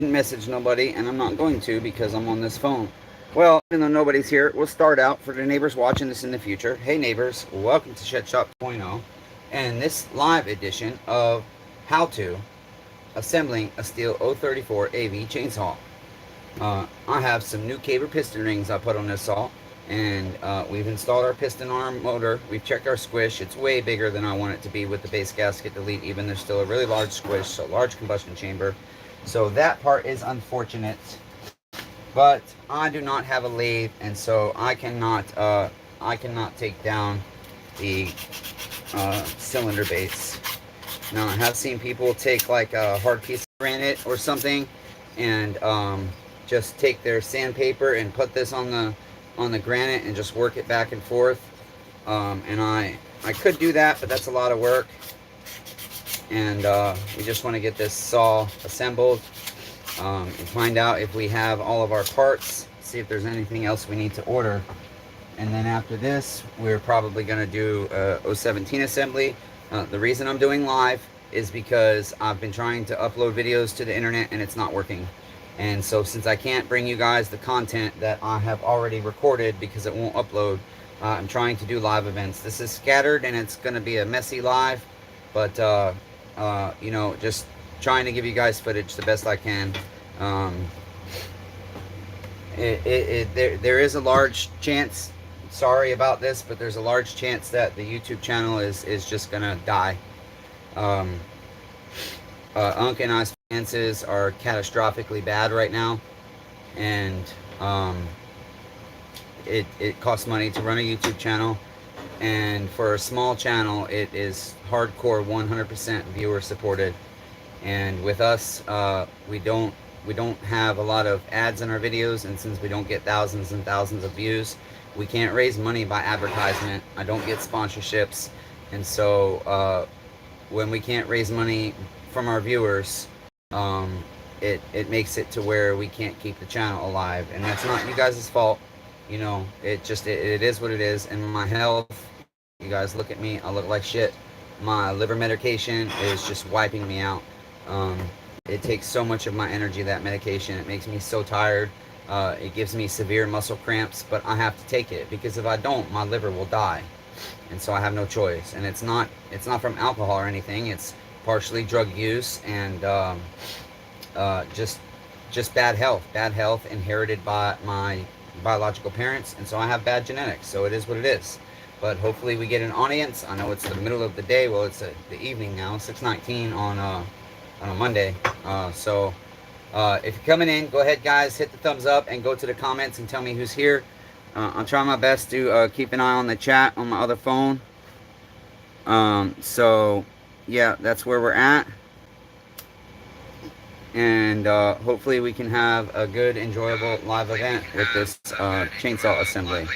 didn't message nobody, and I'm not going to because I'm on this phone. Well, even though nobody's here, we'll start out for the neighbors watching this in the future. Hey neighbors, welcome to Shed Shop 2.0 and this live edition of how to assembling a STIHL 034 AV chainsaw. I have some new caber piston rings I put on this saw, and we've installed our piston arm motor. We've checked our squish. It's way bigger than I want it to be with the base gasket delete. Even there's still a really large squish, so large combustion chamber. So that part is unfortunate, but I do not have a lathe, and so I cannot take down the cylinder base. Now I have seen people take like a hard piece of granite or something and just take their sandpaper and put this on the granite and just work it back and forth. And I could do that, but that's a lot of work. And we just want to get this saw assembled and find out if we have all of our parts, see if there's anything else we need to order. And then after this, we're probably going to do a 017 assembly. The reason I'm doing live is because I've been trying to upload videos to the internet and it's not working. And so since I can't bring you guys the content that I have already recorded because it won't upload, I'm trying to do live events. This is scattered and it's going to be a messy live, but you know, just trying to give you guys footage the best I can. There is a large chance, sorry about this, but there's a large chance that the YouTube channel is just gonna die. Unc and I's finances are catastrophically bad right now, and it costs money to run a YouTube channel, and for a small channel it is hardcore 100% viewer supported. And with us, we don't have a lot of ads in our videos, and since we don't get thousands and thousands of views, we can't raise money by advertisement. I don't get sponsorships, and so when we can't raise money from our viewers, it makes it to where we can't keep the channel alive. And that's not you guys' fault, you know. It is what it is. And my health, you guys look at me, I look like shit. My liver medication is just wiping me out. It takes so much of my energy, that medication. It makes me so tired. It gives me severe muscle cramps, but I have to take it because if I don't, my liver will die. And so I have no choice. And it's not from alcohol or anything. It's partially drug use and just bad health inherited by my biological parents. And so I have bad genetics, so it is what it is. But hopefully we get an audience. I know it's the middle of the day. Well, it's the evening now, 6:19 on a Monday. So if you're coming in, go ahead guys, hit the thumbs up and go to the comments and tell me who's here. I'm trying my best to keep an eye on the chat on my other phone. So yeah, that's where we're at. And hopefully we can have a good, enjoyable live event with this chainsaw assembly.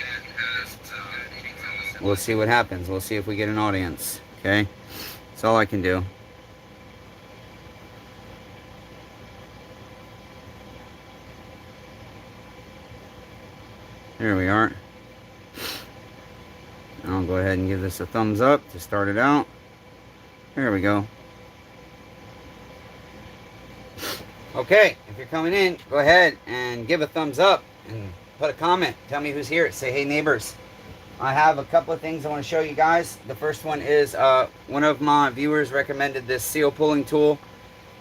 We'll see what happens. We'll see if we get an audience. Okay? That's all I can do. There we are. I'll go ahead and give this a thumbs up to start it out. There we go. Okay, if you're coming in, go ahead and give a thumbs up and put a comment. Tell me who's here. Say, hey neighbors. I have a couple of things I want to show you guys. The first one is one of my viewers recommended this seal pulling tool,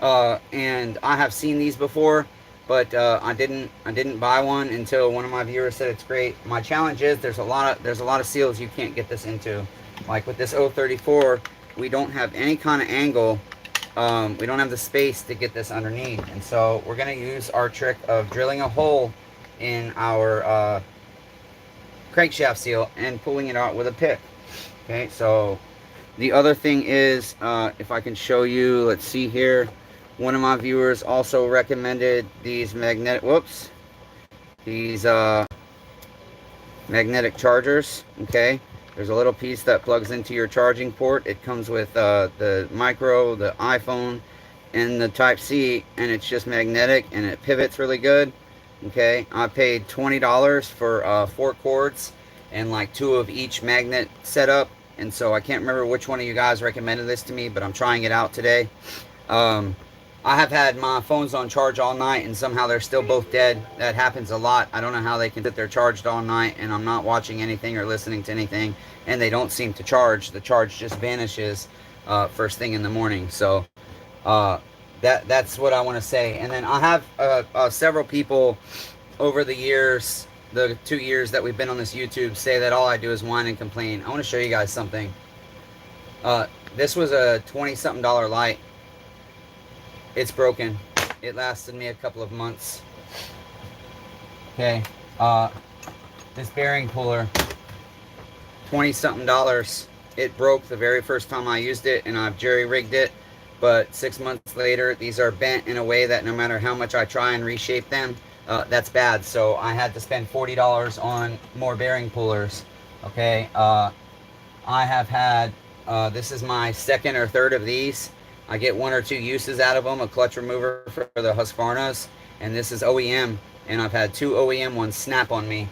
and I have seen these before, but I didn't buy one until one of my viewers said it's great. My challenge is there's a lot of seals you can't get this into. Like with this 034, we don't have any kind of angle. We don't have the space to get this underneath, and so we're going to use our trick of drilling a hole in our crankshaft seal and pulling it out with a pick. Okay, so the other thing is, if I can show you, let's see here, one of my viewers also recommended these magnetic chargers. Okay, there's a little piece that plugs into your charging port. It comes with the micro, the iPhone, and the Type-C, and it's just magnetic and it pivots really good. Okay, I paid $20 for 4 cords and like 2 of each magnet setup, and so I can't remember which one of you guys recommended this to me, but I'm trying it out today. I have had my phones on charge all night and somehow they're still both dead. That happens a lot. I don't know how they can sit there charged all night and I'm not watching anything or listening to anything and they don't seem to charge. The charge just vanishes first thing in the morning. So uh, that's what I want to say. And then I have several people over the years, the 2 years that we've been on this YouTube, say that all I do is whine and complain. I want to show you guys something. This was a 20-something dollar light. It's broken. It lasted me a couple of months. Okay. This bearing puller, 20-something dollars. It broke the very first time I used it, and I've jerry-rigged it. But 6 months later, these are bent in a way that no matter how much I try and reshape them, that's bad. So I had to spend $40 on more bearing pullers. Okay. I have had, this is my second or third of these. I get 1 or 2 uses out of them, a clutch remover for the Husqvarnas, and this is OEM, and I've had 2 OEM ones snap on me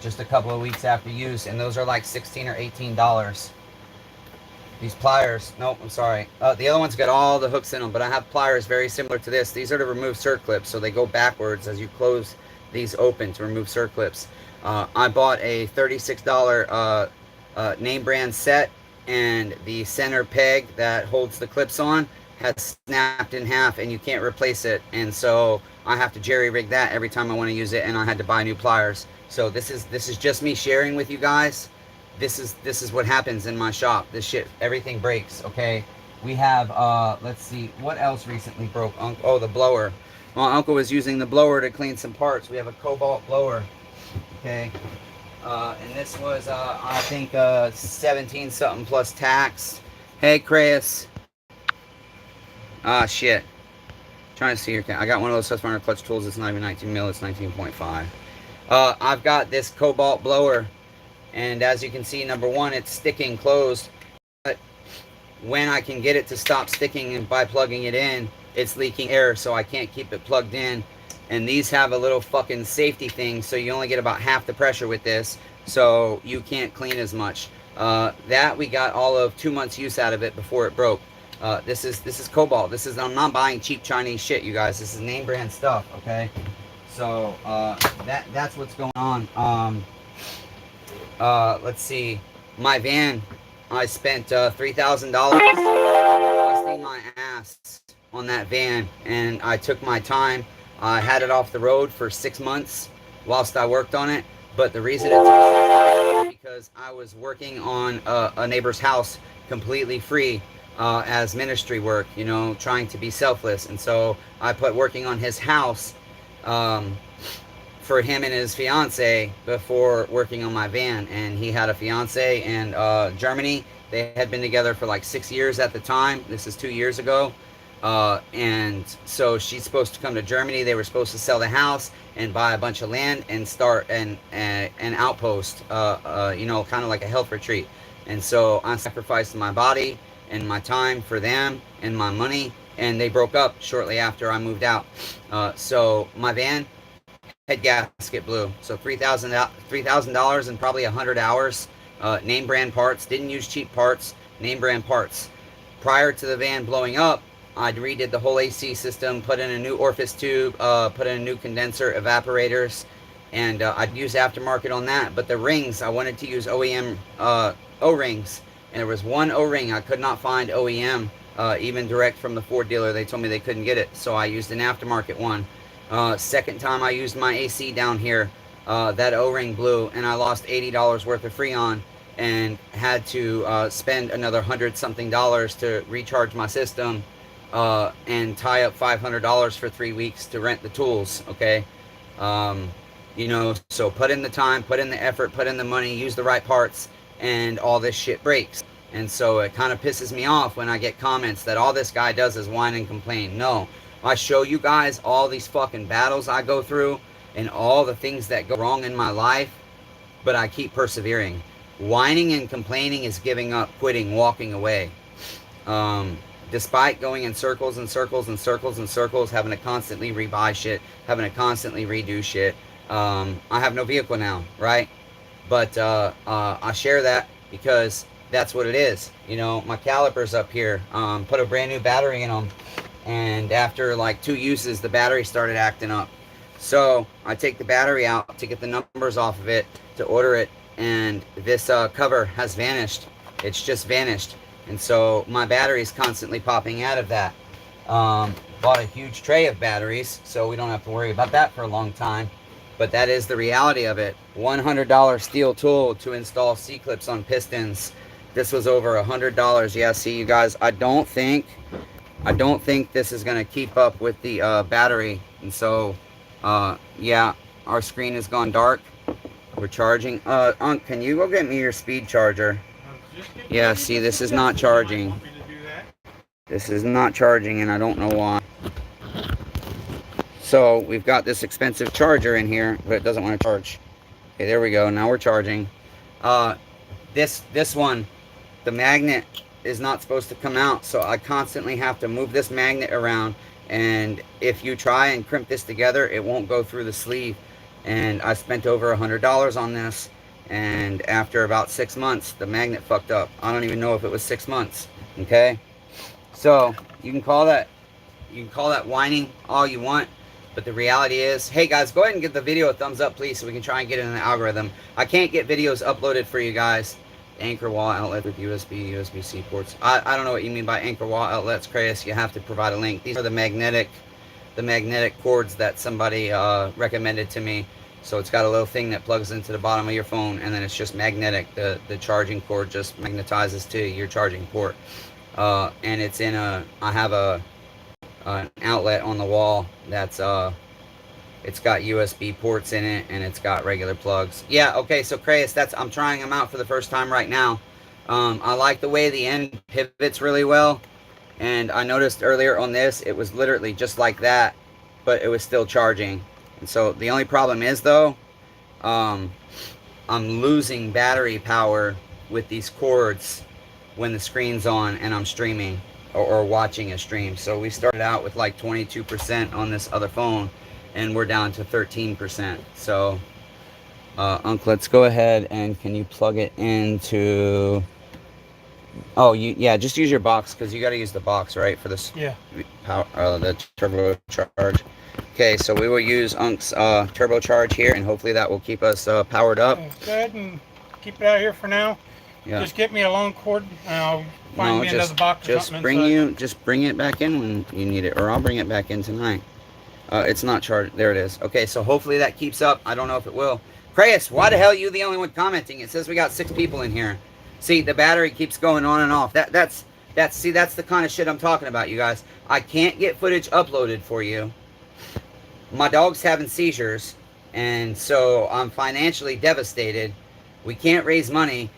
just a couple of weeks after use, and those are like $16 or $18. These pliers, nope, I'm sorry. The other one's got all the hooks in them, but I have pliers very similar to this. These are to remove circlips, so they go backwards as you close these open to remove circlips. I bought a $36 name brand set, and the center peg that holds the clips on has snapped in half and you can't replace it, and so I have to jerry rig that every time I want to use it, and I had to buy new pliers. So this is just me sharing with you guys. This is what happens in my shop. This shit, everything breaks. Okay, we have let's see what else recently broke. Oh, the blower. My uncle was using the blower to clean some parts. We have a Cobalt blower. Okay. And this was, I think, 17 something plus tax. Hey, Chris. Ah, shit. Trying to see your I got one of those Husqvarna clutch tools. It's not even 19 mil. It's 19.5. I've got this Cobalt blower, and as you can see, number one, it's sticking closed. But when I can get it to stop sticking and by plugging it in, it's leaking air, so I can't keep it plugged in. And these have a little fucking safety thing, so you only get about half the pressure with this, so you can't clean as much. That we got all of 2 months use out of it before it broke. This is Cobalt. I'm not buying cheap Chinese shit, you guys. This is name brand stuff, okay? So that's what's going on. Let's see. My van, I spent $3,000 busting my ass on that van, and I took my time. I had it off the road for 6 months whilst I worked on it, but the reason it took 6 months is because I was working on a neighbor's house completely free as ministry work, you know, trying to be selfless. And so I put working on his house for him and his fiance before working on my van. And he had a fiance in Germany. They had been together for like 6 years at the time. This is 2 years ago. And so she's supposed to come to Germany. They were supposed to sell the house and buy a bunch of land and start an outpost, you know, kind of like a health retreat. And so I sacrificed my body and my time for them and my money, and they broke up shortly after I moved out. So my van, head gasket blew. So $3,000 and probably 100 hours. Name brand parts. Didn't use cheap parts. Name brand parts. Prior to the van blowing up, I redid the whole AC system, put in a new orifice tube, put in a new condenser, evaporators, and I'd use aftermarket on that. But the rings, I wanted to use OEM O-rings, and there was one O-ring I could not find OEM, even direct from the Ford dealer. They told me they couldn't get it, so I used an aftermarket one. Second time I used my AC down here, that O-ring blew, and I lost $80 worth of Freon, and had to spend another $100-something to recharge my system. And tie up $500 for 3 weeks to rent the tools. Okay, you know, so put in the time, put in the effort, put in the money, use the right parts, and all this shit breaks. And so it kind of pisses me off when I get comments that all this guy does is whine and complain. No, I show you guys all these fucking battles I go through and all the things that go wrong in my life, but I keep persevering. Whining and complaining is giving up, quitting, walking away. Despite going in circles and circles and circles and circles, having to constantly rebuy shit, having to constantly redo shit. I have no vehicle now, right? But I share that because that's what it is. You know, my calipers up here, put a brand new battery in them, and after like 2 uses, the battery started acting up. So I take the battery out to get the numbers off of it to order it, and this cover has vanished. It's just vanished, and so my battery is constantly popping out of that. Bought a huge tray of batteries, so we don't have to worry about that for a long time. But that is the reality of it. $100 steel tool to install C-clips on pistons. This was over $100. Yeah, see you guys, I don't think this is gonna keep up with the battery. And so yeah, our screen has gone dark. We're charging. Unc, can you go get me your speed charger? Yeah, see, this is not charging. This is not charging, and I don't know why. So we've got this expensive charger in here, but it doesn't want to charge. Okay, there we go. Now we're charging. This one, the magnet is not supposed to come out, so I constantly have to move this magnet around. And if you try and crimp this together, it won't go through the sleeve. And I spent over $100 on this, and after about 6 months, the magnet fucked up. I don't even know if it was 6 months. Okay, so you can call that whining all you want, but the reality is, hey guys, go ahead and give the video a thumbs up, please, so we can try and get it in the algorithm. I can't get videos uploaded for you guys. Anchor wall outlet with USB-C ports. I don't know what you mean by anchor wall outlets, Chris. You have to provide a link. These are the magnetic cords that somebody recommended to me. So it's got a little thing that plugs into the bottom of your phone, and then it's just magnetic. The charging cord just magnetizes to your charging port. And it's in I have an outlet on the wall that's it's got USB ports in it, and it's got regular plugs. Yeah, okay, so Chris, I'm trying them out for the first time right now. I like the way the end pivots really well, and I noticed earlier on this, it was literally just like that, but it was still charging. And so the only problem is, though, I'm losing battery power with these cords when the screen's on and I'm streaming or watching a stream. So we started out with like 22% on this other phone, and we're down to 13%. So Unc, let's go ahead, and can you plug it into, oh, yeah, just use your box, because you got to use the box, right, for this? Yeah. Power, the turbocharge. Okay, so we will use Unc's turbocharge here, and hopefully that will keep us powered up. Go ahead and keep it out here for now. Yeah. Just get me a long cord, and I'll find me another box or something. Just bring it back in when you need it, or I'll bring it back in tonight. It's not charged. There it is. Okay, so hopefully that keeps up. I don't know if it will. Chris, why the hell are you the only one commenting? It says we got 6 people in here. See, the battery keeps going on and off. That's the kind of shit I'm talking about, you guys. I can't get footage uploaded for you. My dog's having seizures, and so I'm financially devastated. We can't raise money.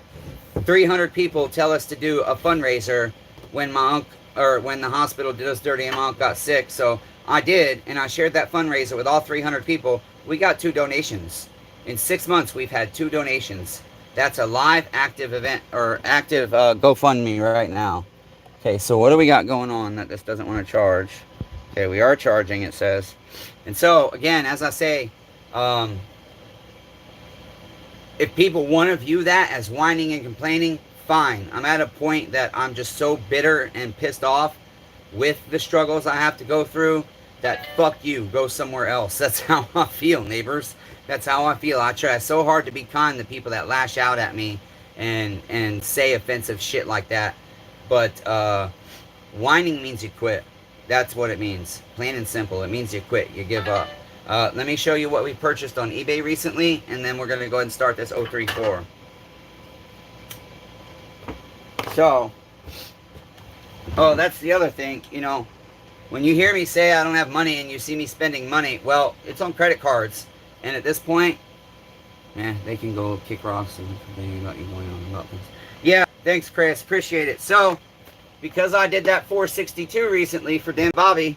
300 people tell us to do a fundraiser when when the hospital did us dirty and my uncle got sick. So I did, and I shared that fundraiser with all 300 people. We got 2 donations. In 6 months, we've had 2 donations. That's a live active event, or active GoFundMe right now. Okay, so what do we got going on that this doesn't want to charge? Okay, we are charging, it says. And so, again, as I say, if people want to view that as whining and complaining, fine. I'm at a point that I'm just so bitter and pissed off with the struggles I have to go through that fuck you, go somewhere else. That's how I feel, neighbors. That's how I feel. I try so hard to be kind to people that lash out at me and say offensive shit like that. But whining means you quit. That's what it means. Plain and simple. It means you quit. You give up. Let me show you what we purchased on eBay recently, and then we're going to go ahead and start this 034. So, oh, that's the other thing. You know, when you hear me say I don't have money and you see me spending money, well, it's on credit cards. And at this point, they can go kick rocks and they let you going on about things. Yeah, thanks, Chris. Appreciate it. So, because I did that 462 recently for Dan Bobby,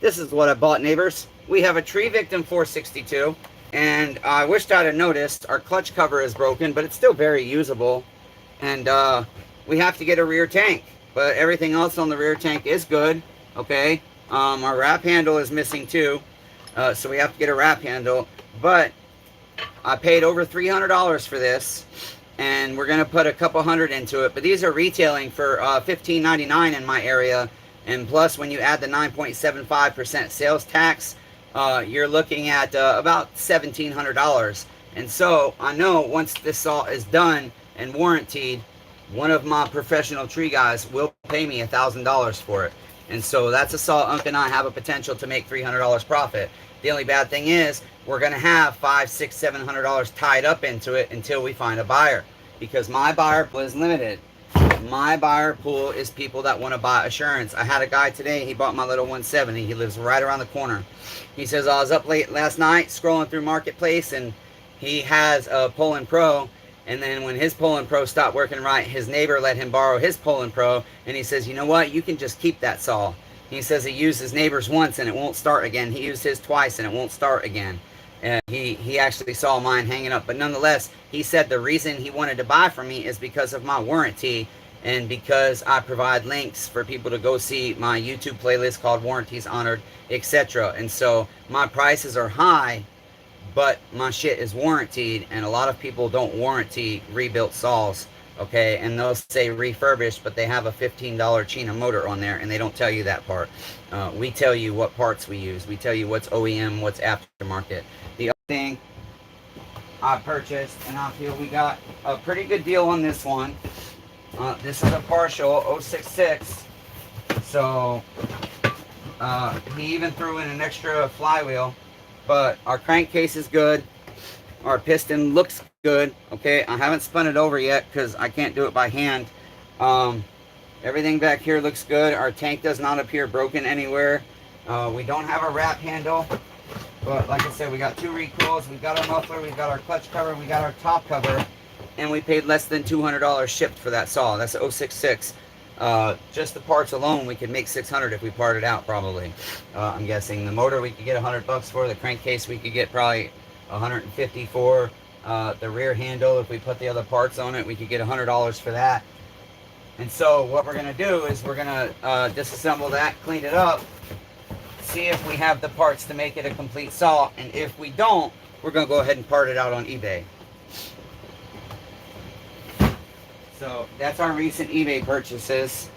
this is what I bought, neighbors. We have a tree victim 462, and I wished I'd have noticed our clutch cover is broken, but it's still very usable. And we have to get a rear tank, but everything else on the rear tank is good. Okay, our wrap handle is missing too, so we have to get a wrap handle. But I paid over $300 for this, and we're gonna put a couple hundred into it. But these are retailing for $15.99 in my area, And plus, when you add the 9.75% sales tax, you're looking at about $1,700. And so I know once this saw is done and warranted, one of my professional tree guys will pay me $1,000 for it. And so that's a saw Unc and I have a potential to make $300 profit. The only bad thing is we're going to have $500, $600, $700 tied up into it until we find a buyer, because my buyer pool is limited. My buyer pool is people that want to buy assurance. I had a guy today, he bought my little 170. He lives right around the corner. He says, I was up late last night scrolling through Marketplace, and he has a Poland Pro. And then when his Poland Pro stopped working right, his neighbor let him borrow his Poland Pro. And he says, you know what? You can just keep that saw. He says he used his neighbor's once and it won't start again. He used his twice and it won't start again. And he actually saw mine hanging up. But nonetheless, he said the reason he wanted to buy from me is because of my warranty, and because I provide links for people to go see my YouTube playlist called Warranties Honored, etc. And so my prices are high, but my shit is warranted, and a lot of people don't warranty rebuilt saws, okay? And they'll say refurbished, but they have a $15 China motor on there, and they don't tell you that part. We tell you what parts we use. We tell you what's OEM, what's aftermarket. The other thing I purchased, and I feel we got a pretty good deal on this one. This is a partial 066, so he even threw in an extra flywheel. But our crankcase is good. Our piston looks good. Okay, I haven't spun it over yet because I can't do it by hand. Everything back here looks good. Our tank does not appear broken anywhere. We don't have a wrap handle, but like I said, we got 2 recoils. We got our muffler. We got our clutch cover. We got our top cover, and we paid less than $200 shipped for that saw. That's 066. Just the parts alone, we could make $600 if we parted out, probably. I'm guessing the motor we could get $100 for. The crankcase we could get probably $150 for. The rear handle, if we put the other parts on it, we could get $100 for that. And so what we're gonna do is we're gonna disassemble that, clean it up, see if we have the parts to make it a complete saw, and if we don't, we're gonna go ahead and part it out on eBay. So that's our recent eBay purchases.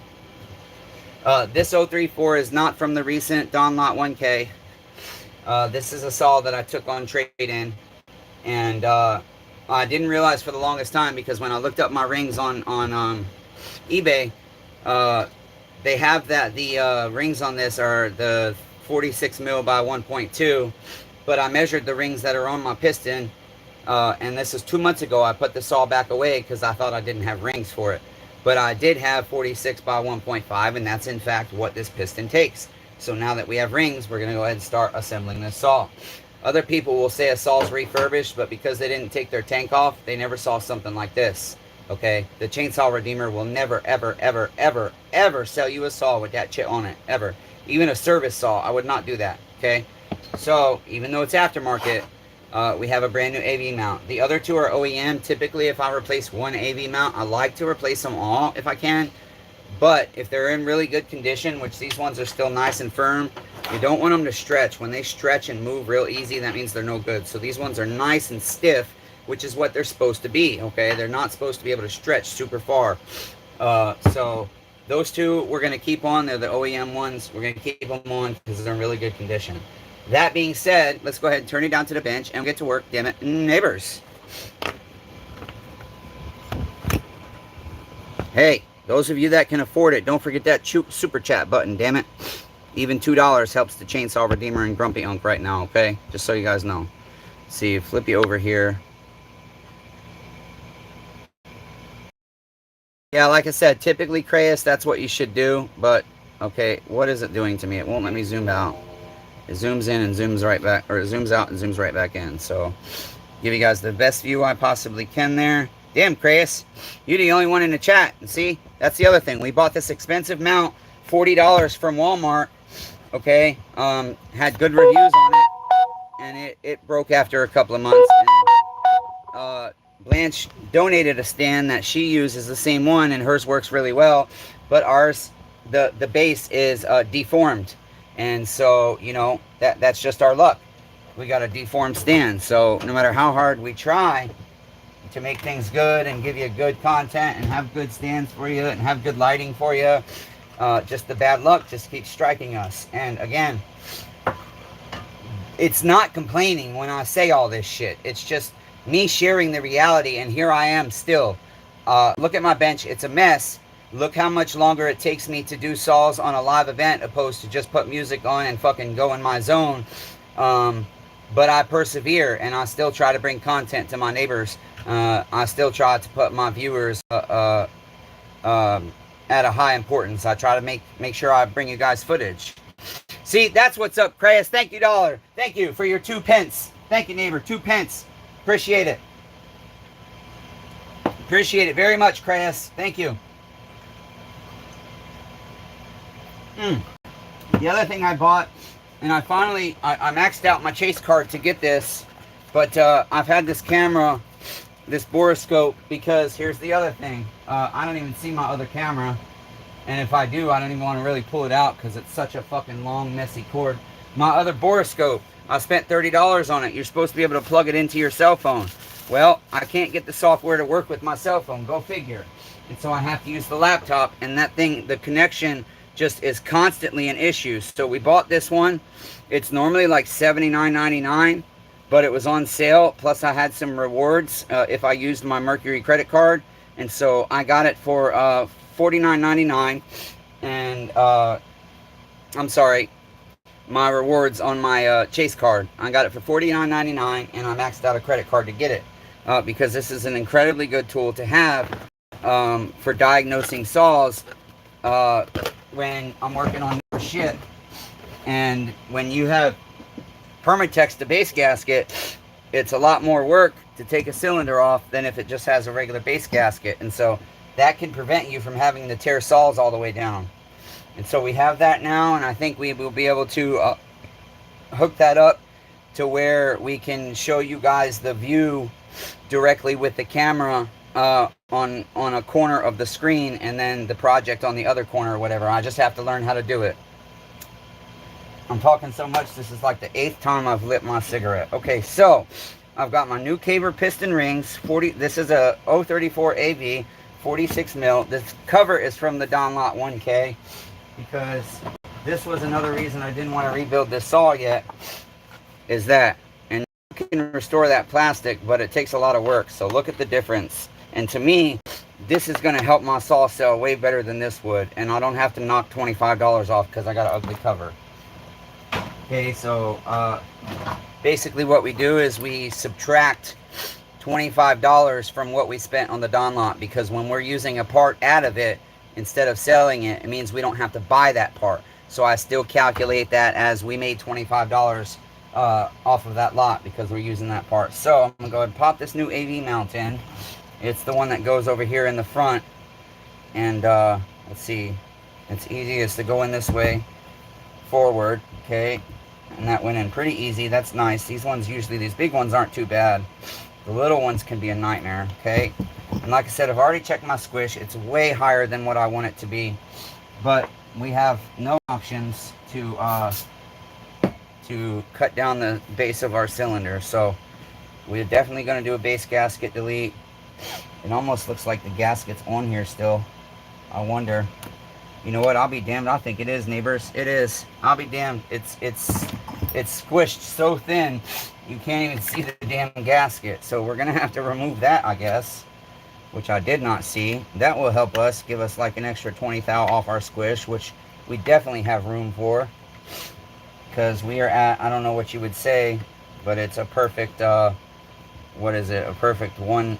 This 034 is not from the recent Don Lot 1K. This is a saw that I took on trade-in, and I didn't realize for the longest time, because when I looked up my rings on eBay, they have that the rings on this are the 46 mil by 1.2, but I measured the rings that are on my piston. And this is 2 months ago. I put the saw back away because I thought I didn't have rings for it. But I did have 46 by 1.5, and that's in fact what this piston takes. So now that we have rings, we're going to go ahead and start assembling this saw. Other people will say a saw's refurbished, but because they didn't take their tank off, they never saw something like this. Okay? The Chainsaw Redeemer will never, ever, ever, ever, ever sell you a saw with that shit on it. Ever. Even a service saw, I would not do that. Okay? So, even though it's aftermarket, we have a brand new AV mount. The other 2 are OEM. Typically, if I replace one AV mount, I like to replace them all if I can. But if they're in really good condition, which these ones are still nice and firm, you don't want them to stretch. When they stretch and move real easy, that means they're no good. So these ones are nice and stiff, which is what they're supposed to be, okay? They're not supposed to be able to stretch super far. So those 2 we're going to keep on. They're the OEM ones. We're going to keep them on because they're in really good condition. That being said, let's go ahead and turn it down to the bench and get to work, damn it, neighbors. Hey, those of you that can afford it, don't forget that super chat button, damn it. Even $2 helps the Chainsaw Redeemer and Grumpy Unk right now, okay? Just so you guys know. See, flip you over here. Yeah, like I said, typically, Crayus, that's what you should do. But, okay, what is it doing to me? It won't let me zoom out. It zooms in and zooms right back, or it zooms out and zooms right back in. So, give you guys the best view I possibly can there. Damn, Crayus, you're the only one in the chat. And see, that's the other thing. We bought this expensive mount, $40 from Walmart. Okay, had good reviews on it, and it broke after a couple of months. And, Blanche donated a stand that she uses, the same one, and hers works really well. But ours, the base is deformed. And so, you know, that's just our luck. We got a deformed stand. So no matter how hard we try to make things good and give you good content and have good stands for you and have good lighting for you, just the bad luck just keeps striking us. And again, it's not complaining when I say all this shit. It's just me sharing the reality, and here I am still. Look at my bench. It's a mess. Look how much longer it takes me to do saws on a live event opposed to just put music on and fucking go in my zone. But I persevere, and I still try to bring content to my neighbors. I still try to put my viewers at a high importance. I try to make sure I bring you guys footage. See, that's what's up, Crayus. Thank you, $1. Thank you for your 2 pence. Thank you, neighbor. 2 pence. Appreciate it. Appreciate it very much, Crayus. Thank you. The other thing I bought, and I maxed out my chase card to get this, but I've had this camera, this borescope, because here's the other thing. I don't even see my other camera. And if I do, I don't even want to really pull it out because it's such a fucking long, messy cord. My other borescope, I spent $30 on it. You're supposed to be able to plug it into your cell phone. Well, I can't get the software to work with my cell phone. Go figure. And so I have to use the laptop. And that thing, the connection just is constantly an issue. So we bought this one. It's normally like $79.99, but it was on sale. Plus I had some rewards if I used my Mercury credit card. And so I got it for $49.99, and I'm sorry, my rewards on my Chase card. I got it for $49.99, and I maxed out a credit card to get it because this is an incredibly good tool to have for diagnosing saws when I'm working on more shit. And when you have Permatex to base gasket, it's a lot more work to take a cylinder off than if it just has a regular base gasket. And so that can prevent you from having to tear saws all the way down. And so we have that now, and I think we will be able to hook that up to where we can show you guys the view directly with the camera on a corner of the screen, and then the project on the other corner or whatever. I just have to learn how to do it. I'm talking so much, this is like the 8th time I've lit my cigarette. Okay, so I've got my new caber piston rings. This is a 034 AV. 46 mil. This cover is from the Don Lot 1K because this was another reason I didn't want to rebuild this saw yet, is that, and you can restore that plastic, but it takes a lot of work. So look at the difference. And to me, this is going to help my saw sell way better than this would, and I don't have to knock $25 off because I got an ugly cover. Okay, so basically what we do is we subtract $25 from what we spent on the Don Lot, because when we're using a part out of it instead of selling it, it means we don't have to buy that part. So I still calculate that as we made $25 off of that lot because we're using that part. So I'm gonna go ahead and pop this new AV mount in. It's the one that goes over here in the front, and let's see, it's easiest to go in this way forward. Okay, and that went in pretty easy. That's nice. These ones, usually these big ones aren't too bad. The little ones can be a nightmare. Okay, and like I said, I've already checked my squish. It's way higher than what I want it to be, but we have no options to cut down the base of our cylinder. So we're definitely going to do a base gasket delete. It almost looks like the gasket's on here still. I wonder. You know what? I'll be damned. I think it is, neighbors. It is. I'll be damned. It's squished so thin you can't even see the damn gasket. So we're gonna have to remove that, I guess, which I did not see. That will help us, give us like an extra 20 thou off our squish, which we definitely have room for, because we are at, I don't know what you would say, but it's a perfect what is it? A perfect 20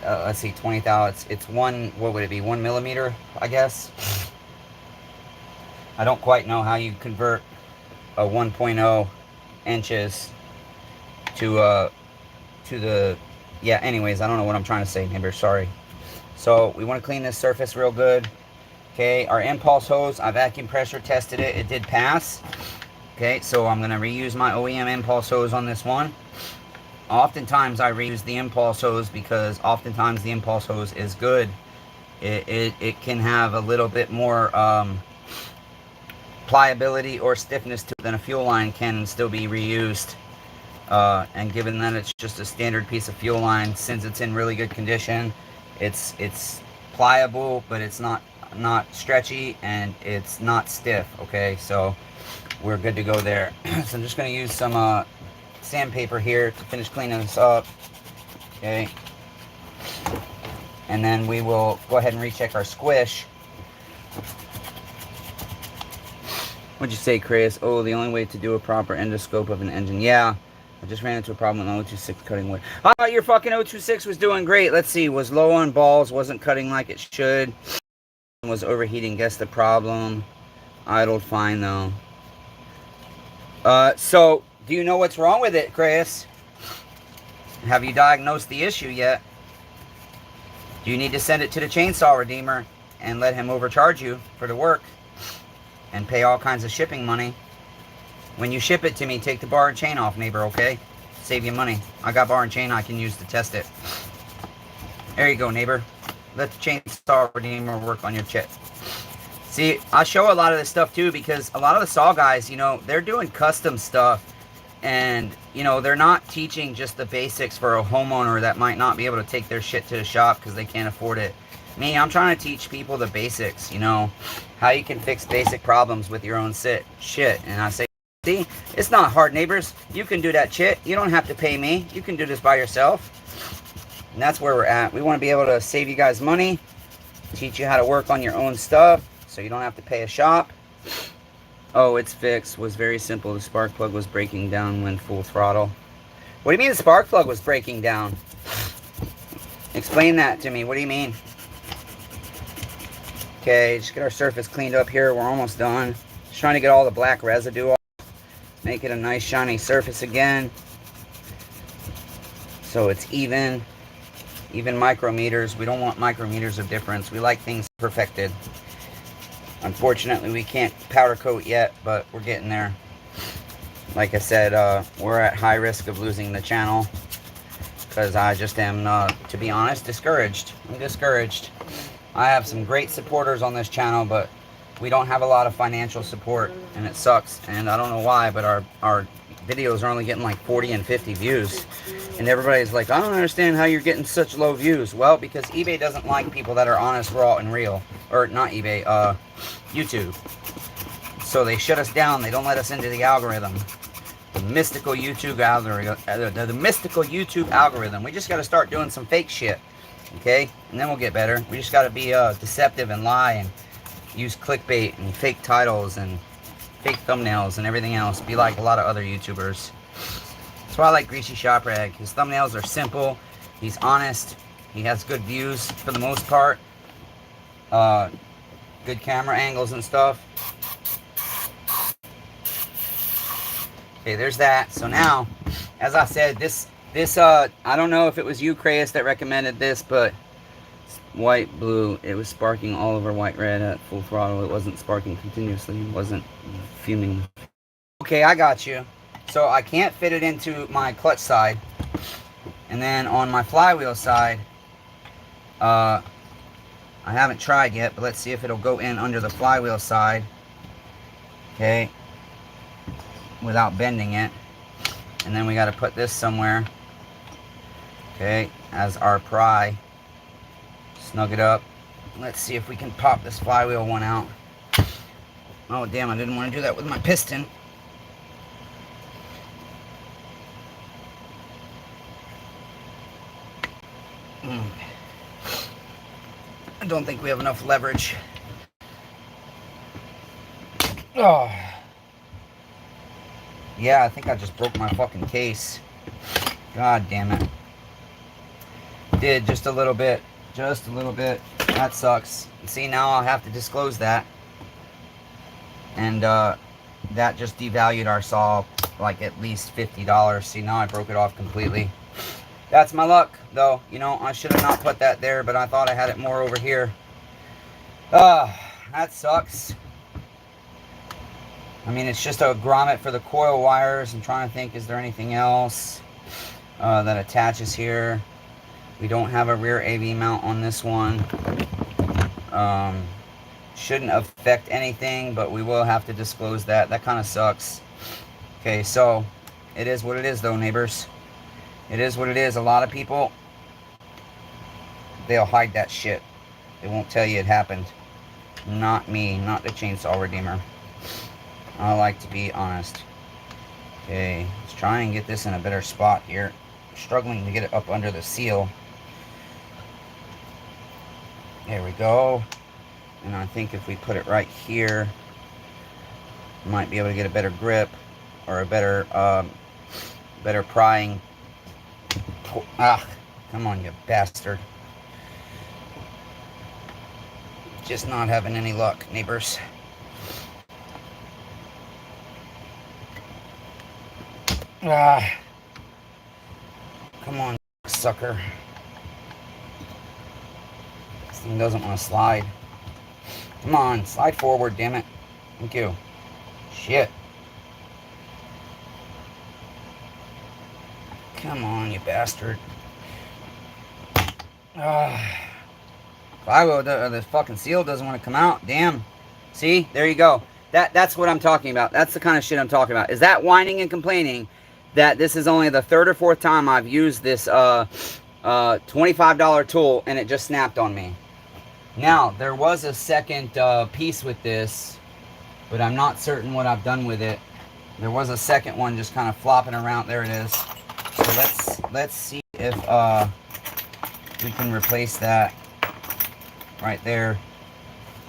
let's see, 20 thou. It's one, what would it be, 1 millimeter, I guess. I don't quite know how you convert a 1.0 inches to the, yeah, anyways, I don't know what I'm trying to say, neighbor, sorry. So we want to clean this surface real good. Okay, our impulse hose, I vacuum pressure tested it. It did pass. Okay, so I'm going to reuse my OEM impulse hose on this one. Oftentimes I reuse the impulse hose because oftentimes the impulse hose is good. It can have a little bit more pliability or stiffness to it than a fuel line can, and still be reused. And given that it's just a standard piece of fuel line, since it's in really good condition, it's pliable, but it's not stretchy, and it's not stiff. Okay, so we're good to go there. So I'm just going to use some sandpaper here to finish cleaning this up. Okay, and then we will go ahead and recheck our squish. What'd you say, Chris? Oh, the only way to do a proper endoscope of an engine. Yeah, I just ran into a problem with an 026 cutting wood. I thought your fucking 026 was doing great. Let's see. Was low on balls. Wasn't cutting like it should. Was overheating. Guess the problem. Idled fine, though. So, do you know what's wrong with it, Chris? Have you diagnosed the issue yet? Do you need to send it to the chainsaw redeemer and let him overcharge you for the work and pay all kinds of shipping money? When you ship it to me, take the bar and chain off, neighbor, okay? Save you money. I got bar and chain I can use to test it. There you go, neighbor. Let the chainsaw redeemer work on your chip. See, I show a lot of this stuff too because a lot of the saw guys, you know, they're doing custom stuff. And, you know, they're not teaching just the basics for a homeowner that might not be able to take their shit to the shop because they can't afford it. Me, I'm trying to teach people the basics, you know, how you can fix basic problems with your own shit. And I say, see, it's not hard, neighbors. You can do that shit. You don't have to pay me. You can do this by yourself. And that's where we're at. We want to be able to save you guys money, teach you how to work on your own stuff so you don't have to pay a shop. Oh, it's fixed. Was very simple. The spark plug was breaking down when full throttle. What do you mean the spark plug was breaking down? Explain that to me. What do you mean? Okay, just get our surface cleaned up here. We're almost done. Just trying to get all the black residue off. Make it a nice shiny surface again. So it's even micrometers. We don't want micrometers of difference. We like things perfected. Unfortunately, we can't powder coat yet, but we're getting there. Like I said, we're at high risk of losing the channel because I just am, to be honest, discouraged. I'm discouraged. I have some great supporters on this channel, but we don't have a lot of financial support, and it sucks. And I don't know why, but our videos are only getting like 40 and 50 views. And everybody's like, I don't understand how you're getting such low views. Well, because eBay doesn't like people that are honest, raw, and real. Or not eBay, YouTube. So they shut us down. They don't let us into the algorithm. The mystical YouTube algorithm. The mystical YouTube algorithm. We just got to start doing some fake shit. Okay? And then we'll get better. We just got to be deceptive and lie and use clickbait and fake titles and fake thumbnails and everything else. Be like a lot of other YouTubers. That's why I like Greasy Shop Rag. His thumbnails are simple. He's honest. He has good views for the most part. Good camera angles and stuff. Okay, there's that. So now, as I said, this I don't know if it was you, Crayus, that recommended this, but white, blue, it was sparking all over white, red at full throttle. It wasn't sparking continuously. It wasn't fuming. Okay, I got you. So I can't fit it into my clutch side. And then on my flywheel side, I haven't tried yet, but let's see if it'll go in under the flywheel side. Okay. Without bending it. And then we got to put this somewhere. Okay, as our pry. Snug it up. Let's see if we can pop this flywheel one out. Oh, damn, I didn't want to do that with my piston. I don't think we have enough leverage. Oh. Yeah, I think I just broke my fucking case. God damn it. Did just a little bit. Just a little bit. That sucks. See, now I'll have to disclose that. And that just devalued our saw like at least $50. See, now I broke it off completely. That's my luck, though. You know, I should have not put that there, but I thought I had it more over here. That sucks. I mean, it's just a grommet for the coil wires. I'm trying to think, is there anything else that attaches here? We don't have a rear AV mount on this one. Shouldn't affect anything, but we will have to disclose that. That kind of sucks. Okay, so it is what it is, though, neighbors. It is what it is. A lot of people, they'll hide that shit. It won't tell you it happened. Not me, not the Chainsaw Redeemer. I like to be honest. Okay, let's try and get this in a better spot here. I'm struggling to get it up under the seal. There we go. And I think if we put it right here, might be able to get a better grip or a better better prying. Ah, come on, you bastard. Just not having any luck, neighbors. Ah, come on, sucker. This thing doesn't want to slide. Come on, slide forward, damn it. Thank you. Shit. Come on, you bastard. The fucking seal doesn't want to come out. Damn. See? There you go. That's what I'm talking about. That's the kind of shit I'm talking about. Is that whining and complaining that this is only the third or fourth time I've used this $25 tool and it just snapped on me. Now, there was a second piece with this, but I'm not certain what I've done with it. There was a second one just kind of flopping around. There it is. So let's see if we can replace that right there.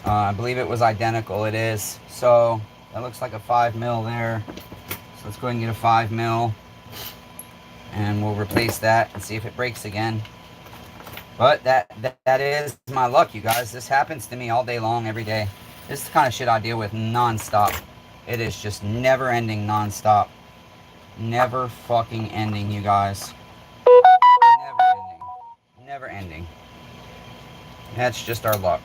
I believe it was identical. It is. So that looks like a 5mm there. So let's go ahead and get a 5mm, and we'll replace that and see if it breaks again. But that is my luck, you guys. This happens to me all day long, every day. This is the kind of shit I deal with non-stop. It is just never ending non-stop. Never fucking ending, you guys. Never ending. Never ending. That's just our luck.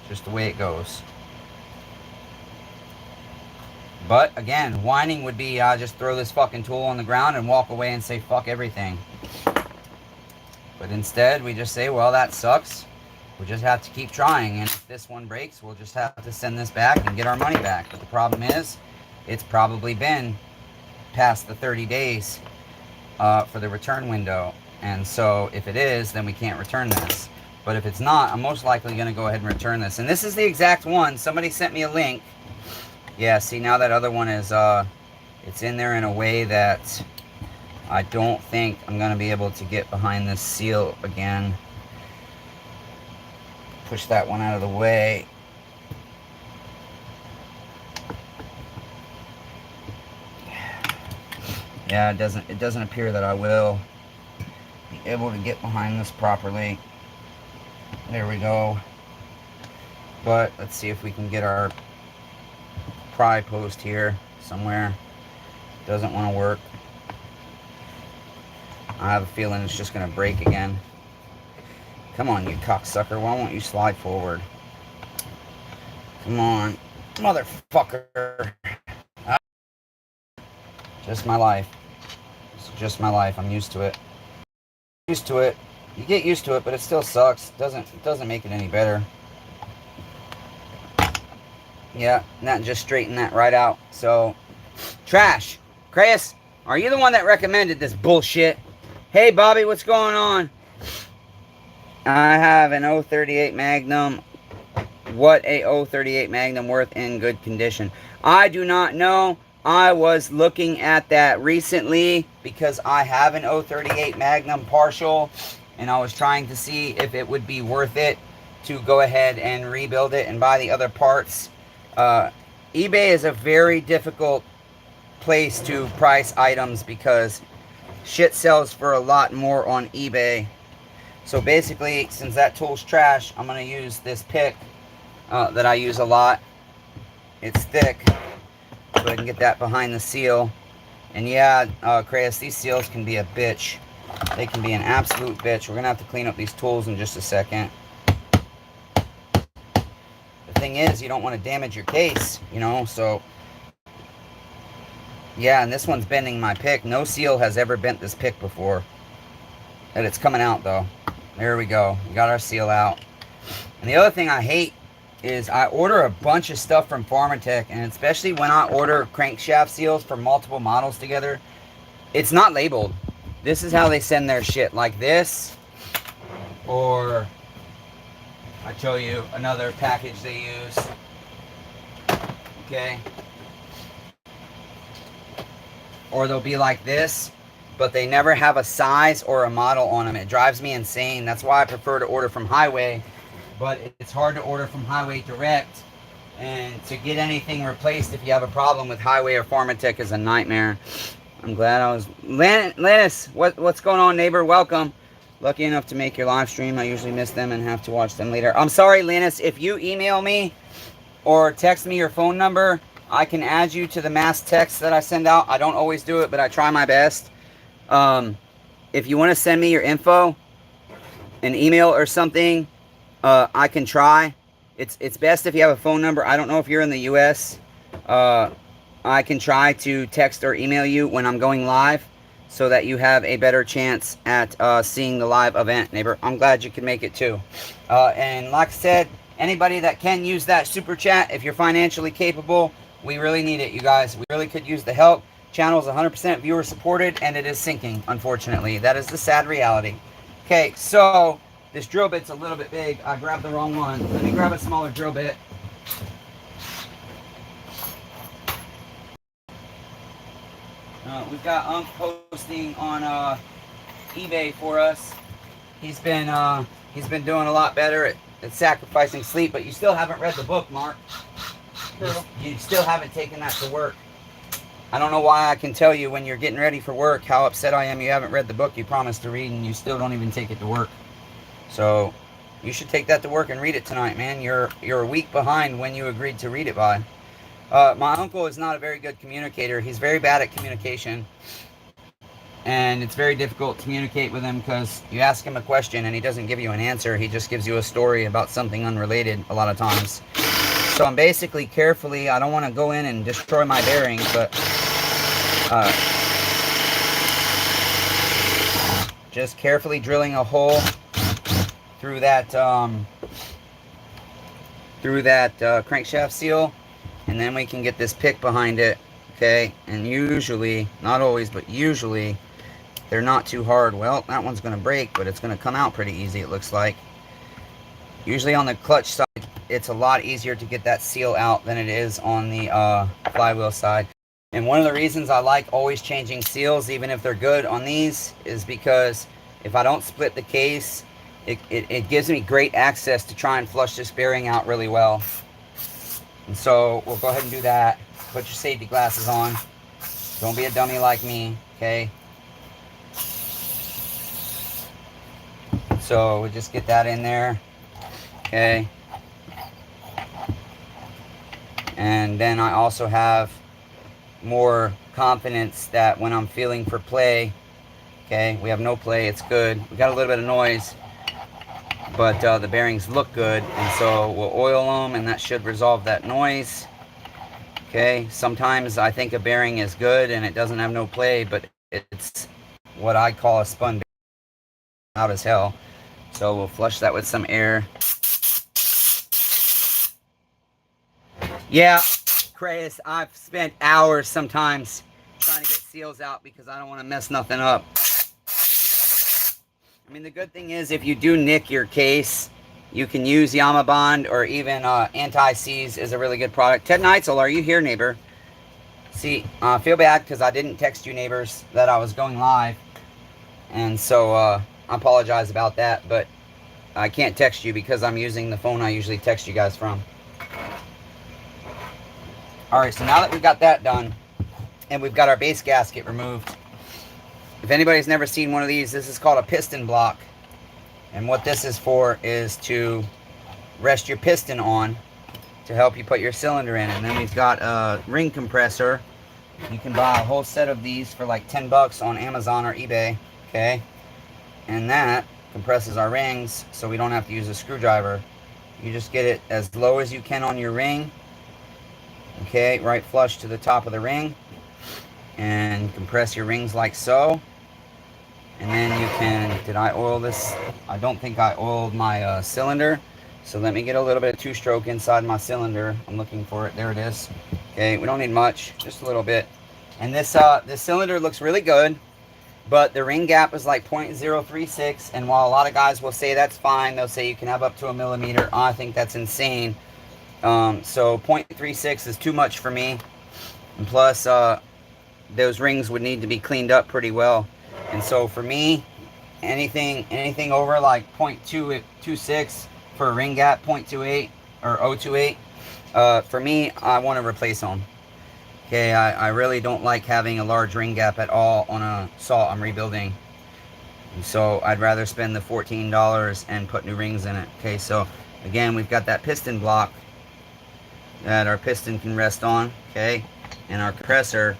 Just the way it goes. But, again, whining would be, just throw this fucking tool on the ground and walk away and say, fuck everything. But instead, we just say, well, that sucks. We'll just have to keep trying. And if this one breaks, we'll just have to send this back and get our money back. But the problem is, it's probably been past the 30 days for the return window. And so, if it is, then we can't return this. But if it's not, I'm most likely going to go ahead and return this. And this is the exact one. Somebody sent me a link. Yeah, see, now that other one is, it's in there in a way that I don't think I'm going to be able to get behind this seal again. Push that one out of the way. Yeah, it doesn't appear that I will be able to get behind this properly. There we go. But let's see if we can get our pry post here somewhere. Doesn't want to work. I have a feeling it's just going to break again. Come on, you cocksucker. Why won't you slide forward? Come on. Motherfucker. Just my life. It's just my life. I'm used to it. Used to it. You get used to it, but it still sucks. It doesn't make it any better. Yeah, that just straightened that right out. So, trash. Chris, are you the one that recommended this bullshit? Hey, Bobby, what's going on? I have an 038 Magnum. What a 038 Magnum worth in good condition? I do not know. I was looking at that recently because I have an 038 Magnum partial, and I was trying to see if it would be worth it to go ahead and rebuild it and buy the other parts. eBay is a very difficult place to price items because shit sells for a lot more on eBay. So basically, since that tool's trash, I'm going to use this pick that I use a lot. It's thick. So I can get that behind the seal. And yeah, Chris, these seals can be a bitch. They can be an absolute bitch. We're going to have to clean up these tools in just a second. The thing is, you don't want to damage your case, you know, so... Yeah, and this one's bending my pick. No seal has ever bent this pick before. And it's coming out, though. There we go. We got our seal out. And the other thing I hate is I order a bunch of stuff from Pharmatech, and especially when I order crankshaft seals for multiple models together, it's not labeled. This is how they send their shit, like this, or I show you another package they use. Okay. Or they'll be like this, but they never have a size or a model on them. It drives me insane. That's why I prefer to order from Highway, but it's hard to order from Highway direct, and to get anything replaced if you have a problem with Highway or Pharmatech is a nightmare. I'm glad I was... Lennis, what's going on, neighbor? Welcome. Lucky enough to make your live stream. I usually miss them and have to watch them later. I'm sorry, Lennis, if you email me or text me your phone number, I can add you to the mass text that I send out. I don't always do it, but I try my best. If you want to send me your info, an email or something, I can try. It's best if you have a phone number. I don't know if you're in the US. I can try to text or email you when I'm going live, so that you have a better chance at seeing the live event, neighbor. I'm glad you can make it too. And like I said, anybody that can use that super chat, if you're financially capable, we really need it, you guys. We really could use the help. Channel is 100% viewer supported, and it is sinking, unfortunately. That is the sad reality. Okay, so this drill bit's a little bit big. I grabbed the wrong one. Let me grab a smaller drill bit. We've got Unc posting on eBay for us. He's been doing a lot better at sacrificing sleep, but you still haven't read the book, Mark. You still haven't taken that to work. I don't know why I can tell you when you're getting ready for work how upset I am you haven't read the book you promised to read, and you still don't even take it to work. So you should take that to work and read it tonight, man. You're a week behind when you agreed to read it by. My uncle is not a very good communicator. He's very bad at communication. And it's very difficult to communicate with him because you ask him a question and he doesn't give you an answer. He just gives you a story about something unrelated a lot of times. So I'm basically carefully, I don't want to go in and destroy my bearings, but just carefully drilling a hole through that crankshaft seal, and then we can get this pick behind it. Okay, and usually, not always, but usually they're not too hard. Well, that one's going to break, but it's going to come out pretty easy, it looks like. Usually on the clutch side, it's a lot easier to get that seal out than it is on the flywheel side. And one of the reasons I like always changing seals, even if they're good on these, is because if I don't split the case, it gives me great access to try and flush this bearing out really well. And so we'll go ahead and do that. Put your safety glasses on. Don't be a dummy like me, okay? So we just get that in there, okay? And then I also have more confidence that when I'm feeling for play, okay, we have no play, it's good. We got a little bit of noise, but the bearings look good, and so we'll oil them, and that should resolve that noise. Okay, sometimes I think a bearing is good and it doesn't have no play, but it's what I call a spun bearing, out as hell. So we'll flush that with some air. Yeah, Chris, I've spent hours sometimes trying to get seals out because I don't want to mess nothing up. I mean, the good thing is if you do nick your case, you can use Yamabond, or even Anti-Seize is a really good product. Ted Neitzel, are you here, neighbor? See, I feel bad because I didn't text you, neighbors, that I was going live. And so I apologize about that, but I can't text you because I'm using the phone I usually text you guys from. Alright, so now that we've got that done, and we've got our base gasket removed, if anybody's never seen one of these, this is called a piston block. And what this is for is to rest your piston on to help you put your cylinder in. And then we've got a ring compressor. You can buy a whole set of these for like 10 bucks on Amazon or eBay, okay? And that compresses our rings so we don't have to use a screwdriver. You just get it as low as you can on your ring, okay, right flush to the top of the ring, and compress your rings like so. And then you can, did I oil this? I don't think I oiled my cylinder. So let me get a little bit of two-stroke inside my cylinder. I'm looking for it. There it is. Okay, we don't need much, just a little bit. And this cylinder looks really good. but the ring gap is like 0.036, and while a lot of guys will say that's fine, they'll say you can have up to 1 millimeter. I think that's insane. So 0.36 is too much for me, and plus those rings would need to be cleaned up pretty well. And so for me, anything over like 0.226 for a ring gap, 0.28 or 0.28, for me, I want to replace them. Okay, I really don't like having a large ring gap at all on a saw I'm rebuilding. So I'd rather spend the $14 and put new rings in it. Okay, so again, we've got that piston block that our piston can rest on, okay, and our compressor,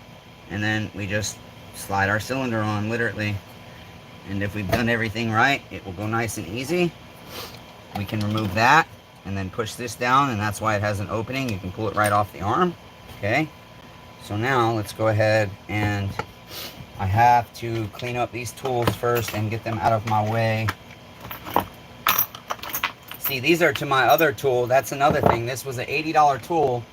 and then we just slide our cylinder on, literally. And if we've done everything right, it will go nice and easy. We can remove that and then push this down, and that's why it has an opening. You can pull it right off the arm. Okay, so now let's go ahead, and I have to clean up these tools first and get them out of my way. See, these are to my other tool. That's another thing. This was an $80 tool,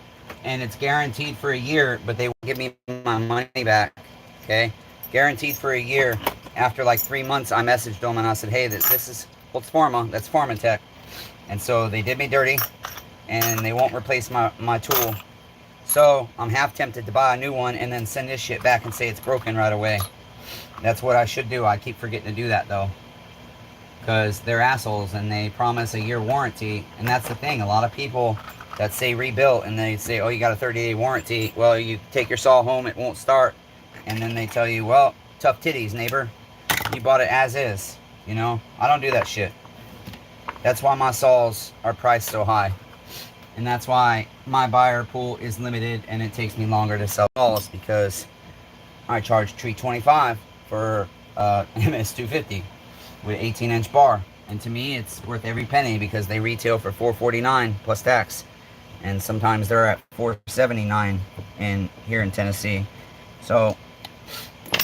and it's guaranteed for a year, but they won't give me my money back. Okay, guaranteed for a year. After like 3 months, I messaged them and I said, hey, this is, well, it's Pharma, that's Pharmatech. And so they did me dirty, and they won't replace my tool. So I'm half tempted to buy a new one and then send this shit back and say it's broken right away. That's what I should do. I keep forgetting to do that though, because they're assholes and they promise a year warranty. And that's the thing, a lot of people that say rebuilt and they say, oh, you got a 30-day warranty. Well, you take your saw home, it won't start, and then they tell you, well, tough titties, neighbor, you bought it as is. You know, I don't do that shit. That's why my saws are priced so high, and that's why my buyer pool is limited, and it takes me longer to sell saws, because I charge $325 for MS250 with 18-inch bar, and to me it's worth every penny, because they retail for $449 plus tax, and sometimes they're at $479 here in Tennessee. So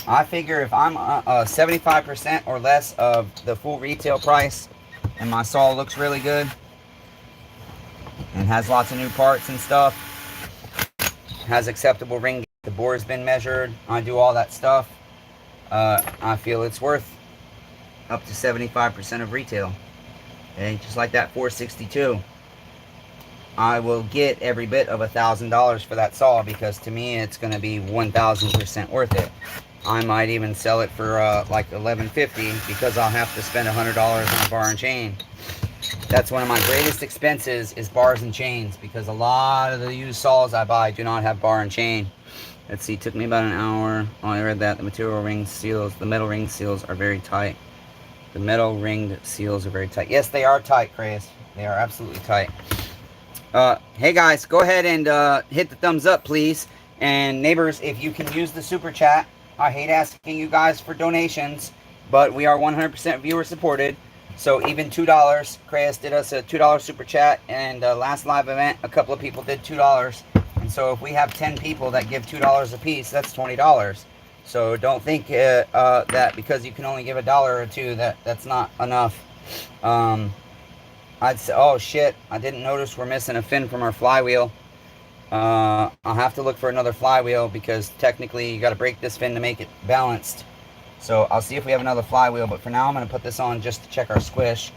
I figure if I'm 75% or less of the full retail price, and my saw looks really good and has lots of new parts and stuff, has acceptable ring, the bore's been measured, I do all that stuff, I feel it's worth up to 75% of retail. Okay, just like that 462, I will get every bit of $1,000 for that saw, because to me it's going to be 1,000% worth it. I might even sell it for like $11.50, because I'll have to spend $100 on a bar and chain. That's one of my greatest expenses, is bars and chains, because a lot of the used saws I buy do not have bar and chain. Let's see, it took me about an hour. Oh, I read that. The material ring seals, the metal ring seals are very tight. The metal ringed seals are very tight. Yes, they are tight, Chris. They are absolutely tight. Hey guys, go ahead and hit the thumbs up, please. And neighbors, if you can use the super chat, I hate asking you guys for donations, but we are 100% viewer supported. So even $2, Chris did us a $2 super chat, and last live event, a couple of people did $2. And so if we have 10 people that give $2 a piece, that's $20. So don't think that because you can only give $1 or $2 that's not enough. I'd say, oh shit, I didn't notice we're missing a fin from our flywheel. I'll have to look for another flywheel, because technically you got to break this fin to make it balanced. So I'll see if we have another flywheel, but for now I'm going to put this on just to check our squish.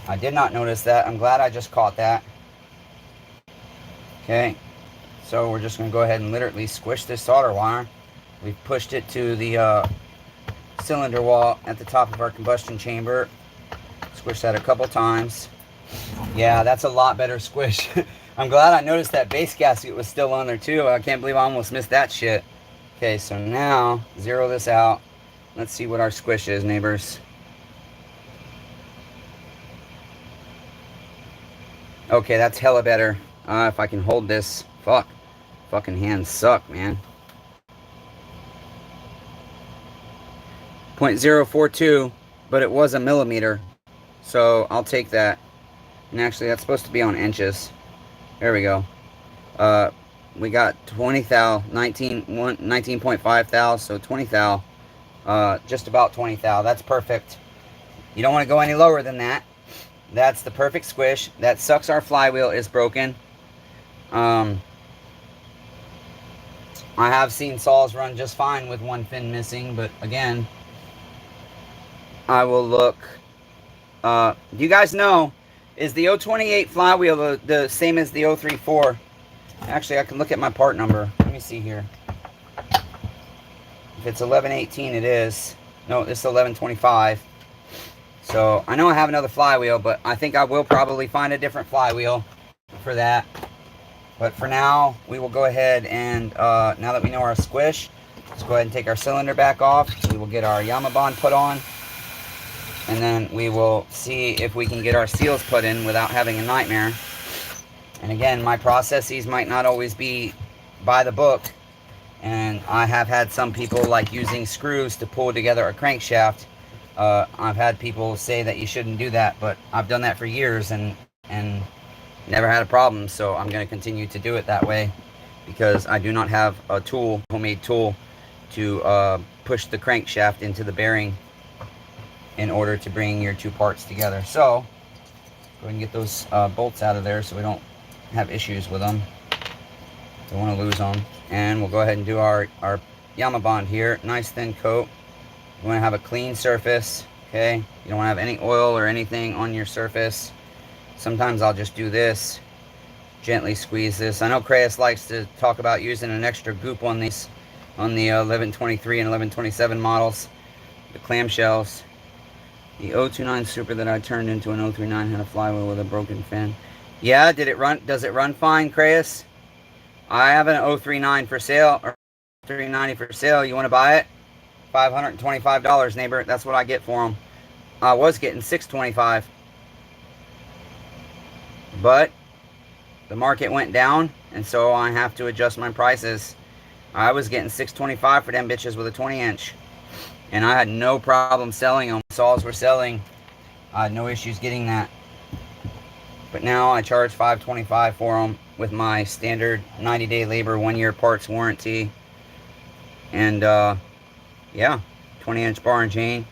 I did not notice that. I'm glad I just caught that. Okay, so we're just going to go ahead and literally squish this solder wire. We've pushed it to the cylinder wall at the top of our combustion chamber. Squish that a couple times. Yeah, that's a lot better squish. I'm glad I noticed that base gasket was still on there too. I can't believe I almost missed that shit. Okay, so now zero this out. Let's see what our squish is, neighbors. Okay, that's hella better. If I can hold this. Fuck. Fucking hands suck, man. 0.042, but it was a millimeter. So I'll take that. And actually, that's supposed to be on inches. There we go. We got 20 thou, 19.5 thou, so 20 thou. Just about 20 thou. That's perfect. You don't want to go any lower than that. That's the perfect squish. That sucks our flywheel is broken. I have seen saws run just fine with one fin missing, but again, I will look. Do you guys know, is the 028 flywheel the same as the 034? Actually, I can look at my part number. Let me see here. If it's 1118, it is. No, this is 1125. So I know I have another flywheel, but I think I will probably find a different flywheel for that. But for now, we will go ahead and, now that we know our squish, let's go ahead and take our cylinder back off. We will get our Yamabond put on. And then we will see if we can get our seals put in without having a nightmare. And again, my processes might not always be by the book. And I have had some people like using screws to pull together a crankshaft. I've had people say that you shouldn't do that, but I've done that for years and never had a problem. So I'm going to continue to do it that way because I do not have a tool, homemade tool, to push the crankshaft into the bearing in order to bring your two parts together. So go ahead and get those bolts out of there so we don't have issues with them. Don't want to lose them. And we'll go ahead and do our Yamabond here. Nice thin coat. You want to have a clean surface, okay? You don't want to have any oil or anything on your surface. Sometimes I'll just do this, gently squeeze this. I know Creus likes to talk about using an extra goop on these, on the 1123 and 1127 models, the clamshells. The 029 Super that I turned into an 039 had a flywheel with a broken fin. Yeah, did it run? Does it run fine, Creus? I have an 039 for sale, or 390 for sale. You want to buy it? $525, neighbor. That's what I get for them. I was getting $625, but the market went down, and so I have to adjust my prices. I was getting $625 for them bitches with a 20-inch. And I had no problem selling them. Saws were selling. I had no issues getting that. But now I charge $525 for them with my standard 90-day labor, 1-year parts warranty. And yeah, 20-inch bar and chain.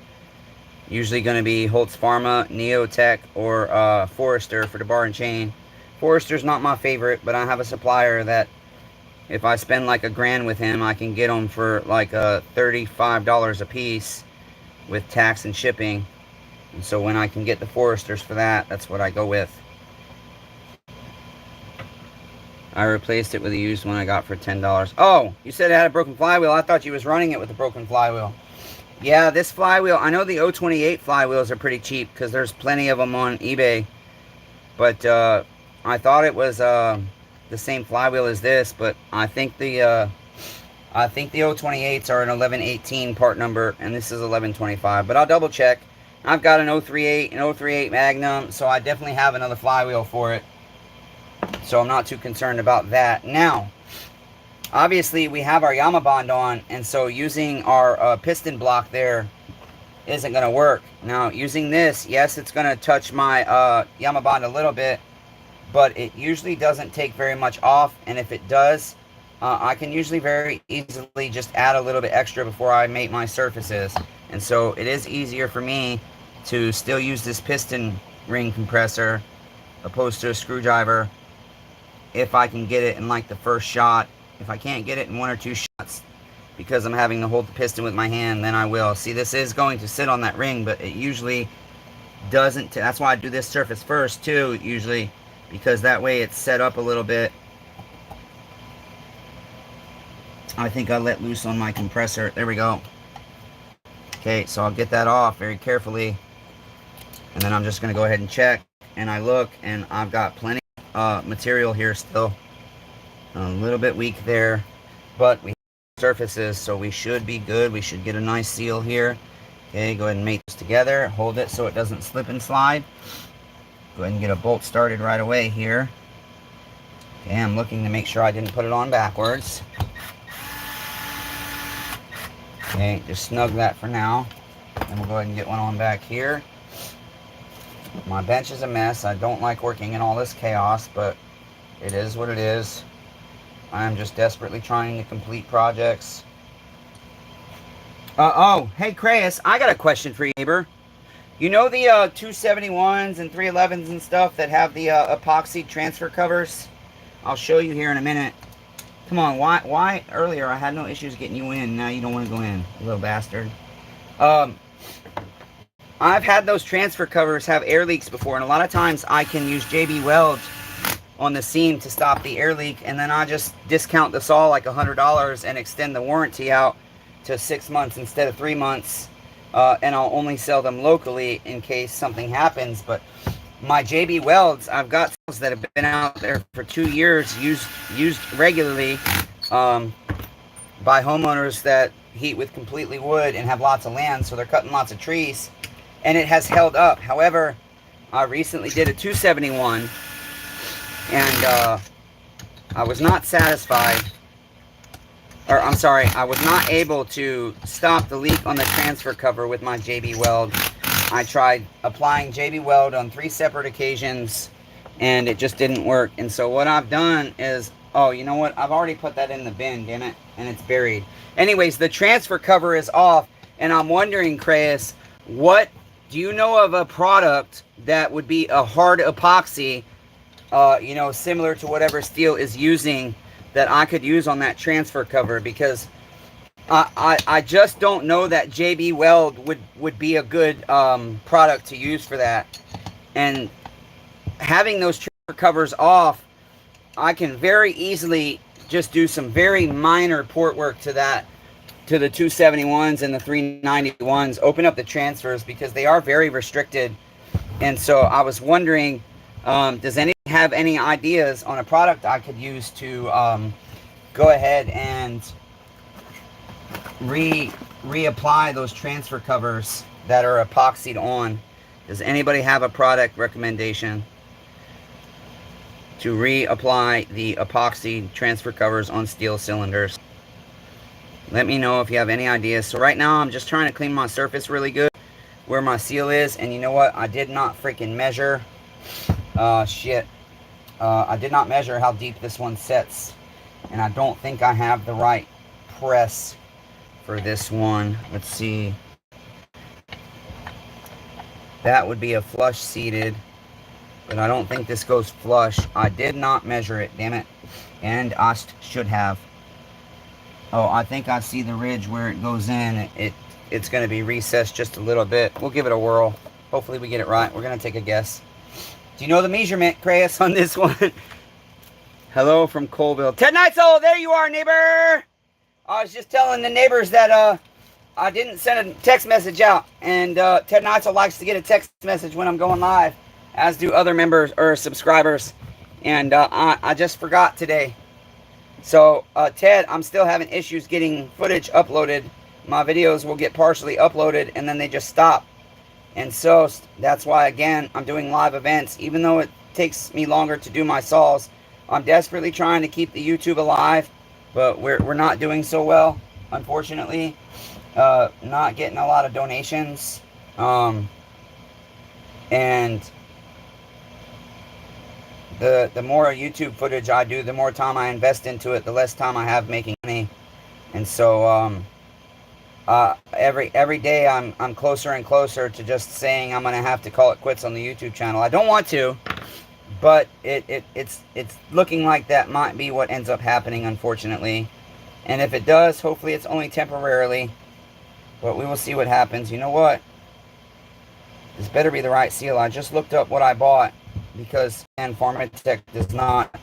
Usually going to be Holtz Pharma, Neotech, or Forester for the bar and chain. Forester's not my favorite, but I have a supplier that if I spend like $1,000 with him, I can get them for like $35 a piece with tax and shipping. And so when I can get the Foresters for that, that's what I go with. I replaced it with a used one I got for $10. Oh, you said it had a broken flywheel. I thought you was running it with a broken flywheel. Yeah, this flywheel, I know the 028 flywheels are pretty cheap because there's plenty of them on eBay. But I thought it was the same flywheel as this, but I think the 028s are an 1118 part number, and this is 1125. But I'll double check. I've got an 038 and 038 Magnum, so I definitely have another flywheel for it. So I'm not too concerned about that. Now, obviously we have our Yamabond on, and so using our piston block there isn't going to work. Now, using this, yes, it's going to touch my Yamabond a little bit, but it usually doesn't take very much off, and if it does, I can usually very easily just add a little bit extra before I make my surfaces. And so it is easier for me to still use this piston ring compressor opposed to a screwdriver if I can get it in like the first shot. If I can't get it in 1 or 2 shots because I'm having to hold the piston with my hand, then I will. See, this is going to sit on that ring, but it usually doesn't. That's why I do this surface first too, usually, because that way it's set up a little bit. I think I let loose on my compressor. There we go. Okay, so I'll get that off very carefully, and then I'm just going to go ahead and check. And I look, and I've got plenty of material here still. A little bit weak there, but we have surfaces, so we should be good. We should get a nice seal here. Okay, go ahead and make this together. Hold it so it doesn't slip and slide. Go ahead and get a bolt started right away here. Okay, I'm looking to make sure I didn't put it on backwards. Okay, just snug that for now. And we'll go ahead and get one on back here. My bench is a mess. I don't like working in all this chaos, but it is what it is. I'm just desperately trying to complete projects. Oh, hey, Creus, I got a question for you, neighbor. You know the 271s and 311s and stuff that have the epoxy transfer covers? I'll show you here in a minute. Come on, why earlier I had no issues getting you in, now you don't want to go in, you little bastard. I've had those transfer covers have air leaks before, and a lot of times I can use JB Weld on the seam to stop the air leak, and then I just discount the saw like $100 and extend the warranty out to 6 months instead of 3 months, and I'll only sell them locally in case something happens. But my JB Welds, I've got saws that have been out there for 2 years, used regularly by homeowners that heat with completely wood and have lots of land, so they're cutting lots of trees, and it has held up. However, I recently did a 271, and I was not satisfied, or I'm sorry, I was not able to stop the leak on the transfer cover with my JB Weld. I tried applying JB Weld on 3 separate occasions, and it just didn't work. And so what I've done is, oh, you know what? I've already put that in the bin, damn it, and it's buried. Anyways, the transfer cover is off, and I'm wondering, Creus, what do you know of a product that would be a hard epoxy, you know, similar to whatever STIHL is using, that I could use on that transfer cover? Because I just don't know that JB Weld would be a good product to use for that. And having those transfer covers off, I can very easily just do some very minor port work to that, to the 271s and the 391s, open up the transfers, because they are very restricted. And so I was wondering, does anyone have any ideas on a product I could use to go ahead and reapply those transfer covers that are epoxied on? Does anybody have a product recommendation to reapply the epoxy transfer covers on STIHL cylinders? Let me know if you have any ideas. So right now I'm just trying to clean my surface really good where my seal is. And you know what? I did not freaking measure. I did not measure how deep this one sets. And I don't think I have the right press for this one. Let's see. That would be a flush seated, but I don't think this goes flush. I did not measure it, damn it. And I should have. Oh, I think I see the ridge where it goes in. It's going to be recessed just a little bit. We'll give it a whirl. Hopefully we get it right. We're going to take a guess. Do you know the measurement, Creus, on this one? Hello from Colville. Ted Neitzel, there you are, neighbor. I was just telling the neighbors that I didn't send a text message out. And Ted Neitzel likes to get a text message when I'm going live, as do other members or subscribers. And I just forgot today. So, Ted, I'm still having issues getting footage uploaded. My videos will get partially uploaded, and then they just stop. And so, that's why, again, I'm doing live events. Even though it takes me longer to do my saws, I'm desperately trying to keep the YouTube alive. But we're not doing so well, unfortunately. Not getting a lot of donations. And the more YouTube footage I do, the more time I invest into it, the less time I have making money. And so every day I'm closer and closer to just saying I'm gonna have to call it quits on the YouTube channel. I don't want to, but it's looking like that might be what ends up happening, unfortunately. And if it does, hopefully it's only temporarily, but we will see what happens. You know what? This better be the right seal. I just looked up what I bought, because and Pharmatech does not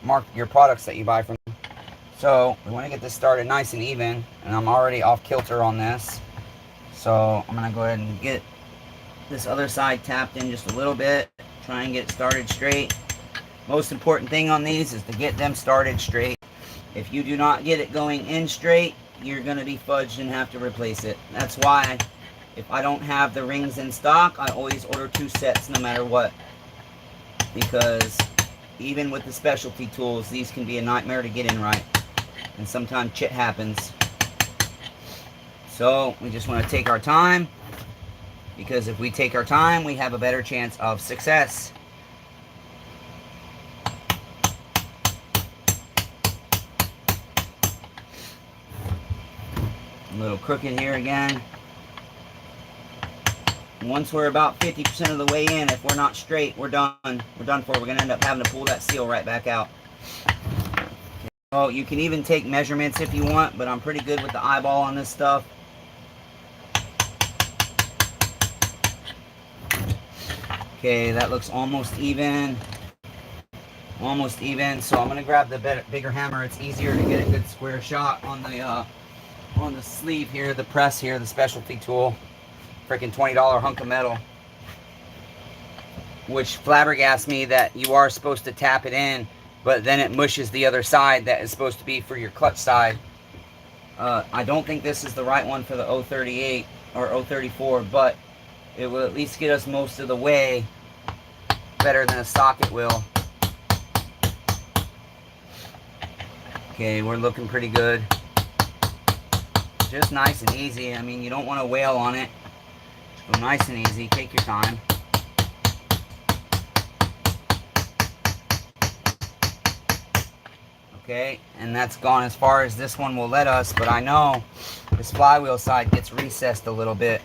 mark your products that you buy from them. So we want to get this started nice and even, and I'm already off kilter on this. So I'm gonna go ahead and get this other side tapped in just a little bit, try and get it started straight. Most important thing on these is to get them started straight. If you do not get it going in straight, you're gonna be fudged and have to replace it. That's why, if I don't have the rings in stock, I always order 2 sets no matter what. Because even with the specialty tools, these can be a nightmare to get in right. And sometimes shit happens. So we just want to take our time. Because if we take our time, we have a better chance of success. A little crooked here again. Once we're about 50% of the way in, if we're not straight, we're done. We're done for. We're going to end up having to pull that seal right back out. Oh, you can even take measurements if you want, but I'm pretty good with the eyeball on this stuff. Okay, that looks almost even. Almost even. So I'm gonna grab the bigger hammer. It's easier to get a good square shot on the sleeve here, the press here, the specialty tool. Freaking $20 hunk of metal. Which flabbergasts me that you are supposed to tap it in, but then it mushes the other side that is supposed to be for your clutch side. I don't think this is the right one for the 038 or 034, but it will at least get us most of the way better than a socket will. Okay, we're looking pretty good. Just nice and easy. I mean, you don't want to wail on it. Go nice and easy. Take your time. Okay, and that's gone as far as this one will let us, but I know this flywheel side gets recessed a little bit.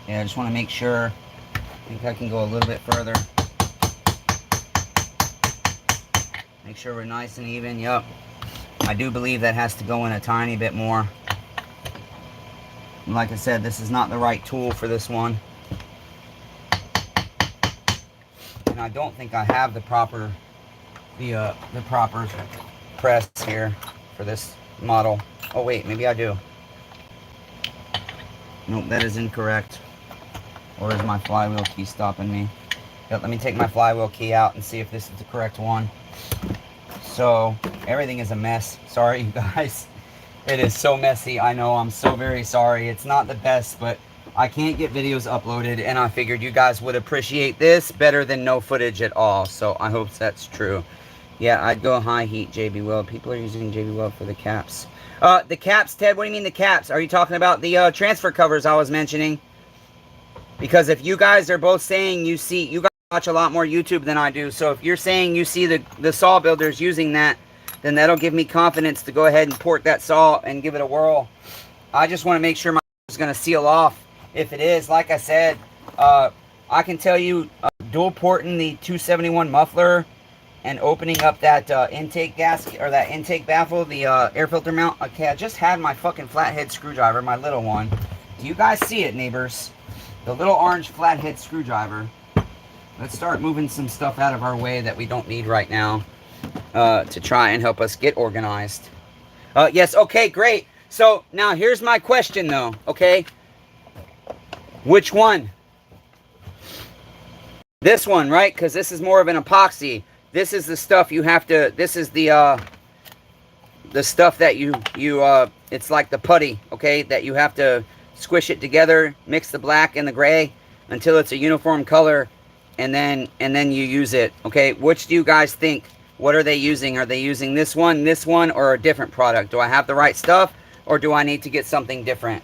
Yeah, I just want to make sure. I think I can go a little bit further. Make sure we're nice and even. Yup. I do believe that has to go in a tiny bit more. Like I said, this is not the right tool for this one. And I don't think I have the proper press here for this model. Oh wait, maybe I do. Nope, that is incorrect. Or is my flywheel key stopping me? Yep, let me take my flywheel key out and see if this is the correct one. So, everything is a mess. Sorry, you guys. It is so messy. I know, I'm so very sorry. It's not the best, but I can't get videos uploaded, and I figured you guys would appreciate this better than no footage at all. So, I hope that's true. Yeah, I'd go high heat JB Weld. People are using JB Weld for the caps. The caps, Ted, what do you mean the caps? Are you talking about the transfer covers I was mentioning? Because if you guys are both saying you guys watch a lot more YouTube than I do. So if you're saying you see the saw builders using that, then that'll give me confidence to go ahead and port that saw and give it a whirl. I just want to make sure my is going to seal off. If it is, like I said, I can tell you dual porting the 271 muffler and opening up that intake gasket or that intake baffle, the air filter mount. Okay, I just had my fucking flathead screwdriver, my little one. Do you guys see it, neighbors? The little orange flathead screwdriver. Let's start moving some stuff out of our way that we don't need right now to try and help us get organized. Yes, okay, great. So now here's my question though, okay? Which one? This one, right? Because this is more of an epoxy. This is the stuff you have to, this is the stuff that you it's like the putty, okay? That you have to squish it together, mix the black and the gray until it's a uniform color. And then you use it, okay? Which do you guys think? What are they using? Are they using this one, or a different product? Do I have the right stuff, or do I need to get something different?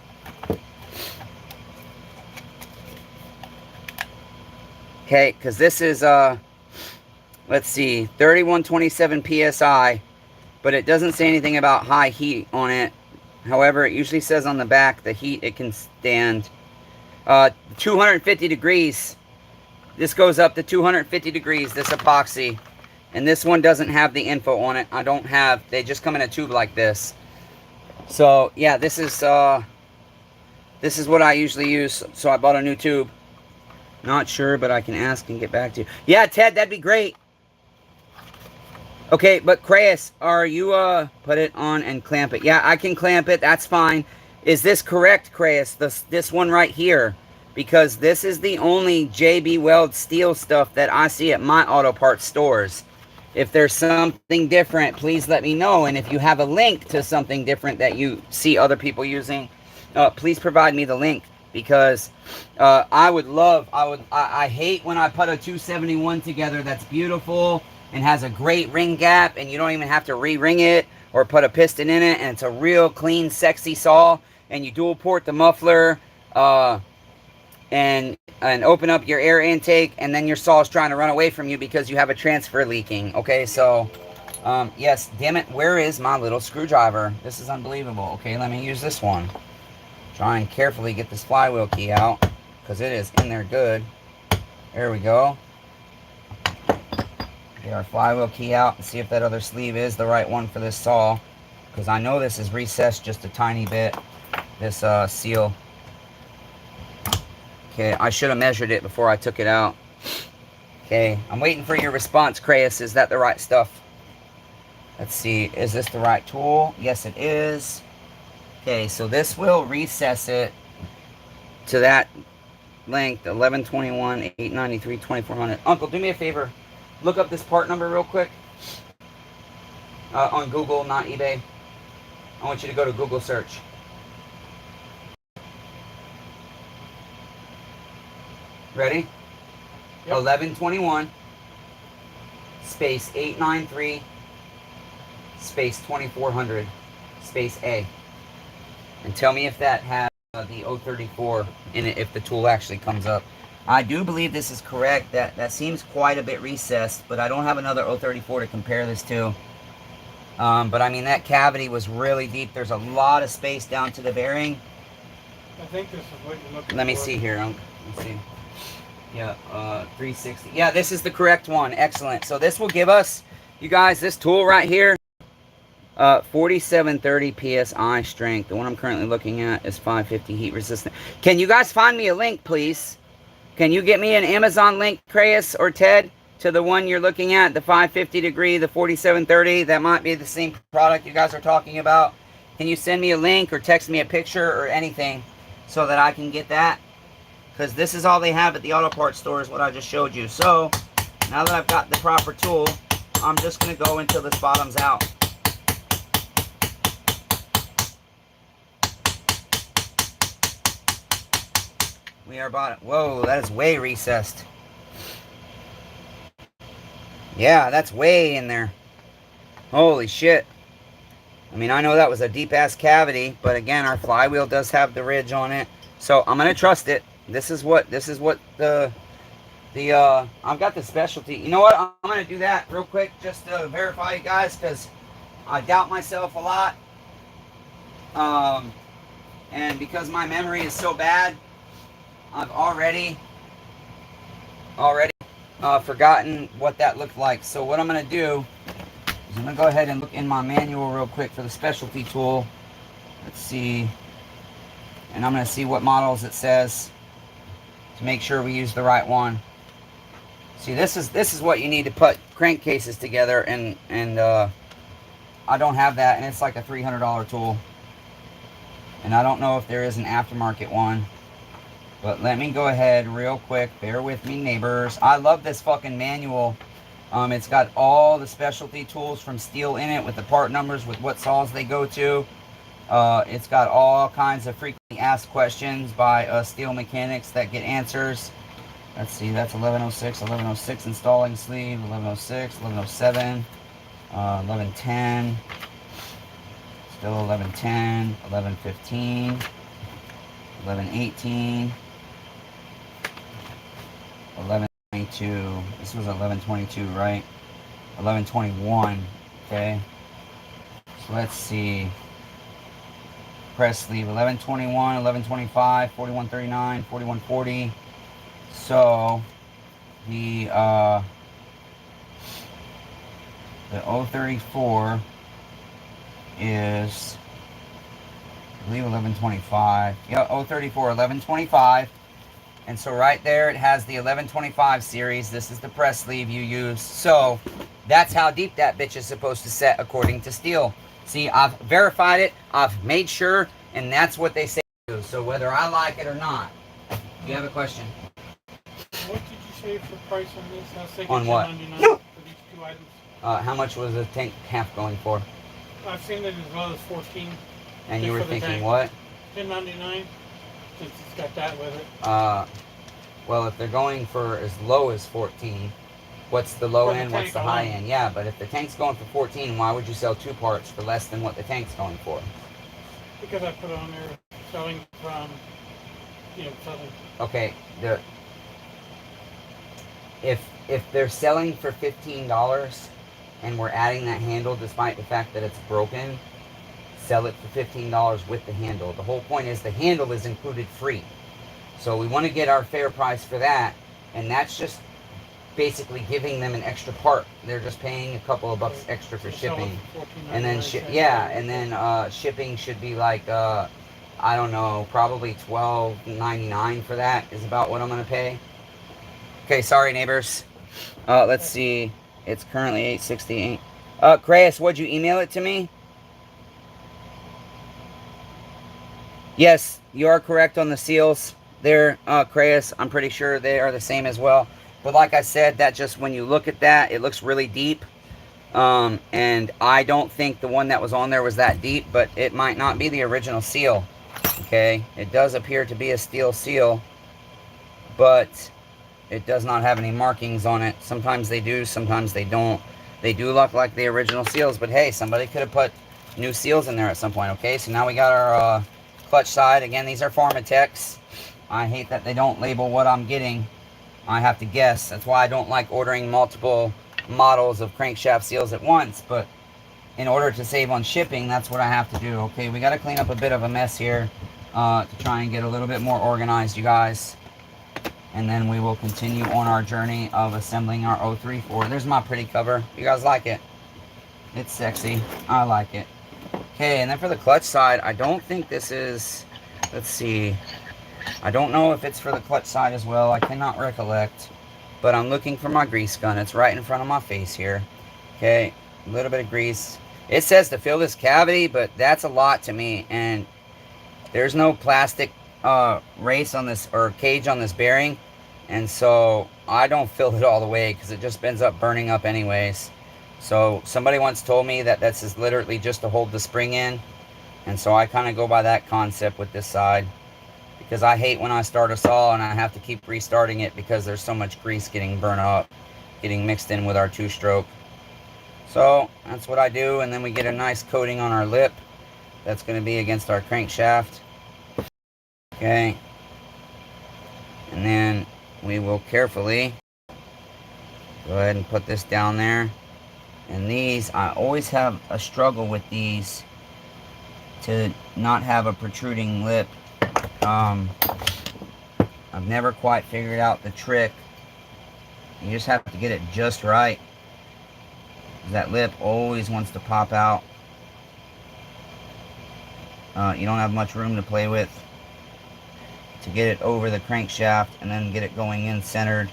Okay, because this is, let's see, 3127 PSI, but it doesn't say anything about high heat on it. However, it usually says on the back the heat it can stand. 250 degrees. This goes up to 250 degrees, this epoxy. And this one doesn't have the info on it. I don't have, they just come in a tube like this. So, yeah, this is what I usually use. So I bought a new tube. Not sure, but I can ask and get back to you. Yeah, Ted, that'd be great. Okay, but Crayus, are you, put it on and clamp it. Yeah, I can clamp it, that's fine. Is this correct, Crayus? This one right here? Because this is the only JB Weld steel stuff that I see at my auto parts stores. If there's something different, please let me know. And if you have a link to something different that you see other people using, please provide me the link. Because I hate when I put a 271 together that's beautiful and has a great ring gap and you don't even have to re-ring it or put a piston in it, and it's a real clean, sexy saw, and you dual port the muffler, and open up your air intake, and then your saw is trying to run away from you because you have a transfer leaking. Okay, so yes, damn it, where is my little screwdriver? This is unbelievable. Okay, let me use this one. Try and carefully get this flywheel key out because it is in there good. There we go. Get our flywheel key out and see if that other sleeve is the right one for this saw, because I know this is recessed just a tiny bit, this seal. Okay, I should have measured it before I took it out. Okay, I'm waiting for your response, Creus. Is that the right stuff? Let's see, is this the right tool? Yes, it is. Okay, so this will recess it to that length, 1121, 893, 2400. Uncle, do me a favor. Look up this part number real quick. On Google, not eBay. I want you to go to Google search. Ready? Yep. 1121 space 893 space 2400 space A. And tell me if that has the 034 in it, if the tool actually comes up. I do believe this is correct. That seems quite a bit recessed, but I don't have another 034 to compare this to. But I mean, that cavity was really deep. There's a lot of space down to the bearing. I think this is what you're looking for. Let me see here. Let's see. Yeah, 360. Yeah, this is the correct one. Excellent. So this will give us, you guys, this tool right here, 4730 PSI strength. The one I'm currently looking at is 550 heat resistant. Can you guys find me a link, please? Can you get me an Amazon link, Creus or Ted, to the one you're looking at, the 550 degree, the 4730? That might be the same product you guys are talking about. Can you send me a link or text me a picture or anything so that I can get that? Because this is all they have at the auto parts store, is what I just showed you. So now that I've got the proper tool, I'm just going to go until this bottom's out. We are bottom. Whoa, that is way recessed. Yeah, that's way in there. Holy shit. I mean, I know that was a deep ass cavity, but again, our flywheel does have the ridge on it. So I'm gonna trust it. This is what I've got the specialty. You know what? I'm gonna do that real quick just to verify, you guys, because I doubt myself a lot. And because my memory is so bad, I've already forgotten what that looked like. So what I'm going to do is I'm going to go ahead and look in my manual real quick for the specialty tool. Let's see. And I'm going to see what models it says to make sure we use the right one. See, this is what you need to put crankcases together, and I don't have that, and it's like a $300 tool. And I don't know if there is an aftermarket one. But let me go ahead real quick. Bear with me, neighbors. I love this fucking manual. It's got all the specialty tools from STIHL in it with the part numbers, with what saws they go to. It's got all kinds of frequently asked questions by STIHL mechanics that get answers. Let's see, that's 1106 installing sleeve, 1106, 1107, 1110, still 1110, 1115, 1118. 1122. This was 1122, right? 1121. Okay. So let's see. Press sleeve 1121, 1125, 4139, 4140. So the 034 is, I believe, 1125. Yeah, 034, 1125. And so right there it has the 1125 series. This is the press sleeve you use. So that's how deep that bitch is supposed to set according to STIHL. See, I've verified it, I've made sure, and that's what they say to do. So whether I like it or not. Do you have a question? What did you say for price on this? On what? $10.99 for these two items. How much was the tank half going for? I've seen it as low as 14. And you were thinking what? $10.99. Since it's got that with it. Well, if they're going for as low as 14, what's the low end, what's the high end? Yeah, but if the tank's going for 14, why would you sell two parts for less than what the tank's going for? Because I put on there selling from, Southern. Okay, if they're selling for $15 and we're adding that handle despite the fact that it's broken, sell it for $15 with the handle. The whole point is the handle is included free. So we want to get our fair price for that, and that's just basically giving them an extra part. They're just paying a couple of bucks extra for shipping. And then shipping should be like I don't know, probably $12.99 for that is about what I'm going to pay. Okay, sorry, neighbors. Let's see. It's currently 8:68. Crayus, would you email it to me? Yes, you are correct on the seals there, Crayus. I'm pretty sure they are the same as well. But like I said, that just, when you look at that, it looks really deep. And I don't think the one that was on there was that deep, but it might not be the original seal. Okay, it does appear to be a steel seal, but it does not have any markings on it. Sometimes they do, sometimes they don't. They do look like the original seals, but hey, somebody could have put new seals in there at some point. Okay, so now we got our clutch side. Again, these are Pharmatex. I hate that they don't label what I'm getting. I have to guess. That's why I don't like ordering multiple models of crankshaft seals at once, but in order to save on shipping, that's what I have to do. Okay, we got to clean up a bit of a mess here to try and get a little bit more organized, you guys. And then we will continue on our journey of assembling our 034. There's my pretty cover. You guys like it? It's sexy. I like it. Okay, and then for the clutch side, I don't think this is... Let's see. I don't know if it's for the clutch side as well. I cannot recollect. But I'm looking for my grease gun. It's right in front of my face here. Okay, a little bit of grease. It says to fill this cavity, but that's a lot to me. And there's no plastic race on this, or cage on this bearing. And so I don't fill it all the way because it just ends up burning up anyways. So somebody once told me that this is literally just to hold the spring in. And so I kind of go by that concept with this side. Because I hate when I start a saw and I have to keep restarting it because there's so much grease getting burnt up, getting mixed in with our two-stroke. So that's what I do, and then we get a nice coating on our lip. That's going to be against our crankshaft. Okay. And then we will carefully go ahead and put this down there. And these, I always have a struggle with these to not have a protruding lip. I've never quite figured out the trick. You just have to get it just right. That lip always wants to pop out. You don't have much room to play with to get it over the crankshaft and then get it going in centered.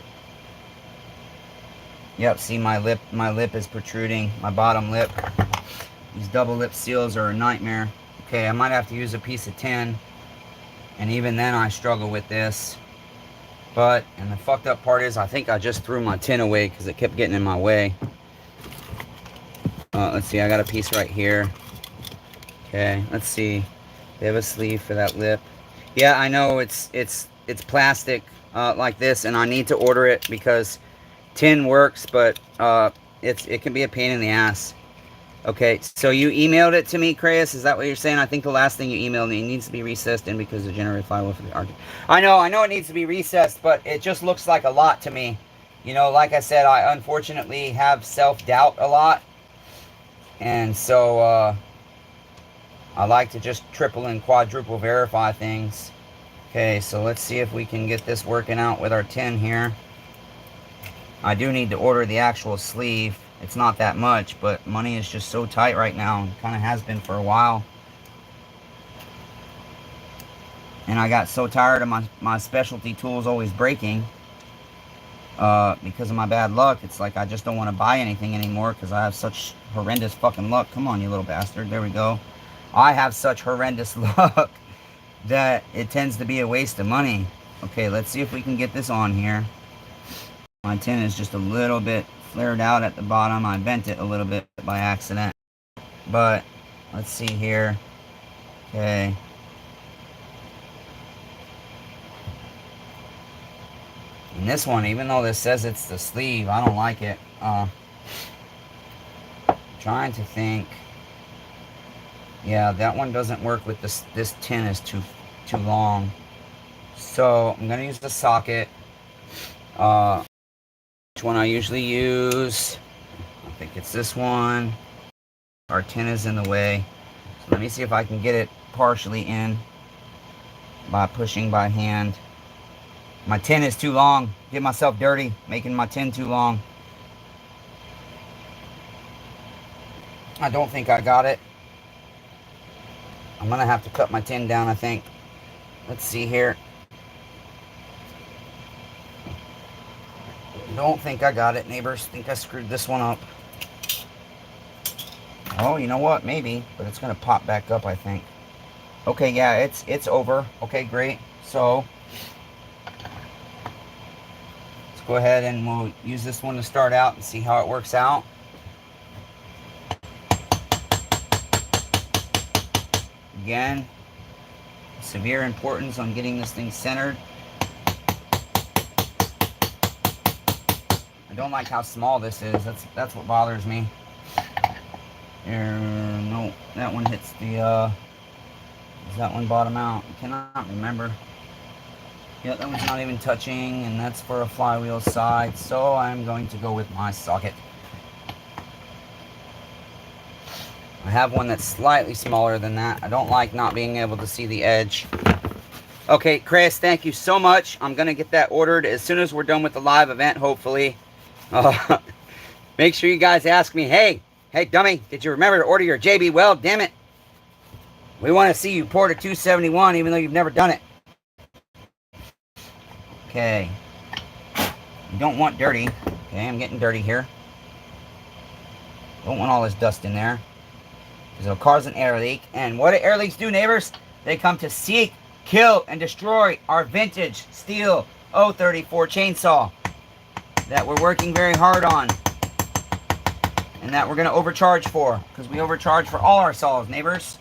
Yep, see my lip is protruding, my bottom lip. These double lip seals are a nightmare. Okay, I might have to use a piece of tin. And even then I struggle with this. But, and the fucked up part is I think I just threw my tin away because it kept getting in my way. Let's see, I got a piece right here. Okay, let's see. They have a sleeve for that lip. Yeah, I know it's plastic like this, and I need to order it because tin works, but it can be a pain in the ass. Okay, so you emailed it to me, Crayus? Is that what you're saying? I think the last thing you emailed me needs to be recessed in because the generated file will for the argument. I know it needs to be recessed, but it just looks like a lot to me. You know, like I said, I unfortunately have self-doubt a lot. And so, I like to just triple and quadruple verify things. Okay, so let's see if we can get this working out with our tin here. I do need to order the actual sleeve. It's not that much, but money is just so tight right now, and kind of has been for a while. And I got so tired of my specialty tools always breaking because of my bad luck. It's like I just don't want to buy anything anymore because I have such horrendous fucking luck. Come on, you little bastard. There we go. I have such horrendous luck that it tends to be a waste of money. Okay, let's see if we can get this on here. My tin is just a little bit flared out at the bottom. I bent it a little bit by accident. But let's see here. Okay. And this one, even though this says it's the sleeve, I don't like it. Trying to think. Yeah, that one doesn't work with this. This tin is too long. So I'm gonna use the socket. Which one I usually use? I think it's this one. Our tin is in the way. So let me see if I can get it partially in by pushing by hand. My tin is too long. Get myself dirty, making my tin too long. I don't think I got it. I'm gonna have to cut my tin down, I think. Let's see here. don't think I got it, neighbors. I think I screwed this one up. Oh, you know what? Maybe, but it's gonna pop back up, I think. Okay, yeah, it's over. Okay, great. So let's go ahead and we'll use this one to start out and see how it works out. Again, severe importance on getting this thing centered. I don't like how small this is. That's what bothers me. No, that one hits the, does that one bottom out? I cannot remember. Yeah, that one's not even touching, and that's for a flywheel side, so I'm going to go with my socket. I have one that's slightly smaller than that. I don't like not being able to see the edge. Okay, Chris, thank you so much. I'm going to get that ordered as soon as we're done with the live event, hopefully. Make sure you guys ask me, hey, dummy, did you remember to order your JB Weld? Damn it. We want to see you port a 271 even though you've never done it. Okay. You don't want dirty. Okay, I'm getting dirty here. Don't want all this dust in there, because it'll cause an air leak. And what do air leaks do, neighbors? They come to seek, kill, and destroy our vintage STIHL 034 chainsaw that we're working very hard on, and that we're going to overcharge for, because we overcharge for all our saws, neighbors.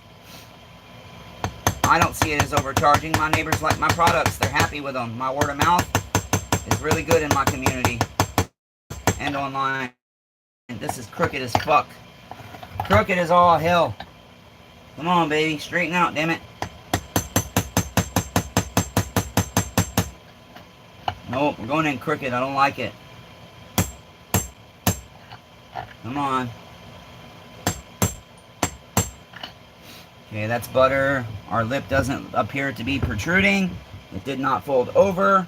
I don't see it as overcharging. My neighbors like my products. They're happy with them. My word of mouth is really good in my community and online. And this is crooked as fuck. Crooked as all hell. Come on, baby. Straighten out, damn it. Nope, we're going in crooked. I don't like it. Come on. Okay, that's butter. Our lip doesn't appear to be protruding. It did not fold over.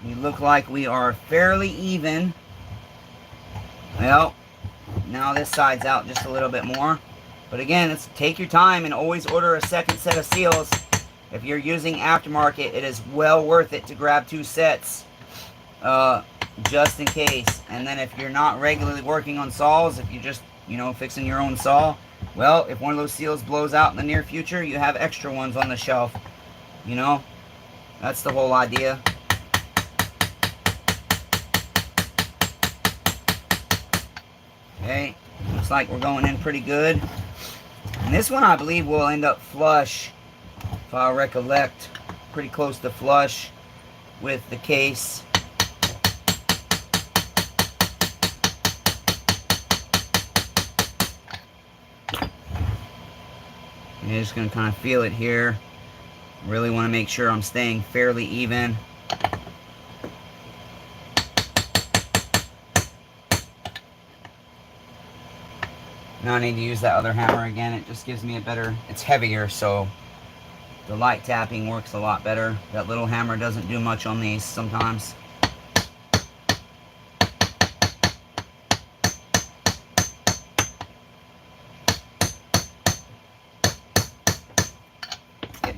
We look like we are fairly even. Well, now this side's out just a little bit more. But again, it's take your time and always order a second set of seals. If you're using aftermarket, it is well worth it to grab 2 sets. Just in case. And then if you're not regularly working on saws, if you're just, fixing your own saw, well, if one of those seals blows out in the near future, you have extra ones on the shelf. That's the whole idea. Okay, looks like we're going in pretty good. And this one, I believe, will end up flush, if I recollect, pretty close to flush with the case. I'm just going to kind of feel it here. Really want to make sure I'm staying fairly even. Now I need to use that other hammer again. It just gives me a better, it's heavier, so the light tapping works a lot better. That little hammer doesn't do much on these sometimes.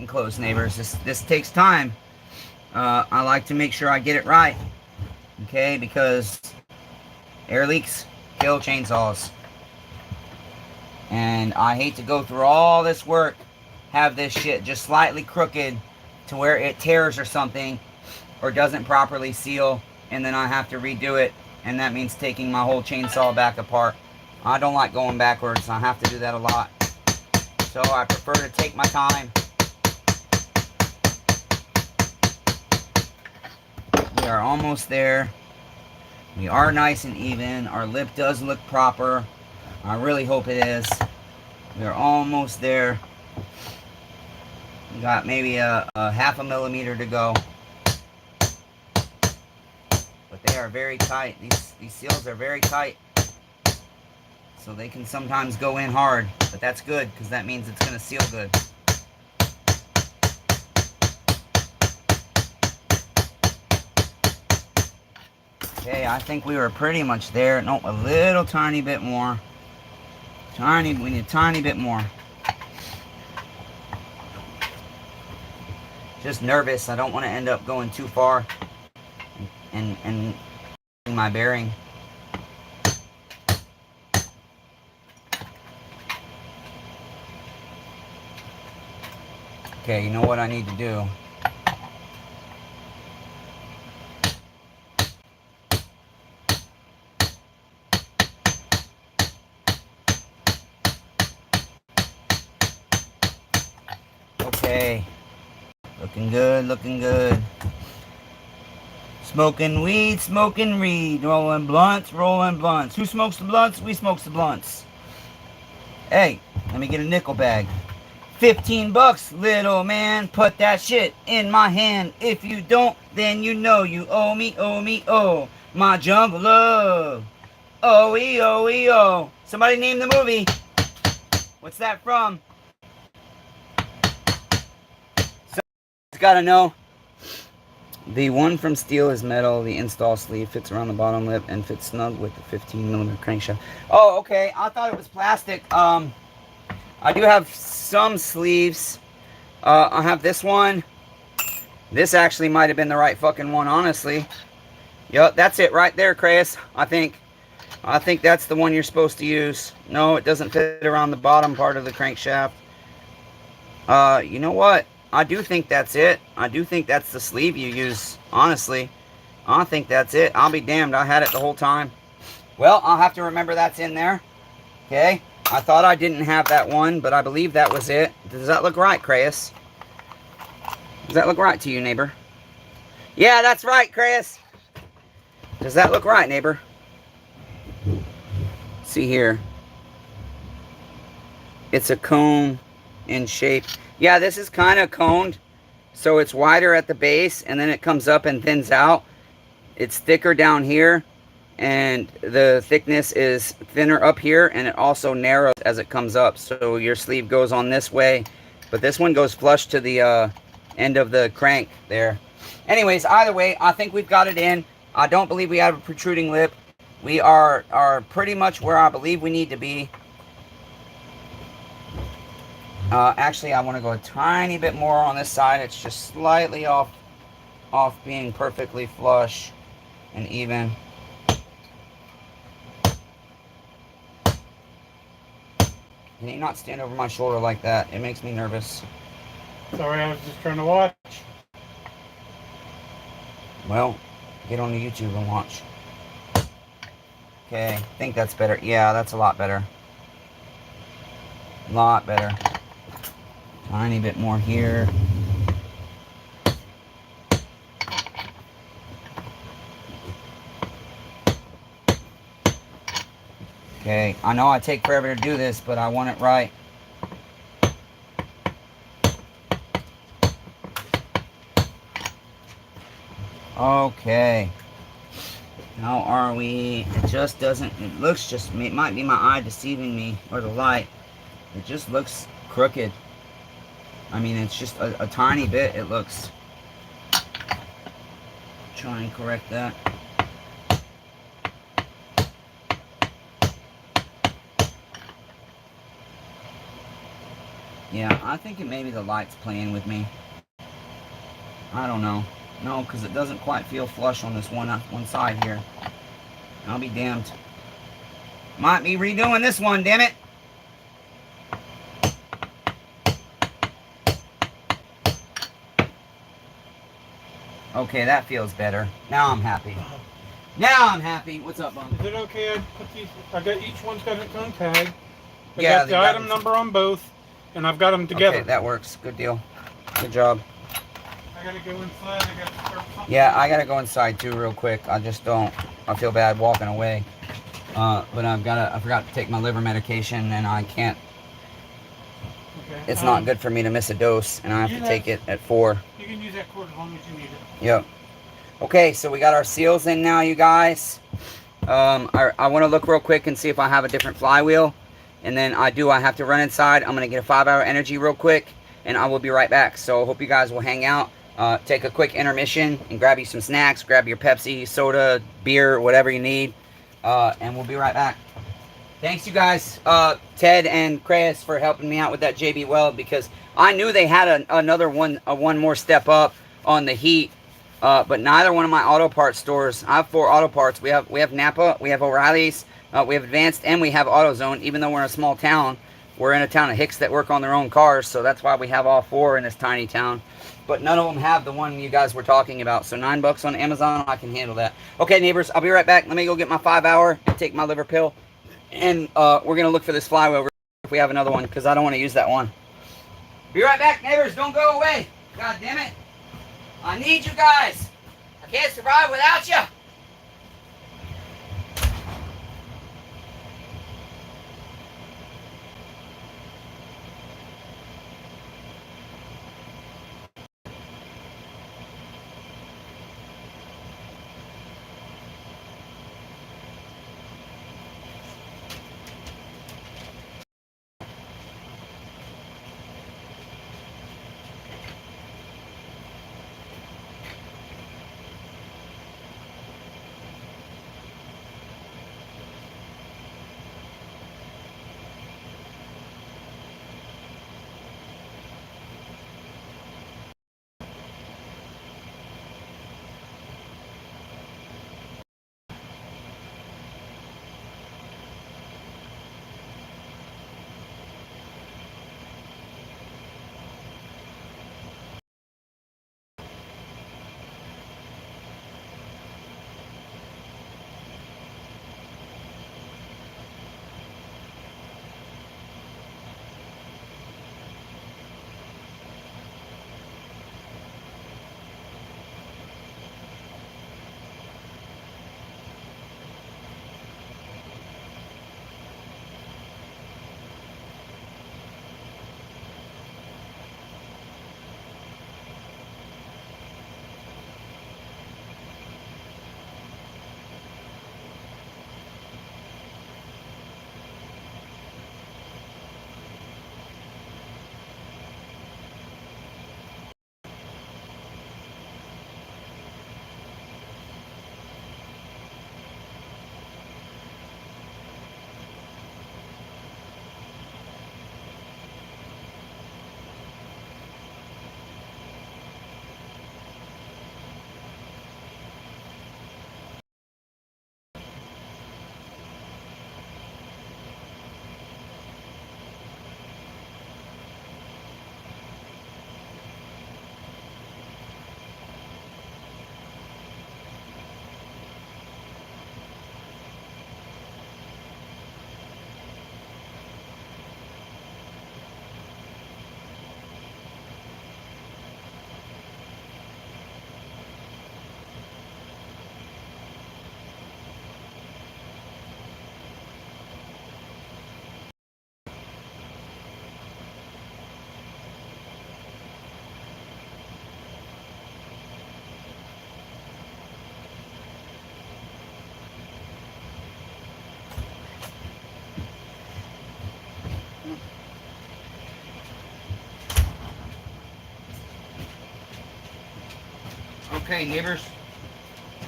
Close, neighbors. This takes time. I like to make sure I get it right, okay, because air leaks kill chainsaws, and I hate to go through all this work, have this shit just slightly crooked to where it tears or something, or doesn't properly seal, and then I have to redo it, and that means taking my whole chainsaw back apart. I don't like going backwards. I have to do that a lot, so I prefer to take my time. We are almost there. We are nice and even. Our lip does look proper. I really hope it is. We are almost there. We got maybe a ½ millimeter to go. But they are very tight. These seals are very tight. So they can sometimes go in hard. But that's good, because that means it's going to seal good. Okay, I think we were pretty much there. No, a little tiny bit more. We need a tiny bit more. Just nervous. I don't want to end up going too far and my bearing. Okay, you know what I need to do? Okay, looking good, looking good. Smoking weed, smoking weed. Rolling blunts, rolling blunts. Who smokes the blunts? We smokes the blunts. Hey, let me get a nickel bag. 15 bucks, little man. Put that shit in my hand. If you don't, then you know you owe me, my jungle love. Oh. Somebody name the movie. What's that from? Someone's gotta know. The one from STIHL is metal. The install sleeve fits around the bottom lip and fits snug with the 15mm crankshaft. Oh, okay. I thought it was plastic. I do have some sleeves. I have this one. This actually might have been the right fucking one, honestly. Yup, that's it right there, Chris. I think that's the one you're supposed to use. No, it doesn't fit around the bottom part of the crankshaft. You know what? I do think that's it. I do think that's the sleeve you use, honestly. I think that's it. I'll be damned. I had it the whole time. Well, I'll have to remember that's in there. Okay. I thought I didn't have that one, but I believe that was it. Does that look right, Chris? Does that look right to you, neighbor? Yeah, that's right, Chris. Does that look right, neighbor? See here. It's a cone in shape. Yeah, this is kind of coned, so it's wider at the base, and then it comes up and thins out. It's thicker down here, and the thickness is thinner up here, and it also narrows as it comes up. So your sleeve goes on this way, but this one goes flush to the end of the crank there. Anyways, either way, I think we've got it in. I don't believe we have a protruding lip. We are pretty much where I believe we need to be. Actually, I want to go a tiny bit more on this side. It's just slightly off being perfectly flush and even. Can you not stand over my shoulder like that? It makes me nervous. Sorry, I was just trying to watch. Well, get on the YouTube and watch. Okay, I think that's better. Yeah, that's a lot better. A lot better. Tiny bit more here. Okay, I know I take forever to do this, but I want it right. Okay. How are we? It just doesn't, it looks just, it might be my eye deceiving me, or the light. It just looks crooked. I mean, it's just a tiny bit, it looks. Try and correct that. Yeah, I think it may be the light's playing with me. I don't know. No, because it doesn't quite feel flush on this one side here. I'll be damned. Might be redoing this one, damn it. Okay, that feels better. Now I'm happy. Now I'm happy. What's up, Bum? Is it okay I put these? I got each one's got its own tag. I Yeah, got the item number on both, and I've got them together. Okay, that works. Good deal. Good job. I gotta go inside. I gotta start something. Yeah, I gotta go inside too, real quick. I just don't. I feel bad walking away. But I forgot to take my liver medication, and I can't. Okay. It's not good for me to miss a dose, and I have to take it at 4. You can use that cord as long as you need it. Yep. Okay, so we got our seals in now, you guys. I want to look real quick and see if I have a different flywheel. And then I have to run inside. I'm going to get a 5-hour energy real quick, and I will be right back. So hope you guys will hang out. Take a quick intermission and grab you some snacks. Grab your Pepsi, soda, beer, whatever you need. And we'll be right back. Thanks, you guys, Ted and Chris, for helping me out with that JB Weld, because I knew they had another one more step up on the heat But neither one of my auto parts stores. I have 4 auto parts. We have Napa, we have O'Reilly's, we have Advanced, and we have AutoZone. Even though we're in a small town, we're in a town of Hicks that work on their own cars, so that's why we have all 4 in this tiny town. But none of them have the one you guys were talking about. So $9 on Amazon, I can handle that. Okay, neighbors, I'll be right back. Let me go get my 5-hour and take my liver pill, and we're gonna look for this flywheel if we have another one, because I don't want to use that one. Be right back, neighbors. Don't go away. God damn it. I need you guys. I can't survive without you. Okay, neighbors.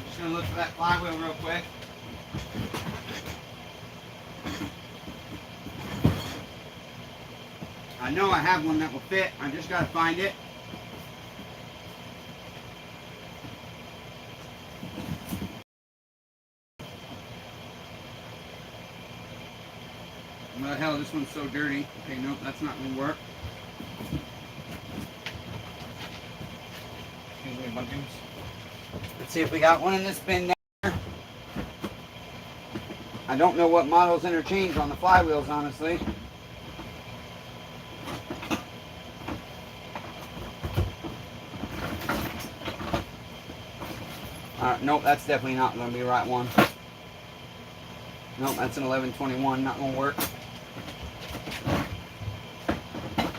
Just gonna look for that flywheel real quick. I know I have one that will fit. I just gotta find it. Well, hell, this one's so dirty. Okay, nope, that's not gonna work. Let's see if we got one in this bin there. I don't know what models interchange on the flywheels, honestly. Nope, that's definitely not going to be the right one. Nope, that's an 1121, not going to work. I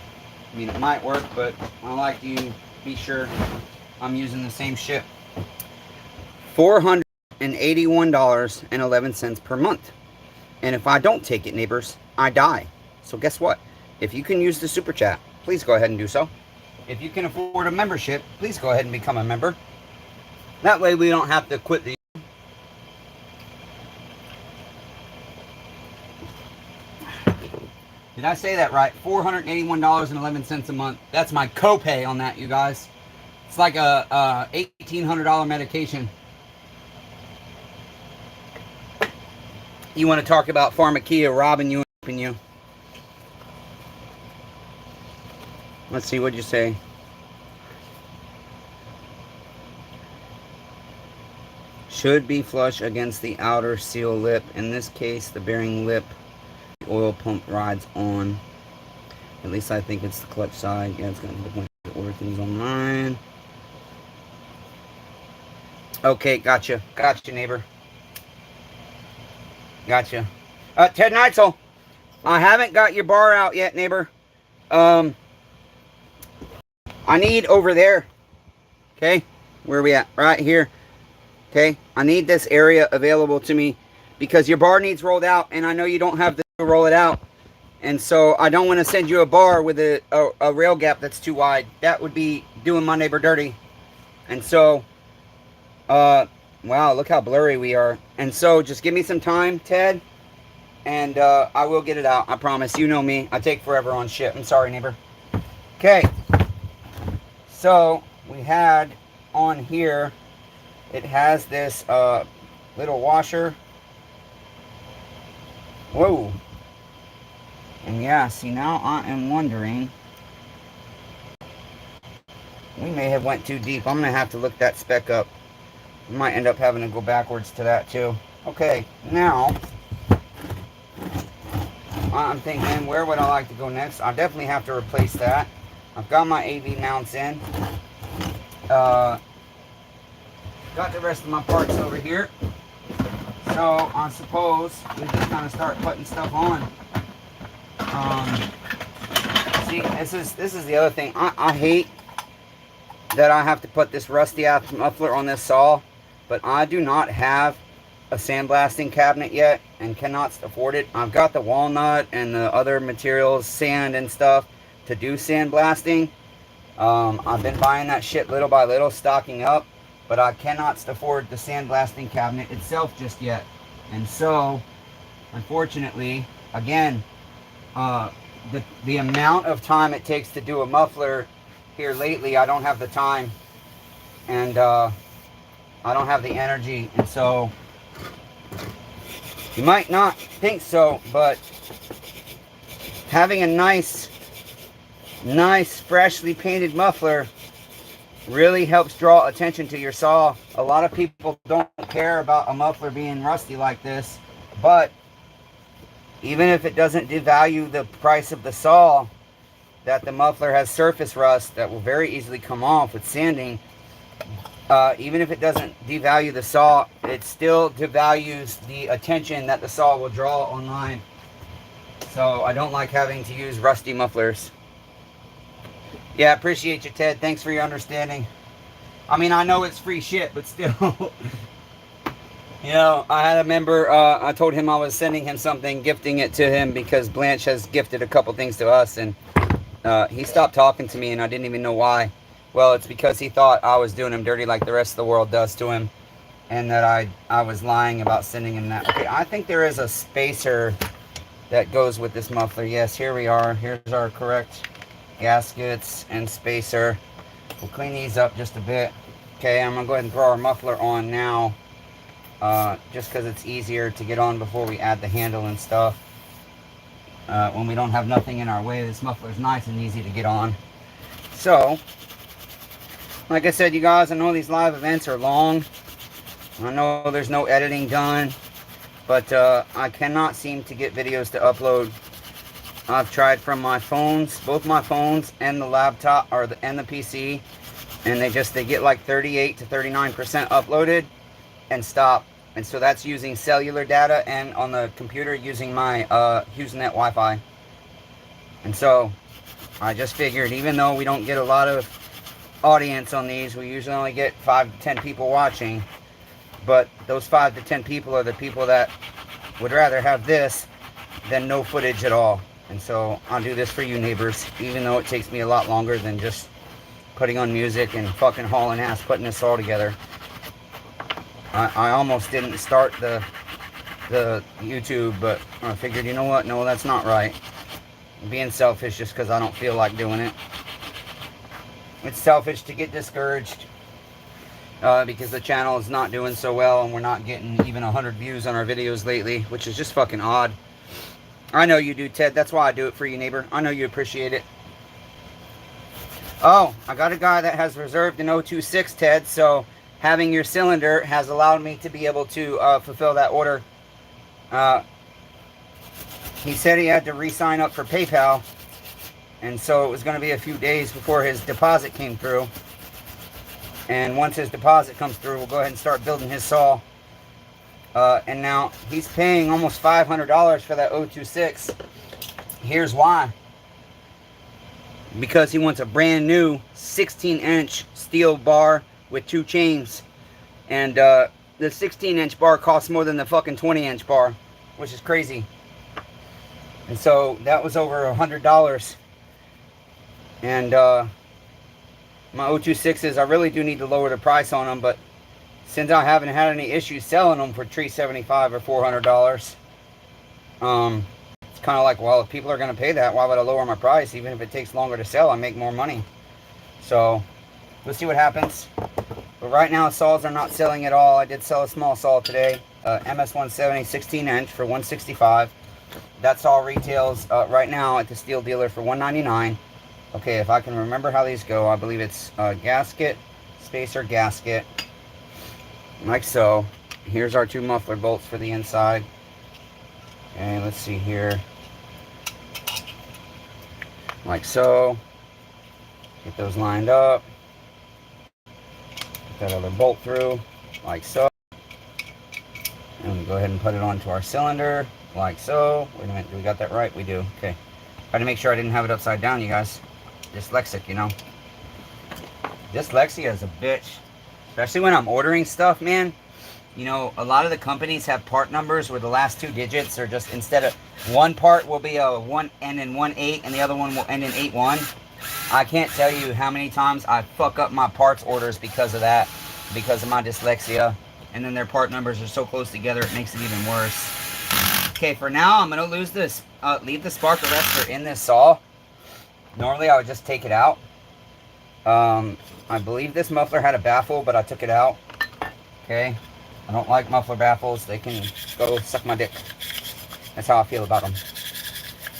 mean, it might work, but I like to be sure I'm using the same ship. $481.11 per month. And if I don't take it, neighbors, I die. So guess what? If you can use the super chat, please go ahead and do so. If you can afford a membership, please go ahead and become a member. That way we don't have to quit the... Did I say that right? $481.11 a month. That's my copay on that, you guys. It's like a $1,800 medication. You want to talk about pharmakia robbing you and raping you? Let's see, what'd you say? Should be flush against the outer seal lip. In this case, the bearing lip, the oil pump rides on. At least I think it's the clutch side. Yeah, it's going to be the point to order things online. Okay, gotcha. Gotcha, neighbor. Gotcha. Ted Neitzel, I haven't got your bar out yet, neighbor. I need over there. Okay, where are we at? Right here. Okay, I need this area available to me because your bar needs rolled out, and I know you don't have to roll it out. And so I don't want to send you a bar with a rail gap that's too wide. That would be doing my neighbor dirty. And so, wow, look how blurry we are. And so just give me some time, Ted, and I will get it out. I promise. You know me. I take forever on shit. I'm sorry, neighbor. Okay. So we had on here, it has this little washer. Whoa. And yeah, see, now I am wondering, we may have went too deep. I'm going to have to look that spec up. We might end up having to go backwards to that too. Okay, now, I'm thinking, where would I like to go next? I definitely have to replace that. I've got my AV mounts in. Got the rest of my parts over here. So, I suppose we just kind of start putting stuff on. See, this is the other thing. I hate that I have to put this rusty ass muffler on this saw, but I do not have a sandblasting cabinet yet and cannot afford it. I've got the walnut and the other materials, sand and stuff, to do sandblasting. I've been buying that shit little by little, stocking up, but I cannot afford the sandblasting cabinet itself just yet. And so, unfortunately, again, the amount of time it takes to do a muffler here lately, I don't have the time, and I don't have the energy. And so you might not think so, but having a nice freshly painted muffler really helps draw attention to your saw. A lot of people don't care about a muffler being rusty like this, but even if it doesn't devalue the price of the saw, that the muffler has surface rust that will very easily come off with sanding. Even if it doesn't devalue the saw, it still devalues the attention that the saw will draw online. So I don't like having to use rusty mufflers. Yeah, appreciate you, Ted. Thanks for your understanding. I mean, I know it's free shit, but still. You know, I had a member, I told him I was sending him something, gifting it to him because Blanche has gifted a couple things to us, and he stopped talking to me, and I didn't even know why. Well, it's because he thought I was doing him dirty like the rest of the world does to him, and that I was lying about sending him that. Okay, I think there is a spacer that goes with this muffler. Yes, here we are. Here's our correct gaskets and spacer. We'll clean these up just a bit. Okay, I'm going to go ahead and throw our muffler on now. Just because it's easier to get on before we add the handle and stuff. When we don't have nothing in our way, this muffler is nice and easy to get on. So, like I said, you guys, I know these live events are long. I know there's no editing done, but I cannot seem to get videos to upload. I've tried from my phones, both my phones and the laptop, and the PC, and they get like 38 to 39% uploaded and stop. And so that's using cellular data, and on the computer using my HughesNet Wi-Fi. And so I just figured, even though we don't get a lot of audience on these, we usually only get 5 to 10 people watching, but those 5 to 10 people are the people that would rather have this than no footage at all. And so I'll do this for you, neighbors, even though it takes me a lot longer than just putting on music and fucking hauling ass putting this all together. I almost didn't start the YouTube, but I figured, you know what? No, that's not right. I'm being selfish just because I don't feel like doing it. it's selfish to get discouraged because the channel is not doing so well and we're not getting even 100 views on our videos lately, which is just fucking odd. I know you do, Ted. That's why I do it for you, neighbor. I know you appreciate it. Oh, I got a guy that has reserved an 026, Ted, so having your cylinder has allowed me to be able to fulfill that order. He said he had to re-sign up for PayPal, and so it was going to be a few days before his deposit came through. And once his deposit comes through, we'll go ahead and start building his saw. And now he's paying almost $500 for that 026. Here's why. Because he wants a brand new 16-inch steel bar with 2 chains. And the 16-inch bar costs more than the fucking 20-inch bar, which is crazy. And so that was over $100. And my 026s, I really do need to lower the price on them, but since I haven't had any issues selling them for $375 or $400, it's kind of like, well, if people are going to pay that, why would I lower my price? Even if it takes longer to sell, I make more money. So we'll see what happens. But right now, saws are not selling at all. I did sell a small saw today, MS-170 16-inch for $165. That saw retails right now at the steel dealer for $199. Okay, if I can remember how these go, I believe it's gasket, spacer, gasket, like so. Here's our 2 muffler bolts for the inside. And let's see here, like so. Get those lined up. Get that other bolt through, like so. And we go ahead and put it onto our cylinder, like so. Wait a minute, do we got that right? We do. Okay. Try to make sure I didn't have it upside down, you guys. Dyslexic, you know. Dyslexia is a bitch. Especially when I'm ordering stuff, man. You know, a lot of the companies have part numbers where the last 2 digits are just, instead of one part will be a 1 end in 1-8 and the other one will end in 8-1. I can't tell you how many times I fuck up my parts orders because of that, because of my dyslexia. And then their part numbers are so close together, it makes it even worse. Okay, for now, I'm going to lose this, leave the spark arrestor in this saw. Normally, I would just take it out. I believe this muffler had a baffle, but I took it out. Okay. I don't like muffler baffles. They can go suck my dick. That's how I feel about them.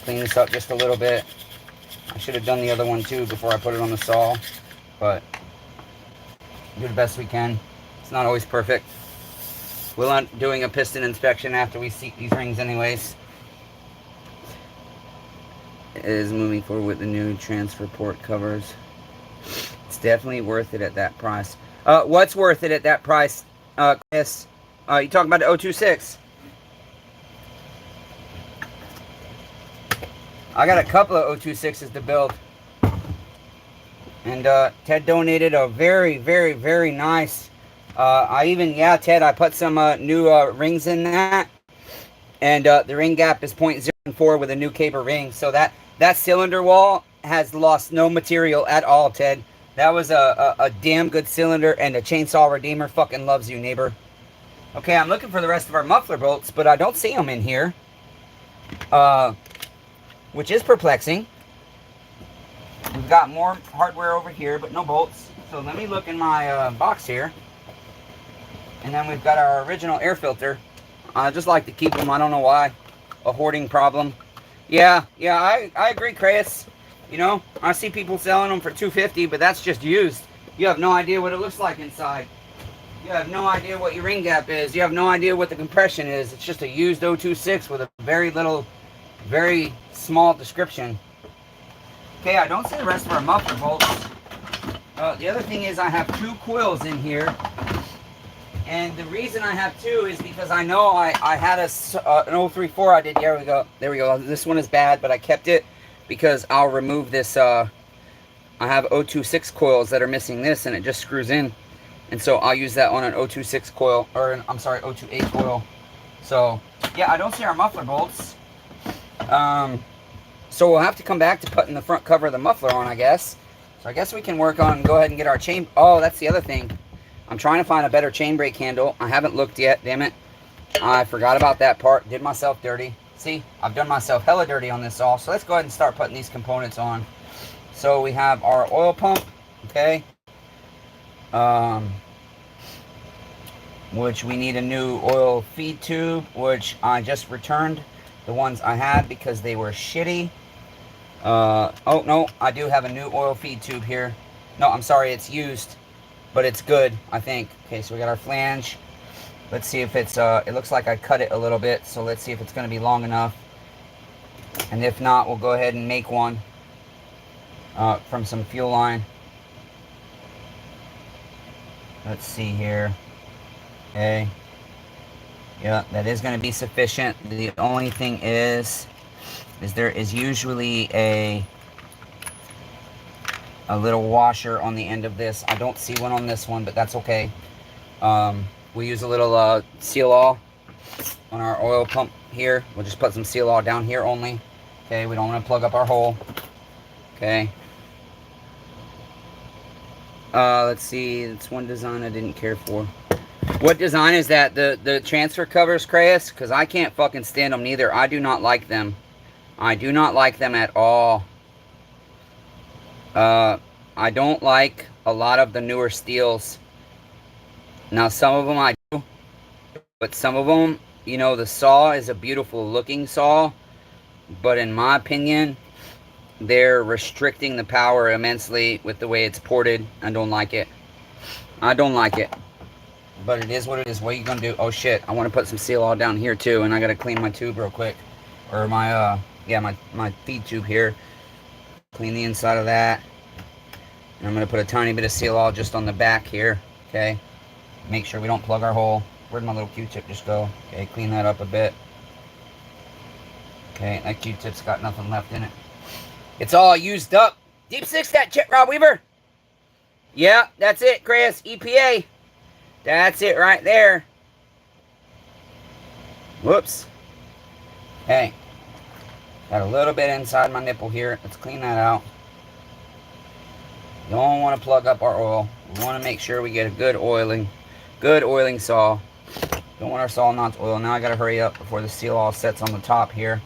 Clean this up just a little bit. I should have done the other one too before I put it on the saw. But do the best we can. It's not always perfect. We'll end doing a piston inspection after we seat these rings anyways. It is moving forward with the new transfer port covers. It's definitely worth it at that price. What's worth it at that price, Chris? You talking about the 026? I got a couple of 026s to build. And Ted donated a very, very, very nice. Yeah, Ted, I put some new rings in that. And the ring gap is 0.04 with a new caber ring. So that cylinder wall has lost no material at all, Ted. That was a damn good cylinder, and the Chainsaw Redeemer fucking loves you, neighbor. Okay, I'm looking for the rest of our muffler bolts, but I don't see them in here. Which is perplexing. We've got more hardware over here, but no bolts. So let me look in my box here. And then we've got our original air filter. I just like to keep them. I don't know why. A hoarding problem. Yeah, I agree, Chris. You know, I see people selling them for $250, but that's just used. You have no idea what it looks like inside. You have no idea what your ring gap is. You have no idea what the compression is. It's just a used 026 with a very small description. Okay, I don't see the rest of our muffler bolts. The other thing is I have 2 coils in here. And the reason I have 2 is because I know I had an 034 I did. There we go. This one is bad, but I kept it because I'll remove this. I have 026 coils that are missing this, and it just screws in. And so I'll use that on an 026 coil, or I'm sorry, 028 coil. So, yeah, I don't see our muffler bolts. So we'll have to come back to putting the front cover of the muffler on, I guess. So I guess we can work on, go ahead and get our chain. Oh, that's the other thing. I'm trying to find a better chain brake handle. I haven't looked yet, damn it. I forgot about that part. Did myself dirty. See, I've done myself hella dirty on this saw. So let's go ahead and start putting these components on. So we have our oil pump. Okay. Which we need a new oil feed tube, which I just returned the ones I had because they were shitty. Oh no, I do have a new oil feed tube here. No, I'm sorry, it's used, but it's good, I think. Okay, so we got our flange. Let's see if it's, it looks like I cut it a little bit, so let's see if it's going to be long enough. And if not, we'll go ahead and make one from some fuel line. Let's see here. Okay. Yeah, that is going to be sufficient. The only thing is there is usually a little washer on the end of this. I don't see one on this one, but that's okay. We use a little seal all on our oil pump here. We'll just put some seal all down here only. Okay, we don't want to plug up our hole. Okay. Let's see. It's one design I didn't care for. What design is that? The transfer covers, Crayus? Because I can't fucking stand them neither. I do not like them. I do not like them at all. I don't like a lot of the newer steels. Now, some of them I do. But some of them, you know, the saw is a beautiful looking saw. But in my opinion, they're restricting the power immensely with the way it's ported. I don't like it. I don't like it. But it is what it is. What are you going to do? Oh, shit. I want to put some seal all down here, too. And I got to clean my tube real quick. Or my, yeah, my feed tube here. Clean the inside of that. And I'm going to put a tiny bit of seal all just on the back here. Okay. Make sure we don't plug our hole. Where'd my little Q-tip just go? Okay, clean that up a bit. Okay, that Q-tip's got nothing left in it. It's all used up. Deep six that shit, Rob Weaver. Yeah, that's it, Chris. EPA. That's it right there. Whoops. Hey. Got a little bit inside my nipple here. Let's clean that out. Don't want to plug up our oil. We want to make sure we get a good oiling saw. Don't want our saw not to oil. Now I got to hurry up before the seal all sets on the top here.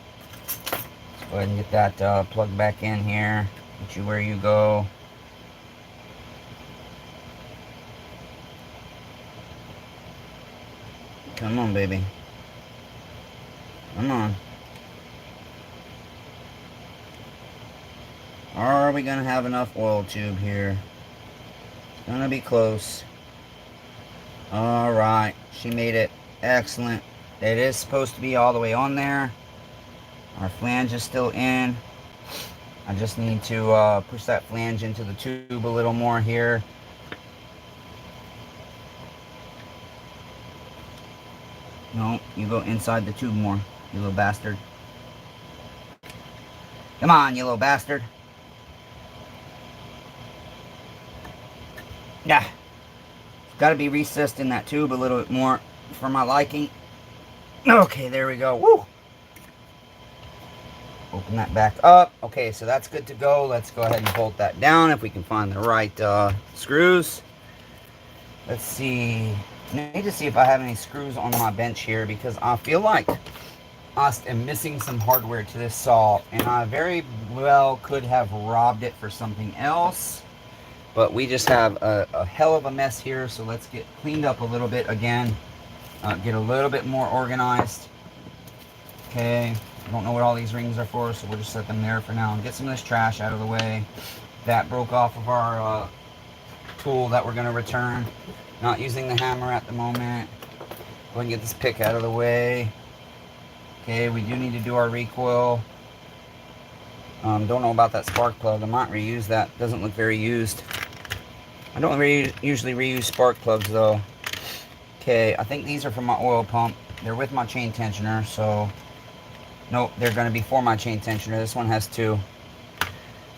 Let's go ahead and get that plugged back in here. Get you where you go. Come on, baby. Come on. Are we going to have enough oil tube here? It's going to be close. Alright. She made it. Excellent. It is supposed to be all the way on there. Our flange is still in. I just need to push that flange into the tube a little more here. No, you go inside the tube more, you little bastard. Come on, you little bastard. Yeah. Got to be recessed in that tube a little bit more for my liking. Okay, there we go. Woo! Open that back up. Okay, so that's good to go. Let's go ahead and bolt that down if we can find the right screws. Let's see. I need to see if I have any screws on my bench here because I feel like I am missing some hardware to this saw and I very well could have robbed it for something else. But we just have a hell of a mess here, so let's get cleaned up a little bit again. Get a little bit more organized. Okay, I don't know what all these rings are for, so we'll just set them there for now and get some of this trash out of the way. That broke off of our tool that we're going to return. Not using the hammer at the moment. Go ahead and get this pick out of the way. Okay, we do need to do our recoil. Don't know about that spark plug. I might reuse that. Doesn't look very used. I don't usually reuse spark plugs though. Okay, I think these are for my oil pump. They're with my chain tensioner, so... Nope, they're going to be for my chain tensioner. This one has two.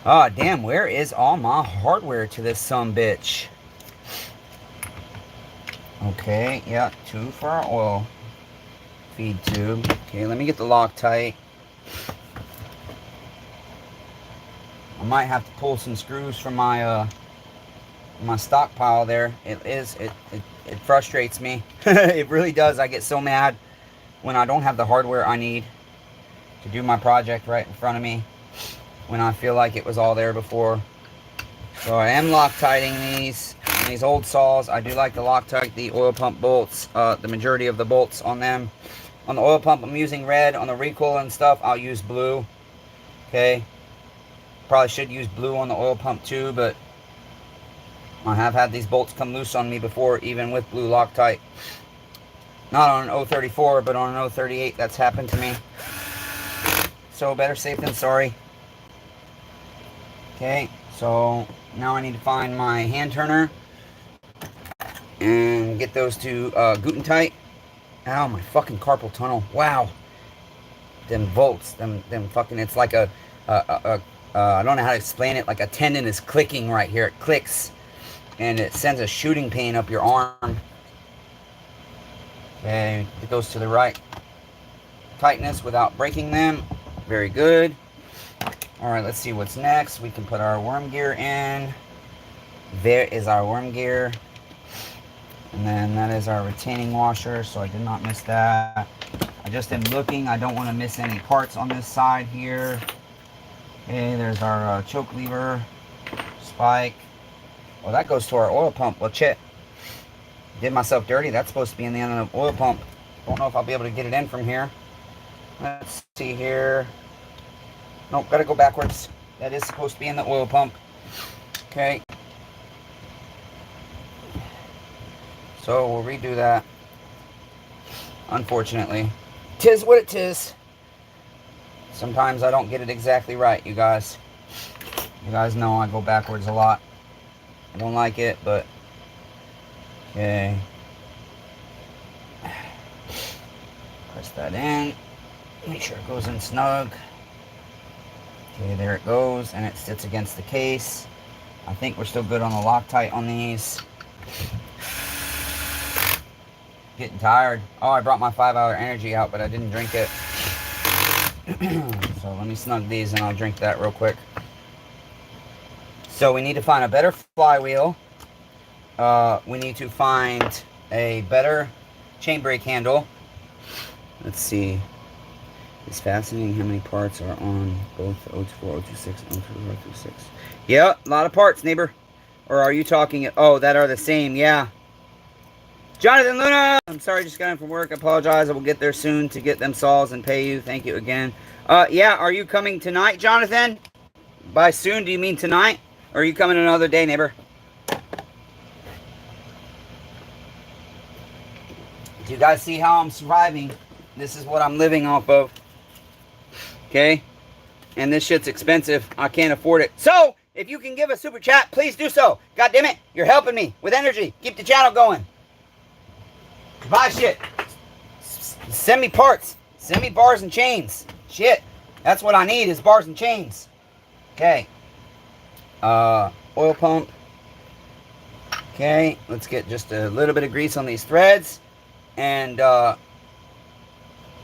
Ah, damn, where is all my hardware to this sumbitch? Okay, yeah, two for our oil feed tube. Okay, let me get the Loctite. I might have to pull some screws from my my stockpile there. It frustrates me. It really does. I get so mad when I don't have the hardware I need to do my project right in front of me when I feel like it was all there before. So I am Loctiting these old saws. I do like to Loctite the oil pump bolts, the majority of the bolts on them. On the oil pump, I'm using red. On the recoil and stuff, I'll use blue. Okay. Probably should use blue on the oil pump too, but I have had these bolts come loose on me before, even with blue Loctite. Not on an 034, but on an 038, that's happened to me. So better safe than sorry. Okay, so now I need to find my hand turner and get those to Guten tight. Ow, my fucking carpal tunnel. Wow. Them volts, them fucking, it's like I don't know how to explain it, like a tendon is clicking right here. It clicks and it sends a shooting pain up your arm. Okay, get those to the right tightness without breaking them. Very good. Alright, let's see what's next. We can put our worm gear in. There is our worm gear. And then that is our retaining washer, so I did not miss that. I just am looking. I don't want to miss any parts on this side here. Okay, there's our choke lever, spike. Well, that goes to our oil pump. Well, shit. Did myself dirty. That's supposed to be in the end of the oil pump. Don't know if I'll be able to get it in from here. Let's see here. Nope, gotta go backwards. That is supposed to be in the oil pump. Okay. So we'll redo that. Unfortunately. Tis what it is. Sometimes I don't get it exactly right, you guys. You guys know I go backwards a lot. I don't like it, but... Okay. Press that in. Make sure it goes in snug. Okay, there it goes, and it sits against the case. I think we're still good on the Loctite on these. Getting tired. Oh, I brought my 5-hour energy out, but I didn't drink it. So let me snug these and I'll drink that real quick. So we need to find a better flywheel. We need to find a better chain brake handle. Let's see. It's fascinating how many parts are on both 024, 026, and 026. Yeah, a lot of parts, neighbor. Or are you talking... Oh, that are the same, yeah. Jonathan Luna! I'm sorry, just got in from work. I apologize. I will get there soon to get them saws and pay you. Thank you again. Yeah, are you coming tonight, Jonathan? By soon, do you mean tonight? Or are you coming another day, neighbor? Do you guys see how I'm surviving? This is what I'm living off of. Okay? And this shit's expensive. I can't afford it. So, if you can give a super chat, please do so. God damn it. You're helping me with energy. Keep the channel going. Buy shit. Send me parts. Send me bars and chains. Shit. That's what I need is bars and chains. Okay. Oil pump. Okay. Let's get just a little bit of grease on these threads. And,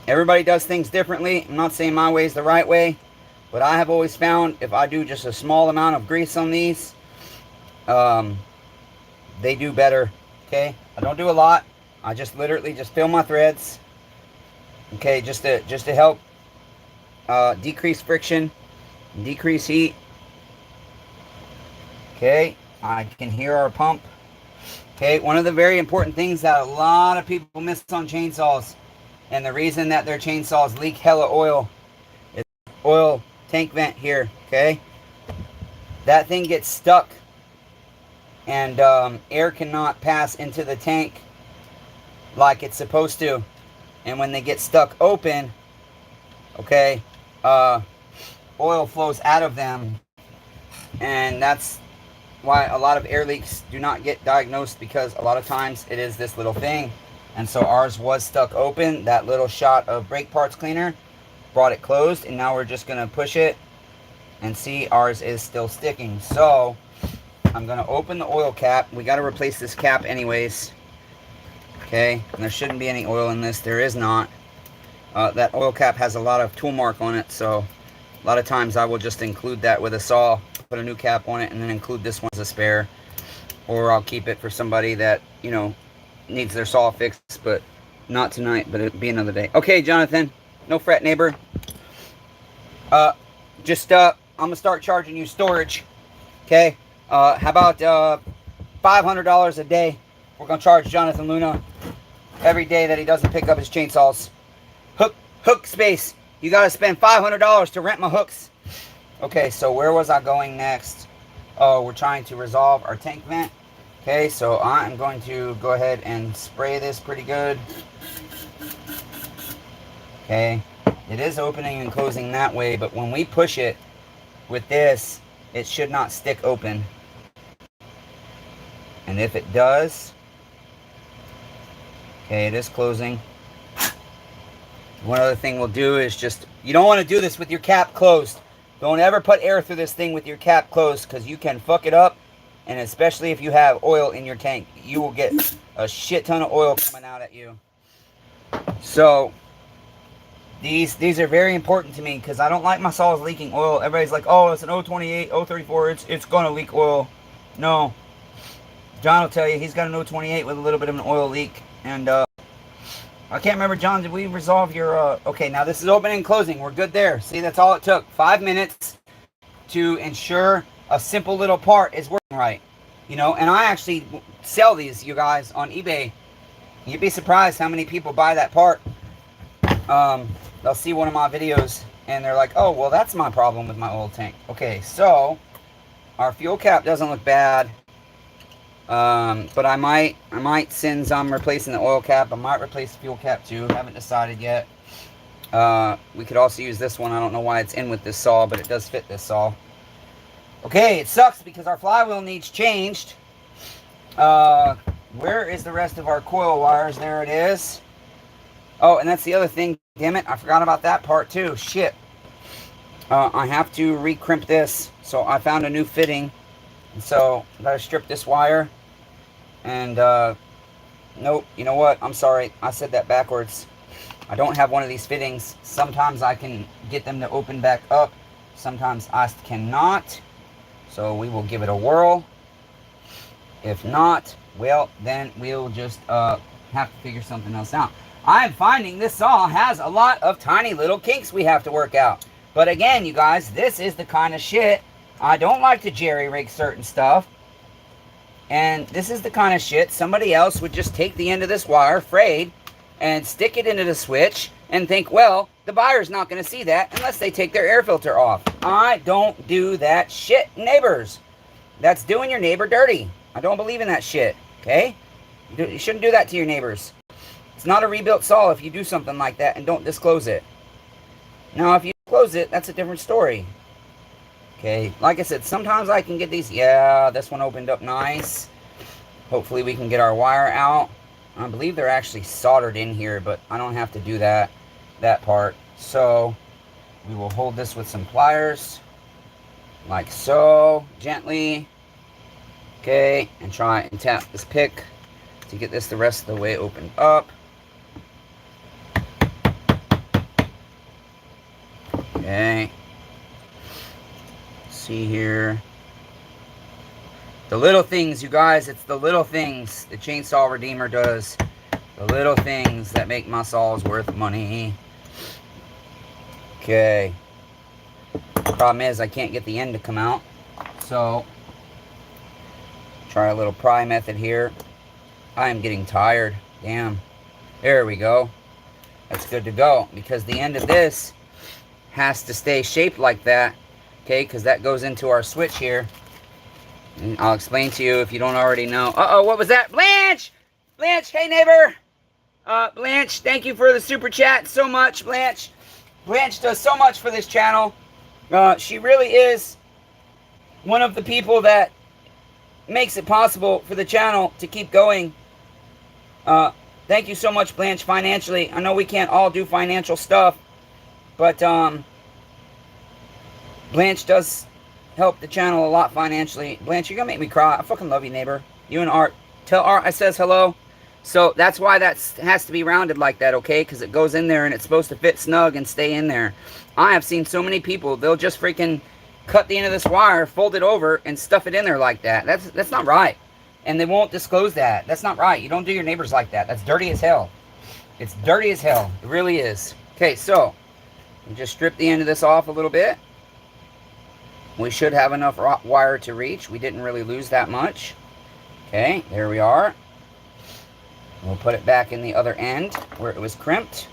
everybody does things differently. I'm not saying my way is the right way, but I have always found if I do just a small amount of grease on these, they do better. Okay, I don't do a lot. I just literally just fill my threads. Okay, just to help decrease friction, decrease heat. Okay, I can hear our pump. Okay, one of the very important things that a lot of people miss on chainsaws, and the reason that their chainsaws leak hella oil is oil tank vent here, okay? That thing gets stuck and air cannot pass into the tank like it's supposed to. And when they get stuck open, okay, oil flows out of them. And that's why a lot of air leaks do not get diagnosed, because a lot of times it is this little thing. And so ours was stuck open. That little shot of brake parts cleaner brought it closed, and now we're just going to push it and see ours is still sticking. So I'm going to open the oil cap. We got to replace this cap anyways. Okay, and there shouldn't be any oil in this. There is not. That oil cap has a lot of tool mark on it, so a lot of times I will just include that with a saw, put a new cap on it, and then include this one as a spare. Or I'll keep it for somebody that, you know, needs their saw fixed, but not tonight, but it'll be another day. Okay, Jonathan, no fret, neighbor. I'm gonna start charging you storage. Okay, How about $500 a day? We're going to charge Jonathan Luna every day that he doesn't pick up his chainsaws. Hook space. You got to spend $500 to rent my hooks. Okay, so where was I going next? Oh, we're trying to resolve our tank vent. Okay, so I'm going to go ahead and spray this pretty good. Okay, it is opening and closing that way, but when we push it with this, it should not stick open. And if it does, okay, it is closing. One other thing we'll do is just, you don't want to do this with your cap closed. Don't ever put air through this thing with your cap closed, because you can fuck it up. And especially if you have oil in your tank, you will get a shit ton of oil coming out at you. So these are very important to me, because I don't like my saws leaking oil. Everybody's like, oh, it's an 028, 034, it's gonna leak oil. No. John will tell you he's got an 028 with a little bit of an oil leak. And I can't remember, John, did we resolve your okay, now this is opening and closing. We're good there. See, that's all it took. 5 minutes to ensure a simple little part is working right. You know, and I actually sell these, you guys, on eBay. You'd be surprised how many people buy that part. They'll see one of my videos and they're like, oh, well, that's my problem with my oil tank. Okay, so our fuel cap doesn't look bad. But I might, since I'm replacing the oil cap, I might replace the fuel cap too. Haven't decided yet. We could also use this one. I don't know why it's in with this saw, but it does fit this saw. Okay, it sucks because our flywheel needs changed. Where is the rest of our coil wires? There it is. Oh, and that's the other thing. Damn it, I forgot about that part too. Shit. I have to recrimp this. So I found a new fitting. And so I gotta strip this wire. And nope, you know what? I'm sorry. I said that backwards. I don't have one of these fittings. Sometimes I can get them to open back up. Sometimes I cannot. So we will give it a whirl. If not, well, then we'll just have to figure something else out. I'm finding this saw has a lot of tiny little kinks we have to work out. But again, you guys, this is the kind of shit I don't like to jerry-rig certain stuff. And this is the kind of shit somebody else would just take the end of this wire, frayed, and stick it into the switch and think, well, the buyer's not going to see that unless they take their air filter off. I don't do that shit, neighbors. That's doing your neighbor dirty. I don't believe in that shit, okay? You shouldn't do that to your neighbors. It's not a rebuilt saw if you do something like that and don't disclose it. Now, if you disclose it, that's a different story. Okay, like I said, sometimes I can get these. Yeah, this one opened up nice. Hopefully we can get our wire out. I believe they're actually soldered in here, but I don't have to do that part. So we will hold this with some pliers, like so, gently. Okay, and try and tap this pick to get this the rest of the way opened up. Okay. See here. The little things, you guys, it's the little things the Chainsaw Redeemer does. The little things that make my saws worth money. Okay. Problem is, I can't get the end to come out. So, try a little pry method here. I am getting tired. Damn. There we go. That's good to go. Because the end of this has to stay shaped like that. Okay, because that goes into our switch here. And I'll explain to you if you don't already know. Uh-oh, what was that? Blanche! Blanche, hey neighbor! Blanche, thank you for the super chat so much, Blanche. Blanche does so much for this channel. She really is one of the people that makes it possible for the channel to keep going. Thank you so much, Blanche, financially. I know we can't all do financial stuff, but Blanche does help the channel a lot financially. Blanche, you're gonna make me cry. I fucking love you, neighbor. You and Art. Tell Art I says hello. So that's why that has to be rounded like that, okay? Because it goes in there and it's supposed to fit snug and stay in there. I have seen so many people, they'll just freaking cut the end of this wire, fold it over, and stuff it in there like that. That's not right. And they won't disclose that. That's not right. You don't do your neighbors like that. That's dirty as hell. It's dirty as hell. It really is. Okay, so just strip the end of this off a little bit. We should have enough wire to reach. We didn't really lose that much. Okay, there we are. We'll put it back in the other end where it was crimped.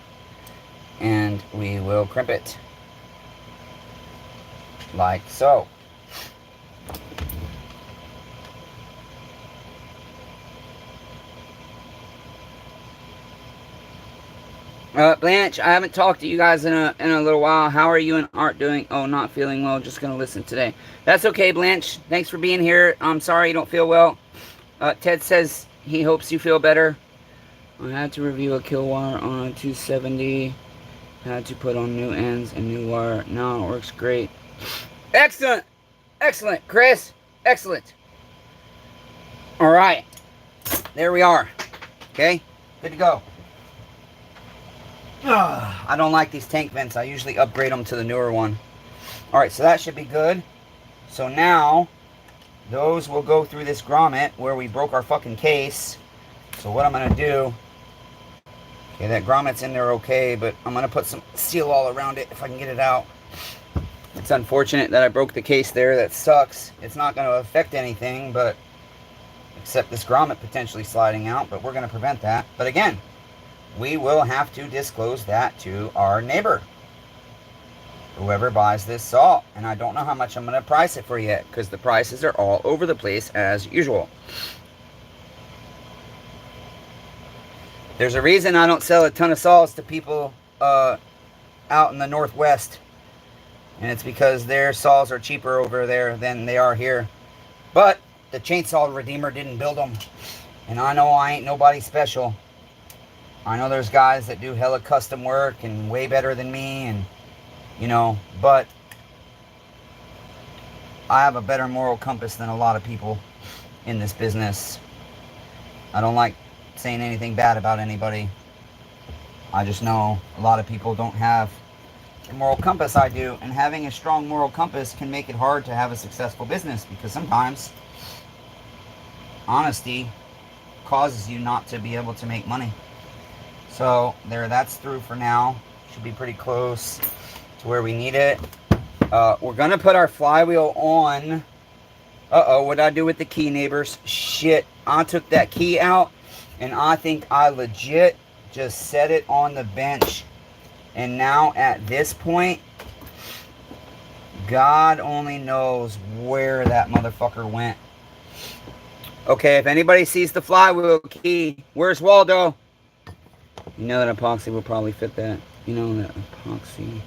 And we will crimp it. Like so. Blanche, I haven't talked to you guys in a little while. How are you and Art doing? Oh, not feeling well. Just going to listen today. That's okay, Blanche. Thanks for being here. I'm sorry you don't feel well. Ted says he hopes you feel better. I had to review a kill wire on a 270. Had to put on new ends and new wire. Now it works great. Excellent. Excellent, Chris. Excellent. All right. There we are. Okay. Good to go. I don't like these tank vents. I usually upgrade them to the newer one. Alright, so that should be good. So now, those will go through this grommet where we broke our fucking case. So what I'm going to do... Okay, that grommet's in there okay, but I'm going to put some seal all around it if I can get it out. It's unfortunate that I broke the case there. That sucks. It's not going to affect anything, but... Except this grommet potentially sliding out, but we're going to prevent that. But again... we will have to disclose that to our neighbor, whoever buys this saw. And I don't know how much I'm going to price it for yet, because the prices are all over the place as usual. There's a reason I don't sell a ton of saws to people out in the Northwest, and it's because their saws are cheaper over there than they are here. But the Chainsaw Redeemer didn't build them, and I know I ain't nobody special. I know there's guys that do hella custom work and way better than me, and you know, but I have a better moral compass than a lot of people in this business. I don't like saying anything bad about anybody. I just know a lot of people don't have the moral compass I do, and having a strong moral compass can make it hard to have a successful business, because sometimes honesty causes you not to be able to make money. So there, that's through for now. Should be pretty close to where we need it. We're gonna put our flywheel on. Uh-oh, what'd I do with the key, neighbors? Shit, I took that key out, and I think I legit just set it on the bench. And now at this point, God only knows where that motherfucker went. Okay, if anybody sees the flywheel key, where's Waldo? You know that epoxy will probably fit that. You know that epoxy.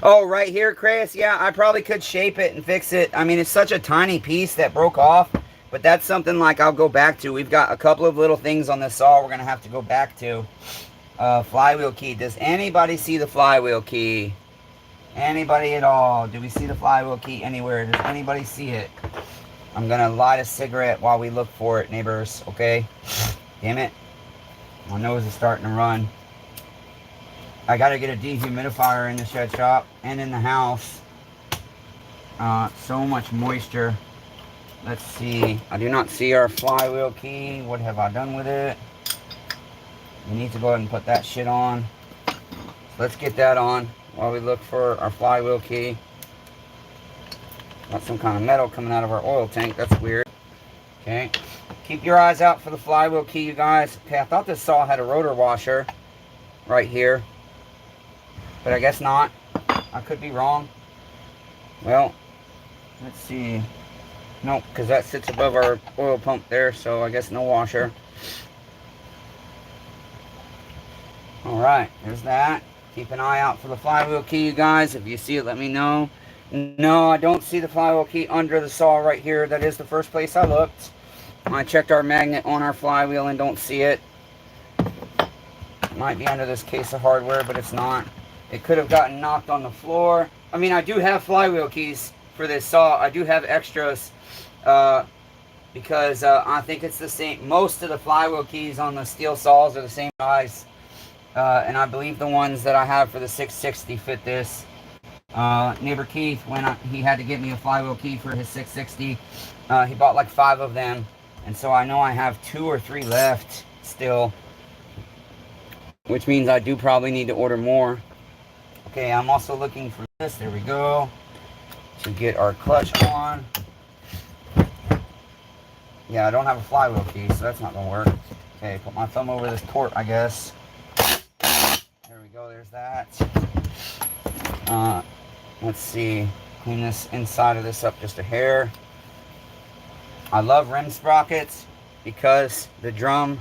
Oh, right here, Chris. Yeah, I probably could shape it and fix it. I mean, it's such a tiny piece that broke off. But that's something like I'll go back to. We've got a couple of little things on this saw we're going to have to go back to. Flywheel key. Does anybody see the flywheel key? Anybody at all? Do we see the flywheel key anywhere? Does anybody see it? I'm going to light a cigarette while we look for it, neighbors. Okay? Damn it. My nose is starting to run. I gotta get a dehumidifier in the shed shop and in the house. So much moisture. Let's see. I do not see our flywheel key. What have I done with it? We need to go ahead and put that shit on. Let's get that on while we look for our flywheel key. Got some kind of metal coming out of our oil tank. That's weird. Okay. Keep your eyes out for the flywheel key, you guys. Okay, I thought this saw had a rotor washer right here, but I guess not. I could be wrong. Well, let's see. Nope, because that sits above our oil pump there, so I guess no washer. Alright, there's that. Keep an eye out for the flywheel key, you guys. If you see it, let me know. No, I don't see the flywheel key under the saw right here. That is the first place I looked. I checked our magnet on our flywheel and don't see it. It might be under this case of hardware, but it's not. It could have gotten knocked on the floor. I mean, I do have flywheel keys for this saw. I do have extras because I think it's the same. Most of the flywheel keys on the steel saws are the same size. And I believe the ones that I have for the 660 fit this. Neighbor Keith, when he had to give me a flywheel key for his 660, he bought like 5 of them. And so I know I have 2 or 3 left still, which means I do probably need to order more. Okay, I'm also looking for this. There we go. We get our clutch on. Yeah, I don't have a flywheel key, so that's not going to work. Okay, put my thumb over this port, I guess. There we go, there's that. Let's see. Clean this inside of this up just a hair. I love rim sprockets because the drum,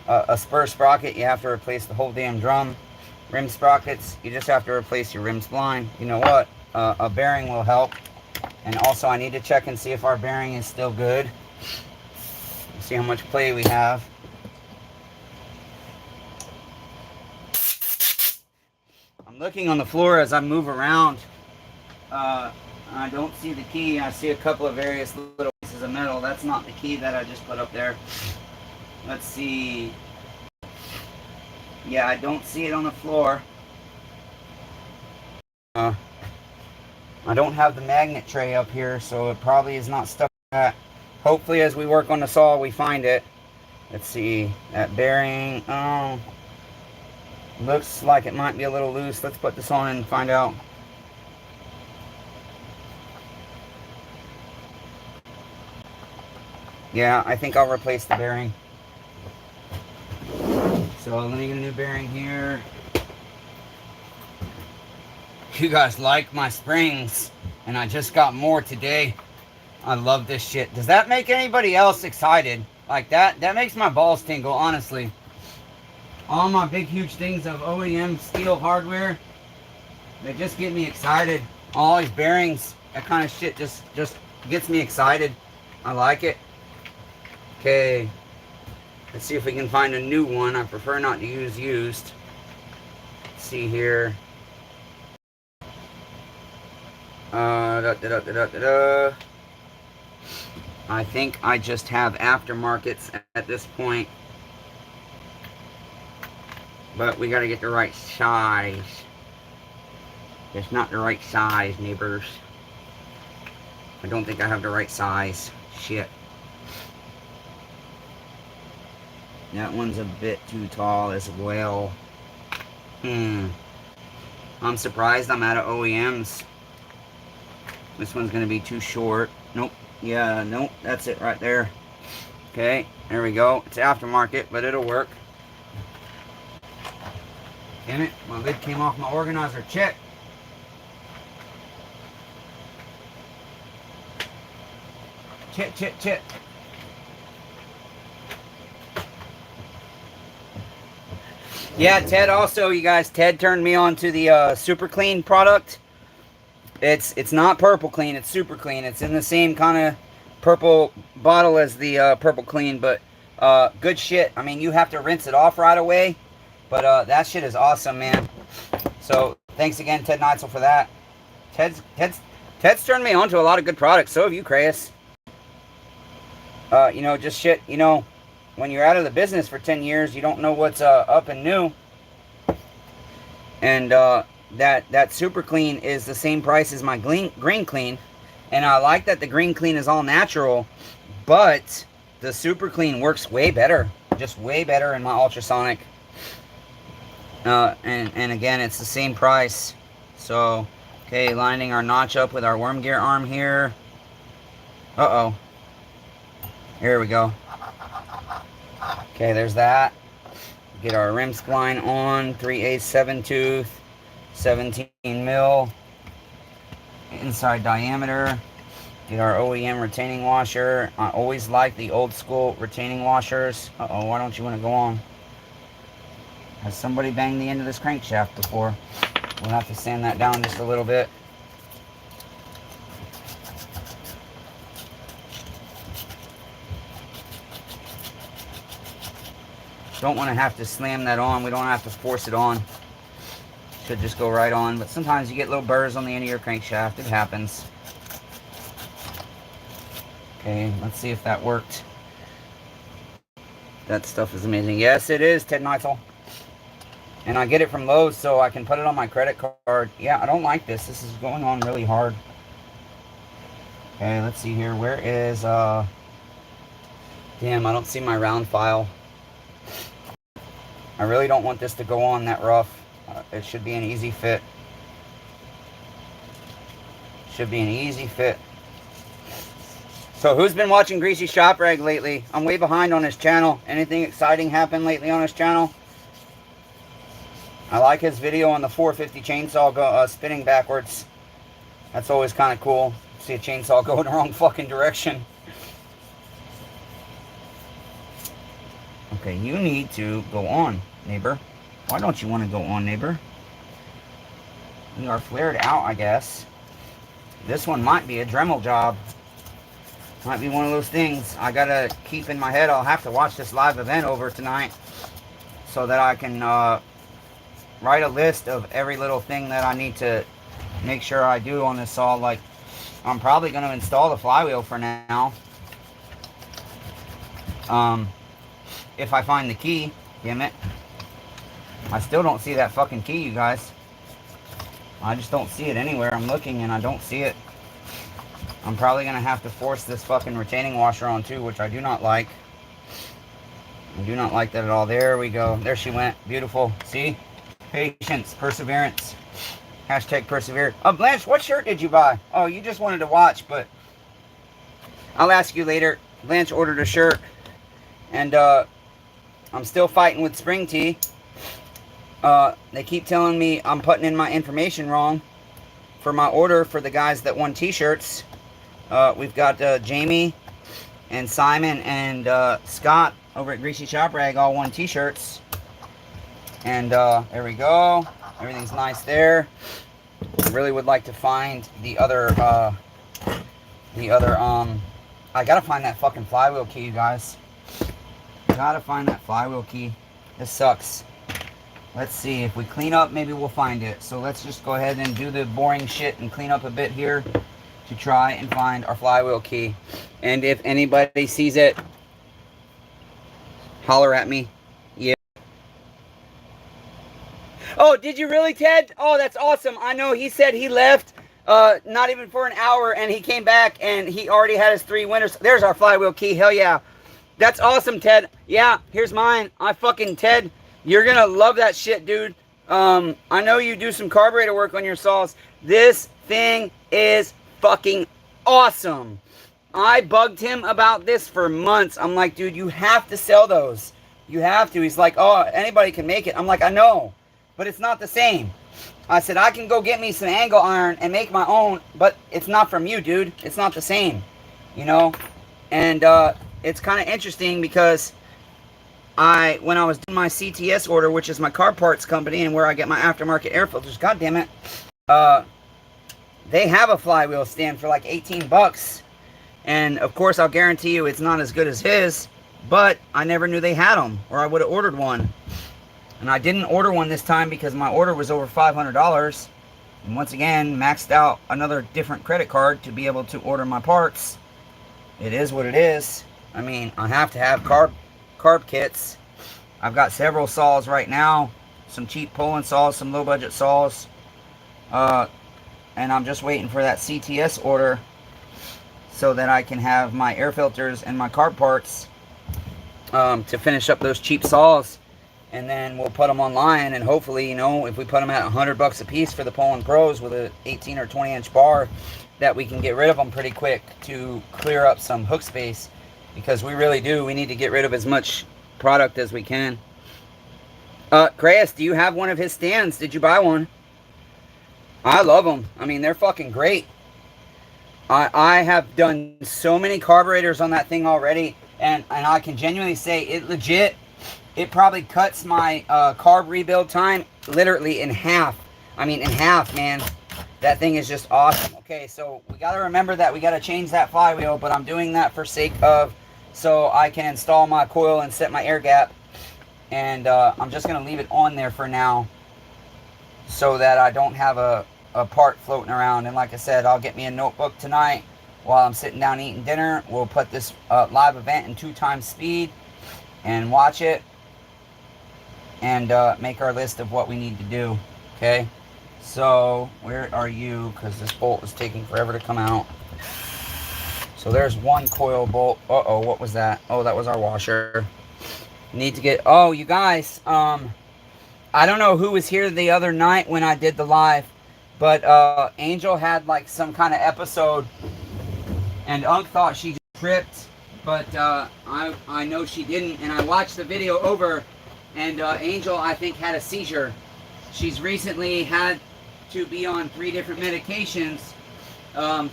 a spur sprocket, you have to replace the whole damn drum. Rim sprockets, you just have to replace your rim spline. You know what? A bearing will help. And also I need to check and see if our bearing is still good. See how much play we have. I'm looking on the floor as I move around. I don't see the key. I see a couple of various little pieces of metal. That's not the key that I just put up there. Let's see. Yeah, I don't see it on the floor. I don't have the magnet tray up here, so it probably is not stuck to that. Hopefully as we work on the saw we find it. Let's see, that bearing, looks like it might be a little loose. Let's put this on and find out. Yeah, I think I'll replace the bearing. So let me get a new bearing here. You guys like my springs, and I just got more today. I love this shit. Does that make anybody else excited? Like that makes my balls tingle, honestly. All my big huge things of OEM steel hardware, they just get me excited. All these bearings, that kind of shit just gets me excited. I like it. Okay, let's see if we can find a new one. I prefer not to use used. Let's see here. I think I just have aftermarkets at this point. But we gotta get the right size. It's not the right size, neighbors. I don't think I have the right size. Shit. That one's a bit too tall as well. I'm surprised I'm out of OEMs. This one's gonna be too short. Nope. Yeah, nope. That's it right there. Okay, there we go. It's aftermarket, but it'll work. Damn it, my lid came off my organizer. Check. Check. Yeah, Ted also, you guys, Ted turned me on to the Super Clean product. It's not Purple Clean, it's Super Clean. It's in the same kind of purple bottle as the Purple Clean, but good shit. I mean, you have to rinse it off right away, but that shit is awesome, man. So thanks again, Ted Neitzel, for that. Ted's turned me on to a lot of good products. So have you, Crayus. You know, just shit, you know, when you're out of the business for 10 years, you don't know what's up and new. And that Super Clean is the same price as my Green Clean. And I like that the Green Clean is all natural, but the Super Clean works way better. Just way better in my ultrasonic. And again, it's the same price. So, okay, lining our notch up with our worm gear arm here. Uh-oh. Here we go. Okay, there's that. Get our rim spline on. 3/8 7 tooth. 17 mil. Inside diameter. Get our OEM retaining washer. I always like the old school retaining washers. Uh-oh, why don't you want to go on? Has somebody banged the end of this crankshaft before? We'll have to sand that down just a little bit. Don't want to have to slam that on. We don't have to force it on. Should just go right on. But sometimes you get little burrs on the end of your crankshaft. It happens. Okay, let's see if that worked. That stuff is amazing. Yes, it is, Ted Neitzel. And I get it from Lowe's, so I can put it on my credit card. Yeah, I don't like this. This is going on really hard. Okay, let's see here. Where is, damn, I don't see my round file. I really don't want this to go on that rough. It should be an easy fit. Should be an easy fit. So who's been watching Greasy Shop Rag lately? I'm way behind on his channel. Anything exciting happened lately on his channel? I like his video on the 450 chainsaw spinning backwards. That's always kind of cool. See a chainsaw go in the wrong fucking direction. Okay, you need to go on, neighbor. Why don't you want to go on, neighbor? You are flared out, I guess. This one might be a Dremel job. Might be one of those things I gotta keep in my head. I'll have to watch this live event over tonight so that I can write a list of every little thing that I need to make sure I do on this saw. Like, I'm probably going to install the flywheel for now. If I find the key, damn it. I still don't see that fucking key, you guys. I just don't see it anywhere. I'm looking and I don't see it. I'm probably going to have to force this fucking retaining washer on too, which I do not like. I do not like that at all. There we go. There she went. Beautiful. See? Patience. Perseverance. Hashtag persevere. Blanche, what shirt did you buy? Oh, you just wanted to watch, but I'll ask you later. Blanche ordered a shirt. And I'm still fighting with Spring Tea. They keep telling me I'm putting in my information wrong for my order for the guys that won t-shirts. We've got Jamie and Simon and Scott over at Greasy Shop Rag all won t-shirts. And there we go. Everything's nice there. I really would like to find the other I gotta find that fucking flywheel key, you guys. Gotta find that flywheel key. This sucks. Let's see, if we clean up, maybe we'll find it. So let's just go ahead and do the boring shit and clean up a bit here to try and find our flywheel key. And if anybody sees it, holler at me. Yeah. Oh, did you really, Ted? Oh, that's awesome. I know he said he left not even for an hour, and he came back and he already had his 3 winners. There's our flywheel key. Hell yeah. That's awesome, Ted. Yeah, here's mine. Ted, you're gonna love that shit, dude. I know you do some carburetor work on your saws. This thing is fucking awesome. I bugged him about this for months. I'm like, dude, you have to sell those. You have to. He's like, oh, anybody can make it. I'm like, I know, but it's not the same. I said, I can go get me some angle iron and make my own, but it's not from you, dude. It's not the same, you know? And it's kind of interesting because when I was doing my CTS order, which is my car parts company and where I get my aftermarket air filters, god damn it, they have a flywheel stand for like 18 bucks. And of course, I'll guarantee you it's not as good as his, but I never knew they had them, or I would have ordered one. And I didn't order one this time because my order was over $500. And once again, maxed out another different credit card to be able to order my parts. It is what it is. I mean, I have to have carb kits. I've got several saws right now, some cheap Poland saws, some low budget saws, and I'm just waiting for that CTS order so that I can have my air filters and my carb parts to finish up those cheap saws, and then we'll put them online, and hopefully, you know, if we put them at $100 a piece for the Poland Pros with a 18 or 20 inch bar, that we can get rid of them pretty quick to clear up some hook space, because we really do. We need to get rid of as much product as we can. Chris, do you have one of his stands? Did you buy one? I love them. I mean, they're fucking great. I have done so many carburetors on that thing already, and I can genuinely say it probably cuts my carb rebuild time literally in half. I mean, in half, man. That thing is just awesome. Okay, so we got to remember that we got to change that flywheel, but I'm doing that for sake of so I can install my coil and set my air gap. And I'm just going to leave it on there for now so that I don't have a part floating around. And like I said, I'll get me a notebook tonight while I'm sitting down eating dinner. We'll put this live event in 2x speed and watch it and make our list of what we need to do. Okay, so where are you? Because this bolt is taking forever to come out. So there's one coil bolt. Uh-oh, what was that? Oh, that was our washer. Need to get... Oh, you guys, I don't know who was here the other night when I did the live, But Angel had like some kind of episode, and Unc thought she just tripped, but I know she didn't. And I watched the video over, and Angel, I think, had a seizure. She's recently had to be on 3 different medications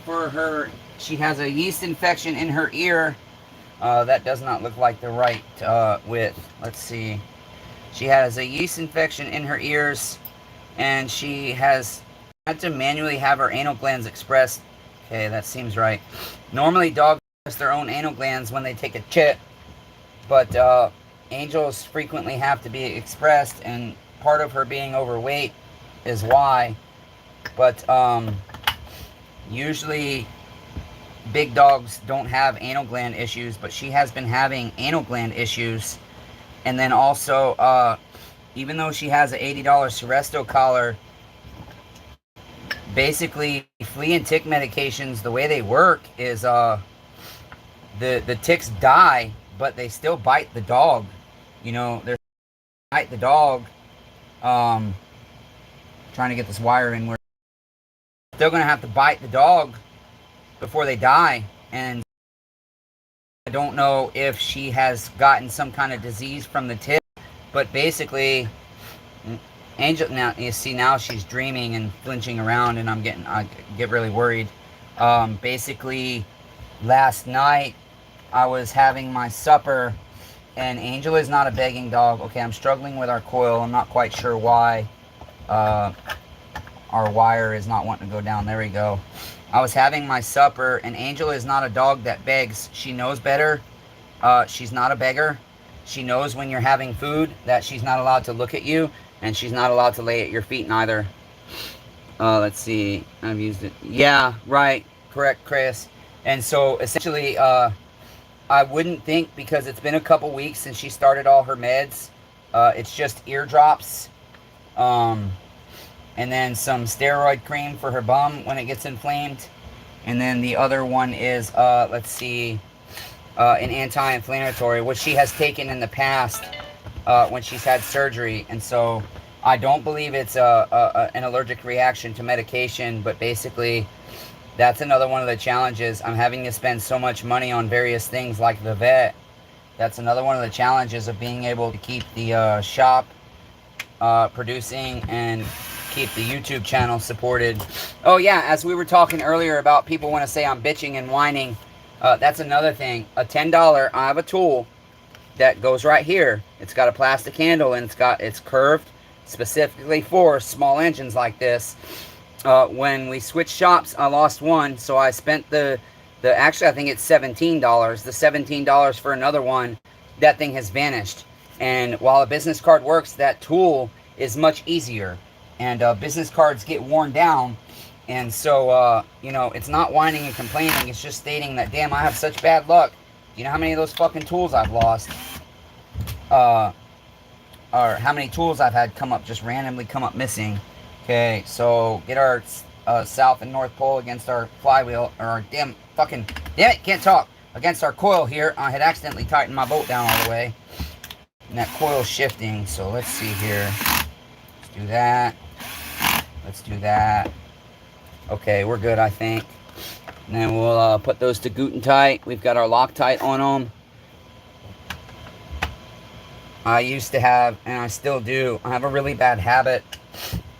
for her. She has a yeast infection in her ear. That does not look like the right width. Let's see. She has a yeast infection in her ears, and she has had to manually have her anal glands expressed. Okay, that seems right. Normally, dogs express their own anal glands when they take a chip, but Angels frequently have to be expressed, and part of her being overweight is why. But usually big dogs don't have anal gland issues, but she has been having anal gland issues. And then also, even though she has an $80 Seresto collar, basically flea and tick medications, the way they work is the ticks die, but they still bite the dog. You know, they're bite the dog. Trying to get this wire in where they're going to have to bite the dog before they die. And I don't know if she has gotten some kind of disease from the tick, but basically Angel, now you see, now she's dreaming and flinching around, and I get really worried. Basically last night I was having my supper, and Angel is not a begging dog. Okay, I'm struggling with our coil. I'm not quite sure why our wire is not wanting to go down. There we go. I was having my supper, and Angel is not a dog that begs. She knows better. She's not a beggar. She knows when you're having food that she's not allowed to look at you, and she's not allowed to lay at your feet neither. Let's see. I've used it. Yeah, right. Correct, Chris. And so essentially, I wouldn't think, because it's been a couple weeks since she started all her meds. It's just eardrops. And then some steroid cream for her bum when it gets inflamed. And then the other one is, let's see, an anti-inflammatory, which she has taken in the past when she's had surgery. And so I don't believe it's an allergic reaction to medication, but basically that's another one of the challenges. I'm having to spend so much money on various things like the vet. That's another one of the challenges of being able to keep the shop producing and keep the YouTube channel supported. Oh yeah, as we were talking earlier about people want to say I'm bitching and whining, that's another thing. A $10, I have a tool that goes right here. It's got a plastic handle, and it's curved specifically for small engines like this. When we switched shops, I lost one, so I spent actually I think it's $17. The $17 for another one. That thing has vanished. And while a business card works, that tool is much easier. And business cards get worn down. And so, you know, it's not whining and complaining. It's just stating that, damn, I have such bad luck. You know how many of those fucking tools I've lost? Or how many tools I've had just randomly come up missing. Okay, so get our south and north pole against our flywheel. Or our damn it, can't talk. Against our coil here. I had accidentally tightened my bolt down all the way. And that coil's shifting. So let's see here. Let's do that. Let's do that. Okay, we're good, I think. And then we'll put those to Guten tight. We've got our Loctite on them. I used to have, and I still do, I have a really bad habit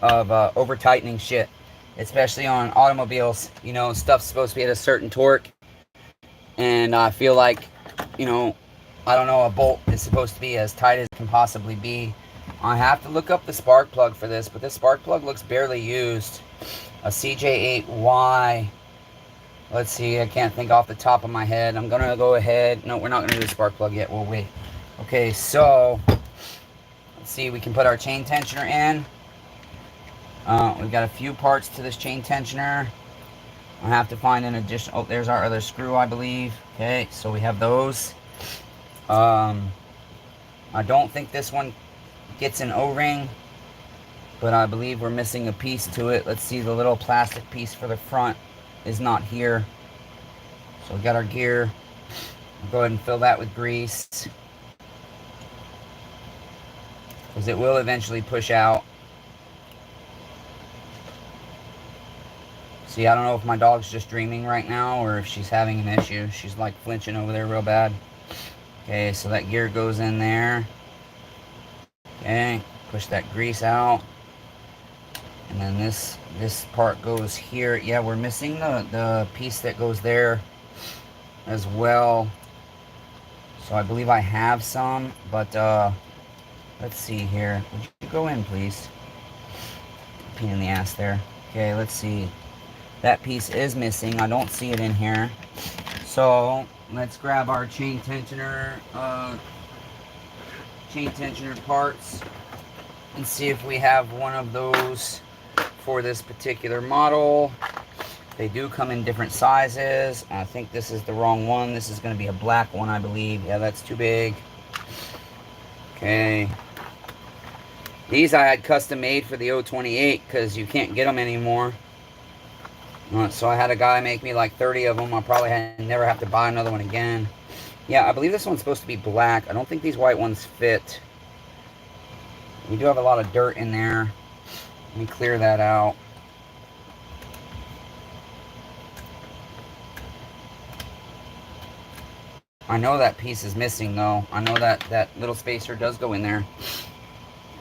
of over-tightening shit. Especially on automobiles. You know, stuff's supposed to be at a certain torque. And I feel like, you know, I don't know, a bolt is supposed to be as tight as it can possibly be. I have to look up the spark plug for this, but this spark plug looks barely used. A CJ8Y. Let's see, I can't think off the top of my head. I'm going to go ahead. No, we're not going to do the spark plug yet. We'll wait. Okay, so let's see. We can put our chain tensioner in. We've got a few parts to this chain tensioner. I have to find an additional... Oh, there's our other screw, I believe. Okay, so we have those. I don't think this one gets an O-ring, but I believe we're missing a piece to it. Let's see, the little plastic piece for the front is not here. So we got our gear. We'll go ahead and fill that with grease, because it will eventually push out. See, I don't know if my dog's just dreaming right now or if she's having an issue. She's like flinching over there real bad. Okay, so that gear goes in there. Okay, push that grease out. And then this part goes here. Yeah, we're missing the piece that goes there as well. So I believe I have some, but let's see here. Would you go in, please? Pain in the ass there. Okay, let's see. That piece is missing. I don't see it in here. So let's grab our chain tensioner parts and see if we have one of those for this particular model. They do come in different sizes. I think this is the wrong one. This is going to be a black one, I believe. Yeah, that's too big. Okay. These I had custom made for the 028 because you can't get them anymore. So I had a guy make me like 30 of them. I'll probably never have to buy another one again. Yeah, I believe this one's supposed to be black. I don't think these white ones fit. We do have a lot of dirt in there. Let me clear that out. I know that piece is missing though. I know that little spacer does go in there.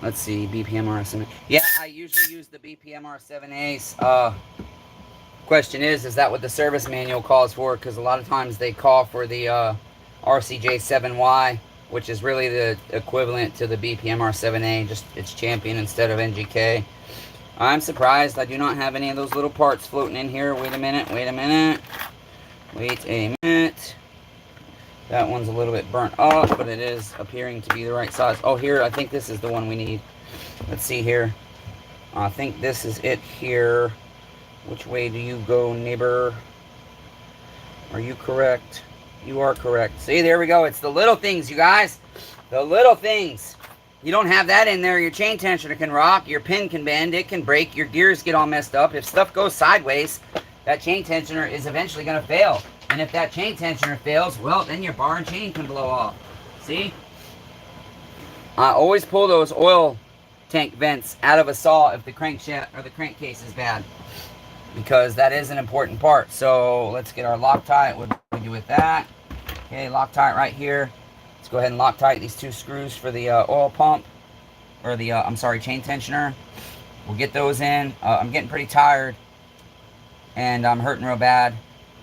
Let's see, BPMR7. Yeah, I usually use the BPMR7As. Question is that what the service manual calls for? Because a lot of times they call for the RCJ7Y, which is really the equivalent to the BPMR7A, just it's champion instead of NGK. I'm surprised I do not have any of those little parts floating in here. Wait a minute, wait a minute. Wait a minute. That one's a little bit burnt up, but it is appearing to be the right size. Oh, here, I think this is the one we need. Let's see here. I think this is it here. Which way do you go, neighbor? Are you correct? You are correct. See, there we go. It's the little things, you guys. The little things. You don't have that in there. Your chain tensioner can rock. Your pin can bend. It can break. Your gears get all messed up. If stuff goes sideways, that chain tensioner is eventually going to fail. And if that chain tensioner fails, well, then your bar and chain can blow off. See? I always pull those oil tank vents out of a saw if the crankshaft or the crankcase is bad, because that is an important part. So let's get our Loctite. What do we do with that? Okay, Loctite right here. Let's go ahead and Loctite these two screws for the oil pump, or the chain tensioner. We'll get those in. I'm getting pretty tired and I'm hurting real bad.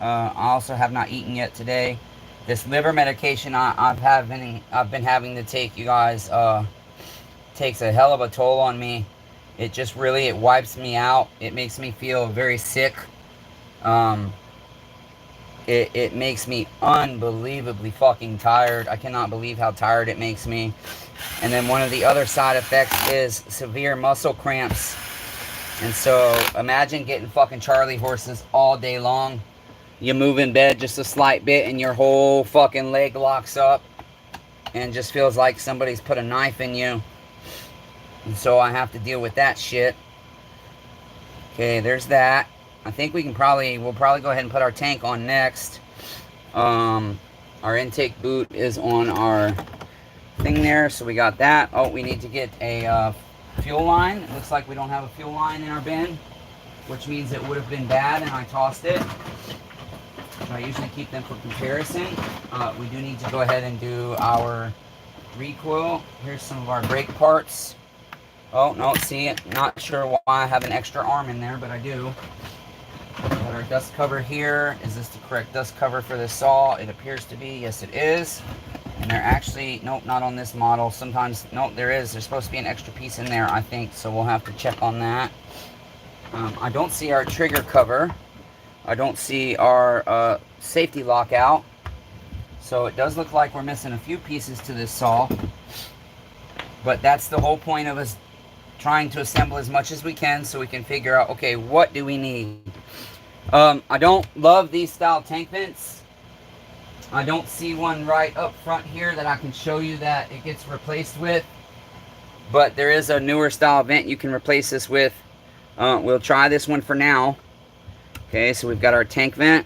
I also have not eaten yet today. This liver medication I've been having to take, you guys, takes a hell of a toll on me. It just really, it wipes me out. It makes me feel very sick. It makes me unbelievably fucking tired. I cannot believe how tired it makes me. And then one of the other side effects is severe muscle cramps. And so imagine getting fucking Charlie horses all day long. You move in bed just a slight bit and your whole fucking leg locks up and just feels like somebody's put a knife in you. And so I have to deal with that shit. Okay, there's that. I think we'll probably go ahead and put our tank on next. Our intake boot is on our thing there, so we got that. Oh, we need to get a fuel line. It looks like we don't have a fuel line in our bin, which means it would have been bad and I tossed it. I usually keep them for comparison. We do need to go ahead and do our recoil. Here's some of our brake parts. Oh, no, see it. Not sure why I have an extra arm in there, but I do. Got our dust cover here. Is this the correct dust cover for this saw? It appears to be. Yes, it is. And they're actually, nope, not on this model. Sometimes, nope, there is. There's supposed to be an extra piece in there, I think, so we'll have to check on that. I don't see our trigger cover. I don't see our safety lockout. So it does look like we're missing a few pieces to this saw. But that's the whole point of us trying to assemble as much as we can so we can figure out, okay, what do we need? I don't love these style tank vents. I don't see one right up front here that I can show you that it gets replaced with. But there is a newer style vent you can replace this with. We'll try this one for now. Okay, so we've got our tank vent.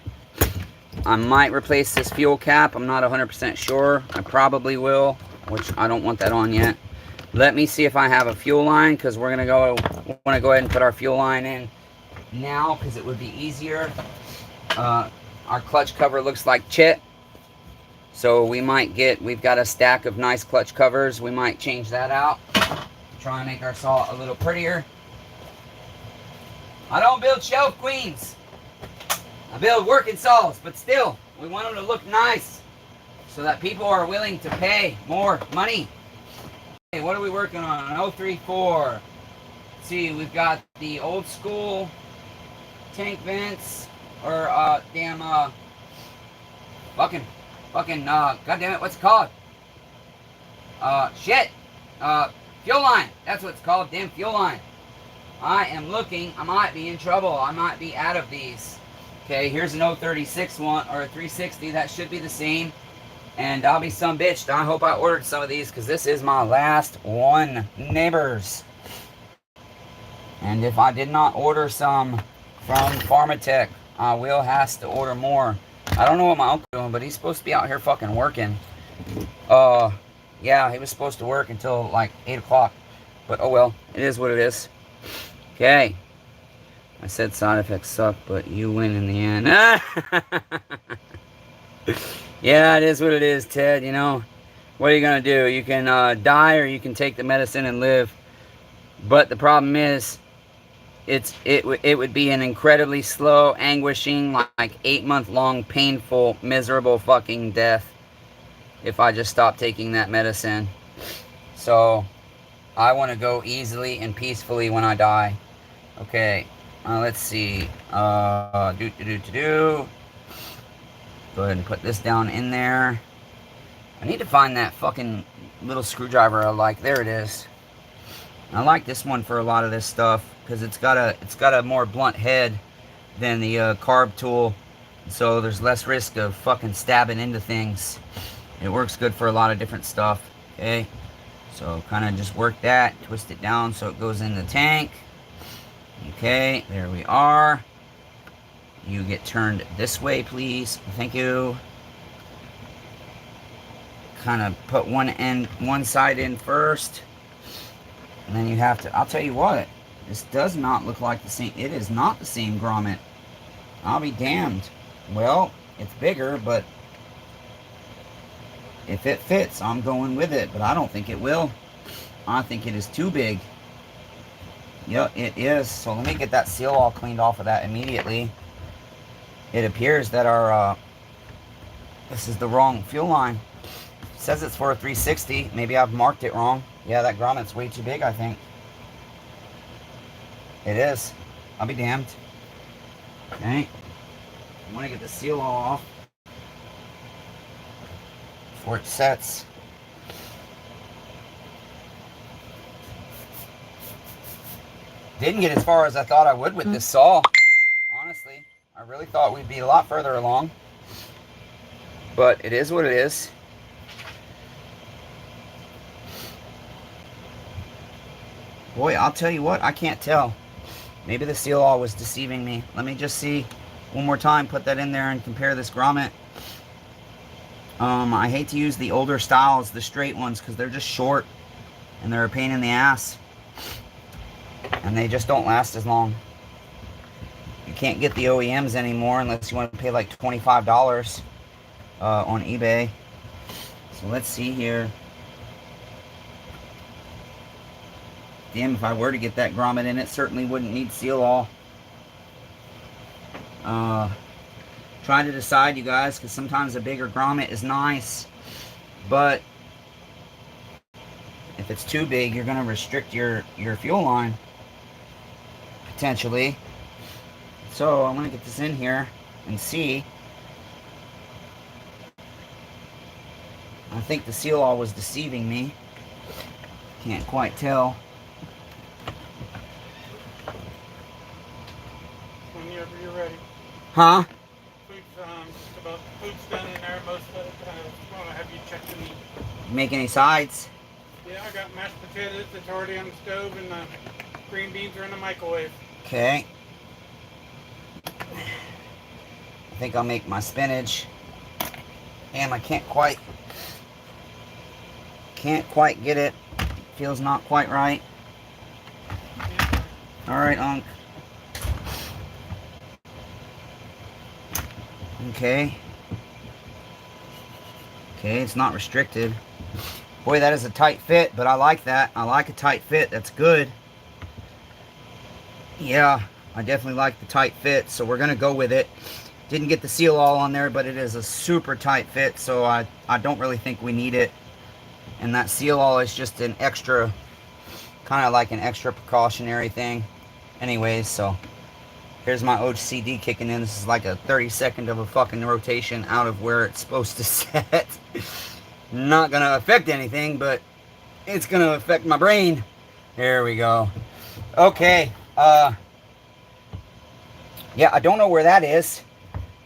I might replace this fuel cap. I'm not 100% sure. I probably will, which I don't want that on yet. Let me see if I have a fuel line, because we're going to want to go ahead and put our fuel line in now because it would be easier. Our clutch cover looks like shit. So we might get, we've got a stack of nice clutch covers. We might change that out. Try and make our saw a little prettier. I don't build shelf queens. I build working saws, but still, we want them to look nice so that people are willing to pay more money. Okay, what are we working on? An 034. Let's see, we've got the old school tank vents, or goddamn it, what's it called? Fuel line. That's what it's called, damn fuel line. I am looking, I might be in trouble. I might be out of these. Okay, here's an 036 one, or a 360. That should be the same. And I'll be some bitch. I hope I ordered some of these because this is my last one, neighbors. And if I did not order some from Pharmatech, I will have to order more. I don't know what my uncle's doing, but he's supposed to be out here fucking working. Yeah, he was supposed to work until like 8 o'clock. But oh well, it is what it is. Okay. I said side effects suck, but you win in the end. Yeah, it is what it is, Ted. You know, what are you going to do? You can die or you can take the medicine and live. But the problem is, it would be an incredibly slow, anguishing, like 8-month-long, painful, miserable fucking death if I just stopped taking that medicine. So, I want to go easily and peacefully when I die. Okay, let's see. Go ahead and put this down in there. I need to find that fucking little screwdriver I like. There it is. I like this one for a lot of this stuff because it's got a more blunt head than the carb tool, so there's less risk of fucking stabbing into things. It works good for a lot of different stuff. Okay, so kind of just work that, twist it down so it goes in the tank. Okay, there we are. You get turned this way, please. Thank you. Kind of put one side in first. And then you have to, I'll tell you what, this does not look like the same, it is not the same grommet. I'll be damned. Well, it's bigger, but if it fits, I'm going with it, but I don't think it will. I think it is too big. Yep, it is. So let me get that seal all cleaned off of that immediately. It appears that our, this is the wrong fuel line. It says it's for a 360. Maybe I've marked it wrong. Yeah, that grommet's way too big, I think. It is. I'll be damned. Okay. I want to get the seal all off before it sets. Didn't get as far as I thought I would with this saw. Honestly, I really thought we'd be a lot further along. But it is what it is. Boy, I'll tell you what, I can't tell. Maybe the seal all was deceiving me. Let me just see one more time, put that in there and compare this grommet. I hate to use the older styles, the straight ones, because they're just short and they're a pain in the ass. And they just don't last as long. You can't get the OEMs anymore unless you want to pay like $25 on eBay. So let's see here. Damn, if I were to get that grommet in, it certainly wouldn't need seal all. Try to decide, you guys, because sometimes a bigger grommet is nice, but if it's too big, you're going to restrict your fuel line, potentially. So I'm going to get this in here and see. I think the seal all was deceiving me. Can't quite tell. Whenever you're ready. Huh? Food's done in there. Most of it. I want to have you check the meat. Make any sides? Yeah, I got mashed potatoes that's already on the stove, and the green beans are in the microwave. Okay. I think I'll make my spinach. Damn, I can't quite get it. Feels not quite right. Alright, Unc. Okay. Okay, it's not restricted. Boy, that is a tight fit, but I like that. I like a tight fit. That's good. Yeah, I definitely like the tight fit, so we're going to go with it. Didn't get the seal all on there, but it is a super tight fit, so I don't really think we need it. And that seal all is just an extra, kind of like an extra precautionary thing. Anyways, so here's my OCD kicking in. This is like a 30-second of a fucking rotation out of where it's supposed to set. Not going to affect anything, but it's going to affect my brain. There we go. Okay. Yeah, I don't know where that is.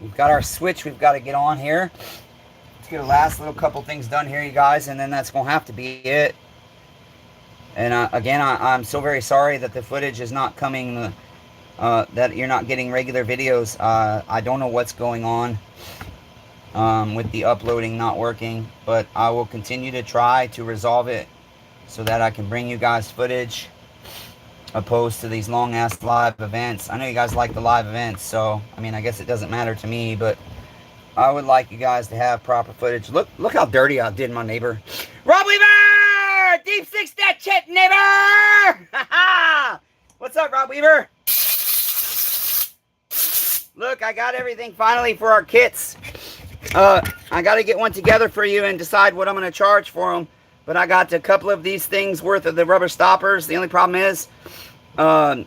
We've got our switch we've got to get on here. Let's get a last little couple things done here, you guys, and then that's going to have to be it. And again, I'm so very sorry that the footage is not coming, that you're not getting regular videos. I don't know what's going on with the uploading not working, but I will continue to try to resolve it so that I can bring you guys footage opposed to these long-ass live events. I know you guys like the live events, so, I mean, I guess it doesn't matter to me, but I would like you guys to have proper footage. Look how dirty I did my neighbor. Rob Weaver! Deep Six that shit, neighbor! What's up, Rob Weaver? Look, I got everything finally for our kits. I got to get one together for you and decide what I'm going to charge for them. But I got a couple of these things worth of the rubber stoppers. The only problem is, I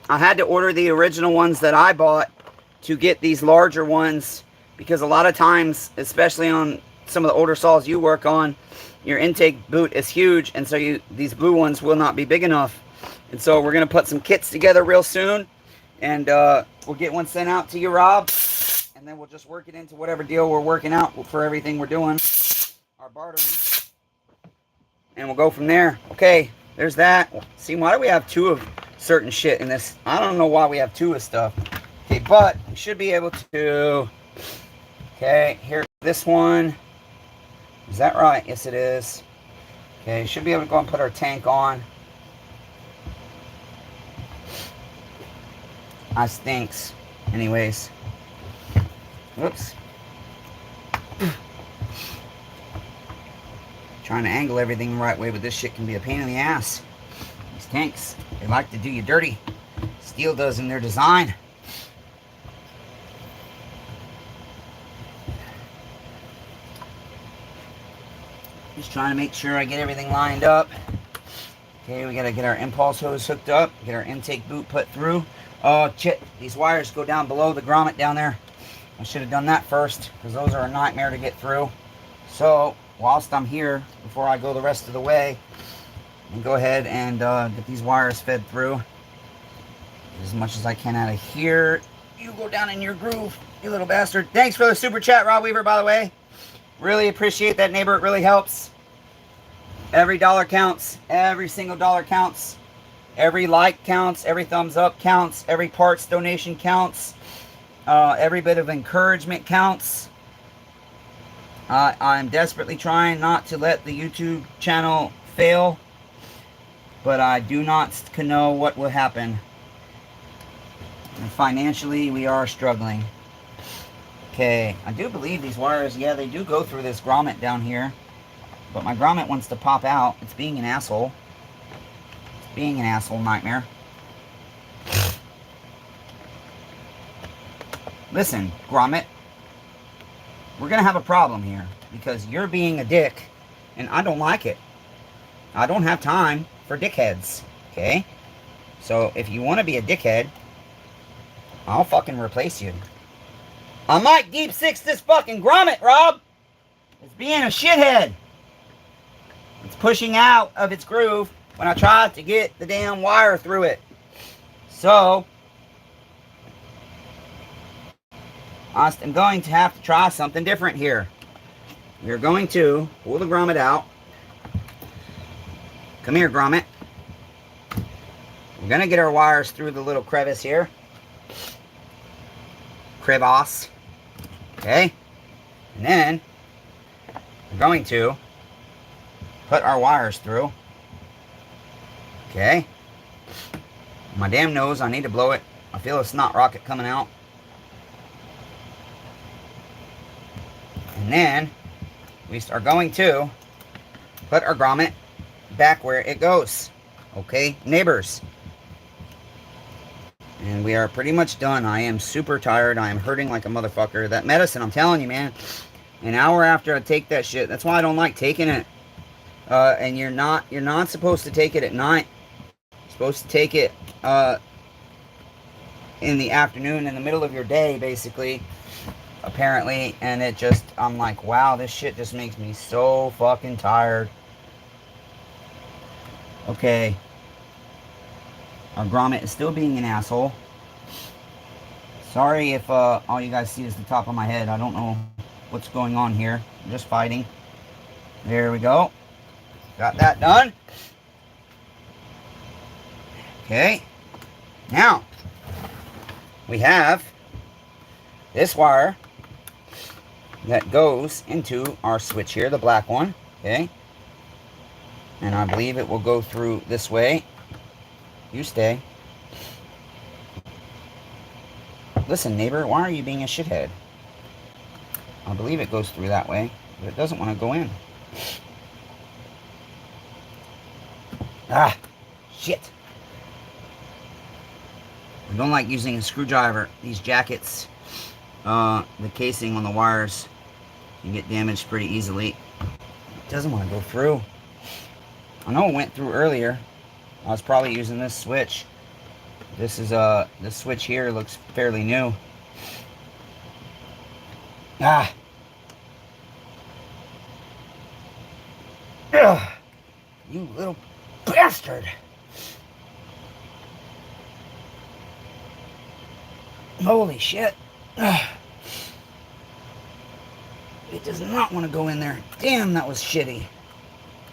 had to order the original ones that I bought to get these larger ones, because a lot of times, especially on some of the older saws you work on, your intake boot is huge, and so these blue ones will not be big enough. And so we're going to put some kits together real soon, and we'll get one sent out to you, Rob, and then we'll just work it into whatever deal we're working out for everything we're doing, our bartering. And we'll go from there. Okay, there's that. See, why do we have two of certain shit in this? I don't know why we have two of stuff. Okay, but we should be able to... Okay, here, this one. Is that right? Yes, it is. Okay, should be able to go and put our tank on. I stinks. Anyways. Whoops. Trying to angle everything the right way, but this shit can be a pain in the ass. These tanks, they like to do you dirty. Steel does in their design. Just trying to make sure I get everything lined up. Okay, we gotta get our impulse hose hooked up, get our intake boot put through. Oh shit, these wires go down below the grommet down there. I should have done that first, because those are a nightmare to get through. So whilst I'm here, before I go the rest of the way, and go ahead and get these wires fed through as much as I can out of here. You go down in your groove, you little bastard. Thanks for the super chat, Rob Weaver, by the way. Really appreciate that, neighbor. It really helps. Every dollar counts. Every single dollar counts. Every like counts. Every thumbs up counts. Every parts donation counts. Every bit of encouragement counts. I'm desperately trying not to let the YouTube channel fail, but I do not know what will happen. And financially, we are struggling. Okay, I do believe these wires, yeah, they do go through this grommet down here, but my grommet wants to pop out. It's being an asshole. It's being an asshole nightmare. Listen, grommet. We're going to have a problem here, because you're being a dick, and I don't like it. I don't have time for dickheads, okay? So, if you want to be a dickhead, I'll fucking replace you. I might deep six this fucking grommet, Rob! It's being a shithead. It's pushing out of its groove when I try to get the damn wire through it. So, I'm going to have to try something different here. We're going to pull the grommet out. Come here, grommet. We're going to get our wires through the little crevice here. Crevasse. Okay? And then, we're going to put our wires through. Okay? My damn nose, I need to blow it. I feel a snot rocket coming out. And then we are going to put our grommet back where it goes. Okay, neighbors. And we are pretty much done. I am super tired. I am hurting like a motherfucker. That medicine, I'm telling you, man. An hour after I take that shit. That's why I don't like taking it. And you're not supposed to take it at night. You're supposed to take it in the afternoon, in the middle of your day, basically. Apparently. And it just, I'm like, wow, this shit just makes me so fucking tired. Okay. Our grommet is still being an asshole. Sorry if all you guys see is the top of my head. I don't know what's going on here. I'm just fighting. There we go. Got that done. Okay. Now, we have this wire that goes into our switch here, the black one. Okay. And I believe it will go through this way. You stay. Listen, neighbor, why are you being a shithead? I believe it goes through that way, but it doesn't want to go in. Ah, shit. I don't like using a screwdriver. These jackets, the casing on the wires can get damaged pretty easily. It doesn't want to go through. I know it went through earlier. I was probably using this switch. This is this switch here looks fairly new. Ah. Ugh. You little bastard. Holy shit. Ugh. It does not want to go in there. Damn, that was shitty.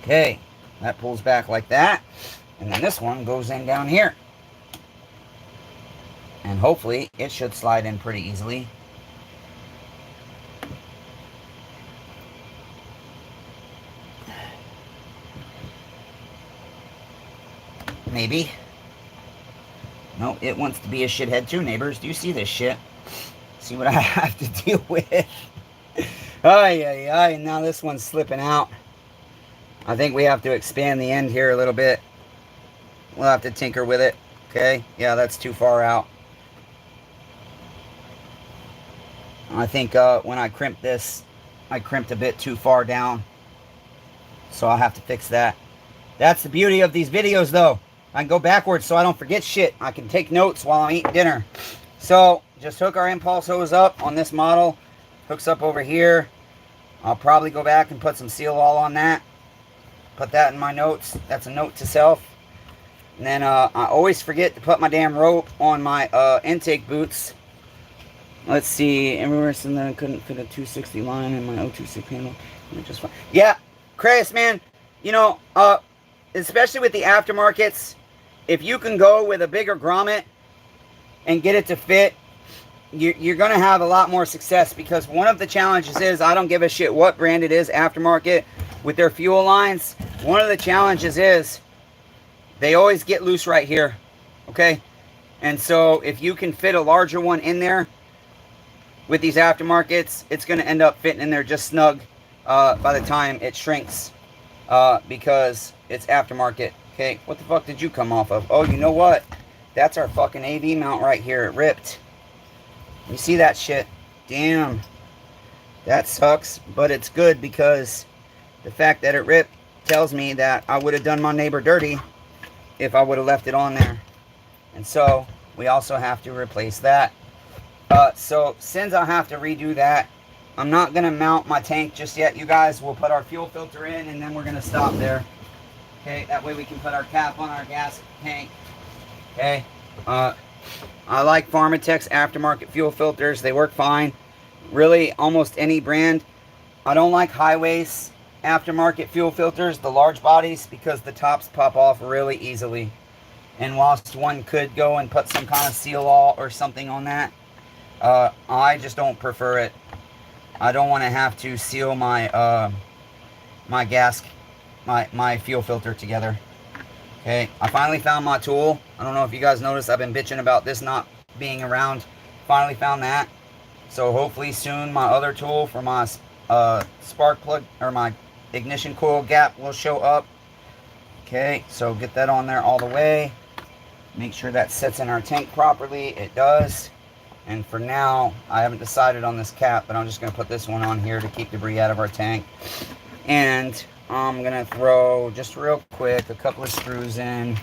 Okay, that pulls back like that. And then this one goes in down here. And hopefully it should slide in pretty easily. Maybe. No, it wants to be a shithead too, neighbors. Do you see this shit? See what I have to deal with? Ay, ay, ay. Now this one's slipping out. I think we have to expand the end here a little bit. We'll have to tinker with it. Okay? Yeah, that's too far out. I think when I crimped this, I crimped a bit too far down. So I'll have to fix that. That's the beauty of these videos, though. I can go backwards so I don't forget shit. I can take notes while I'm eating dinner. So, just hook our impulse hose up on this model. Hooks up over here. I'll probably go back and put some seal all on that. Put that in my notes. That's a note to self. And then I always forget to put my damn rope on my intake boots. Let's see. Everywhere so that I couldn't fit a 260 line in my 026 handle. Just fine. Yeah, Chris, man. You know, especially with the aftermarkets, if you can go with a bigger grommet and get it to fit, you're going to have a lot more success, because one of the challenges is, I don't give a shit what brand it is, aftermarket, with their fuel lines, one of the challenges is they always get loose right here, okay? And so if you can fit a larger one in there with these aftermarkets, it's going to end up fitting in there just snug by the time it shrinks, because it's aftermarket. Okay, what the fuck did you come off of? Oh, you know what? That's our fucking AV mount right here. It ripped. You see that shit? Damn. That sucks, but it's good, because the fact that it ripped tells me that I would have done my neighbor dirty if I would have left it on there. And so we also have to replace that. So since I have to redo that, I'm not going to mount my tank just yet, you guys. We'll put our fuel filter in, and then we're going to stop there. Okay, that way we can put our cap on our gas tank. Okay, I like Pharmatex aftermarket fuel filters. They work fine. Really, almost any brand. I don't like Highways aftermarket fuel filters, the large bodies, because the tops pop off really easily. And whilst one could go and put some kind of seal all or something on that, I just don't prefer it. I don't want to have to seal my my gas, my fuel filter together. Okay, I finally found my tool. I don't know if you guys noticed, I've been bitching about this not being around. Finally found that. So hopefully soon my other tool for my spark plug or my ignition coil gap will show up. Okay, so get that on there all the way. Make sure that sits in our tank properly. It does. And for now, I haven't decided on this cap, but I'm just going to put this one on here to keep debris out of our tank. And I'm going to throw, just real quick, a couple of screws in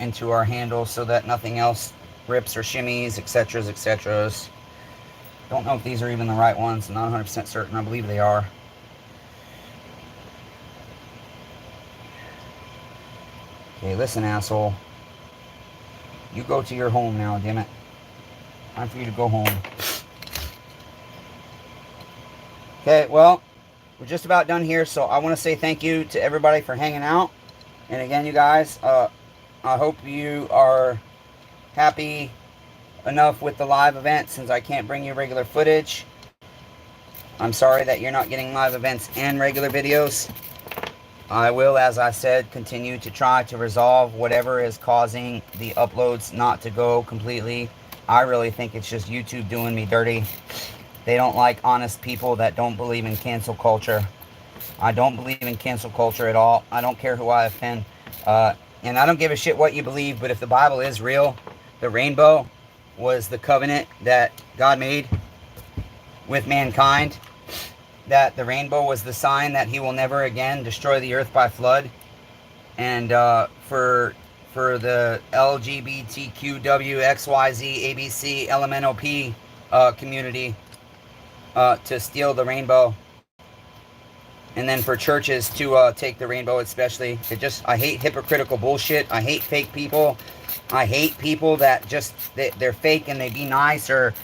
into our handle so that nothing else rips or shimmies, etc., etc. Don't know if these are even the right ones. I'm not 100% certain. I believe they are. Okay, listen, asshole. You go to your home now, damn it. Time for you to go home. Okay, well, we're just about done here, so I want to say thank you to everybody for hanging out. And again, you guys, I hope you are happy enough with the live event since I can't bring you regular footage. I'm sorry that you're not getting live events and regular videos. I will, as I said, continue to try to resolve whatever is causing the uploads not to go completely. I really think it's just YouTube doing me dirty. They don't like honest people that don't believe in cancel culture. I don't believe in cancel culture at all. I don't care who I offend. And I don't give a shit what you believe, but if the Bible is real, the rainbow was the covenant that God made with mankind. That the rainbow was the sign that he will never again destroy the earth by flood. And for the LGBTQW, XYZ, ABC, LMNOP community to steal the rainbow. And then for churches to take the rainbow especially. I hate hypocritical bullshit. I hate fake people. I hate people that just, they're fake and they be nice or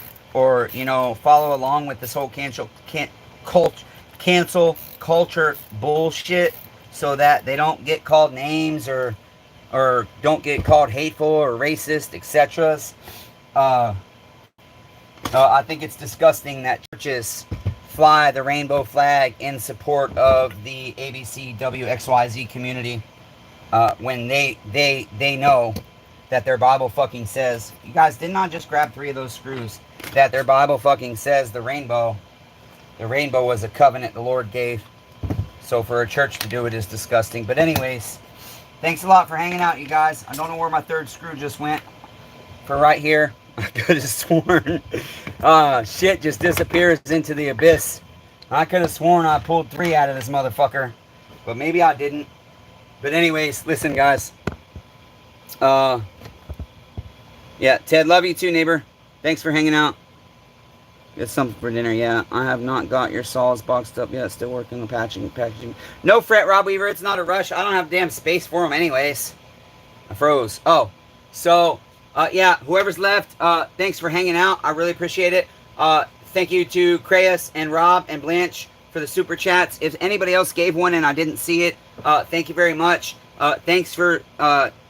you know, follow along with this whole cancel culture bullshit so that they don't get called names or don't get called hateful or racist, etc. I think it's disgusting that churches fly the rainbow flag in support of the ABCWXYZ community when they know that their Bible fucking says, you guys did not just grab 3 of those screws, that their Bible fucking says the rainbow was a covenant the Lord gave. So for a church to do it is disgusting. But anyways, thanks a lot for hanging out, you guys. I don't know where my 3rd screw just went. For right here, I could have sworn shit just disappears into the abyss. I could have sworn I pulled 3 out of this motherfucker, but maybe I didn't. But anyways, listen, guys. Yeah, Ted, love you too, neighbor. Thanks for hanging out. Get something for dinner. Yeah, I have not got your saws boxed up yet. Still working on packaging. No fret, Rob Weaver. It's not a rush. I don't have damn space for them anyways. I froze. Oh, so, yeah, whoever's left, thanks for hanging out. I really appreciate it. Thank you to Crayus and Rob and Blanche for the super chats. If anybody else gave one and I didn't see it, thank you very much. Thanks for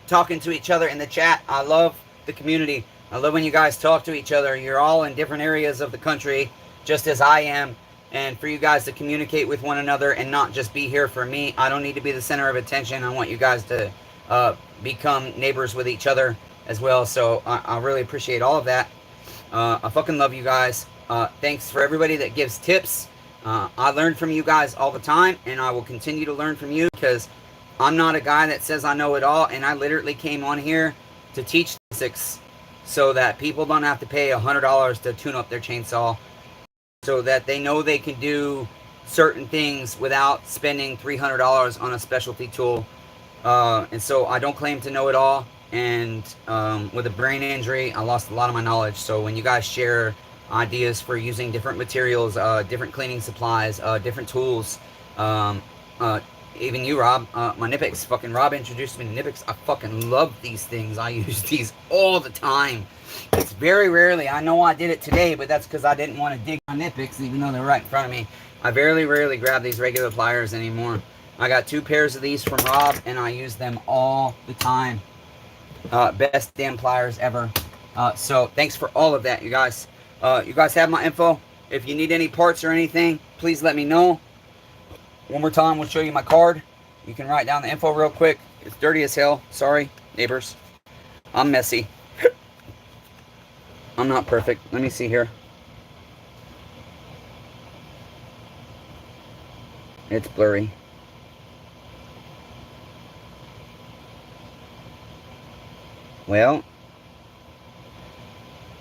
talking to each other in the chat. I love the community. I love when you guys talk to each other. You're all in different areas of the country, just as I am. And for you guys to communicate with one another and not just be here for me. I don't need to be the center of attention. I want you guys to become neighbors with each other as well. So I really appreciate all of that. I fucking love you guys. Thanks for everybody that gives tips. I learn from you guys all the time, and I will continue to learn from you because I'm not a guy that says I know it all, and I literally came on here to teach basics so that people don't have to pay $100 to tune up their chainsaw, so that they know they can do certain things without spending $300 on a specialty tool. And so I don't claim to know it all, and with a brain injury, I lost a lot of my knowledge. So when you guys share ideas for using different materials, different cleaning supplies, different tools, even you, Rob, my Nipix, fucking Rob introduced me to Nipix. I fucking love these things. I use these all the time. It's very rarely. I know I did it today, but that's because I didn't want to dig my Nipix, even though they're right in front of me. I very rarely grab these regular pliers anymore. I got 2 pairs of these from Rob, and I use them all the time. Best damn pliers ever. So thanks for all of that, you guys. You guys have my info. If you need any parts or anything, please let me know. One more time, we'll show you my card. You can write down the info real quick. It's dirty as hell. Sorry, neighbors. I'm messy. I'm not perfect. Let me see here. It's blurry. Well,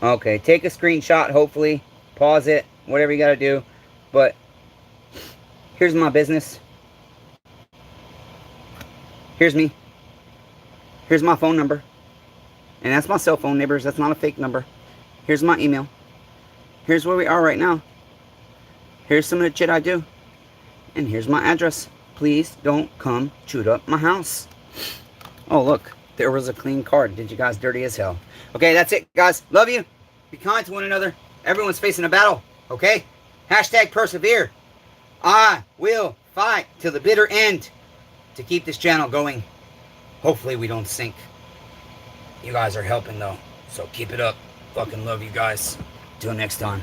okay, take a screenshot, hopefully. Pause it, whatever you gotta do. But here's my business. Here's me. Here's my phone number. And that's my cell phone, neighbors. That's not a fake number. Here's my email. Here's where we are right now. Here's some of the shit I do. And here's my address. Please don't come shoot up my house. Oh, look. There was a clean card. Did you guys dirty as hell? Okay, that's it, guys. Love you. Be kind to one another. Everyone's facing a battle. Okay? Hashtag persevere. I will fight till the bitter end to keep this channel going. Hopefully we don't sink. You guys are helping, though. So keep it up. Fucking love you guys. Till next time.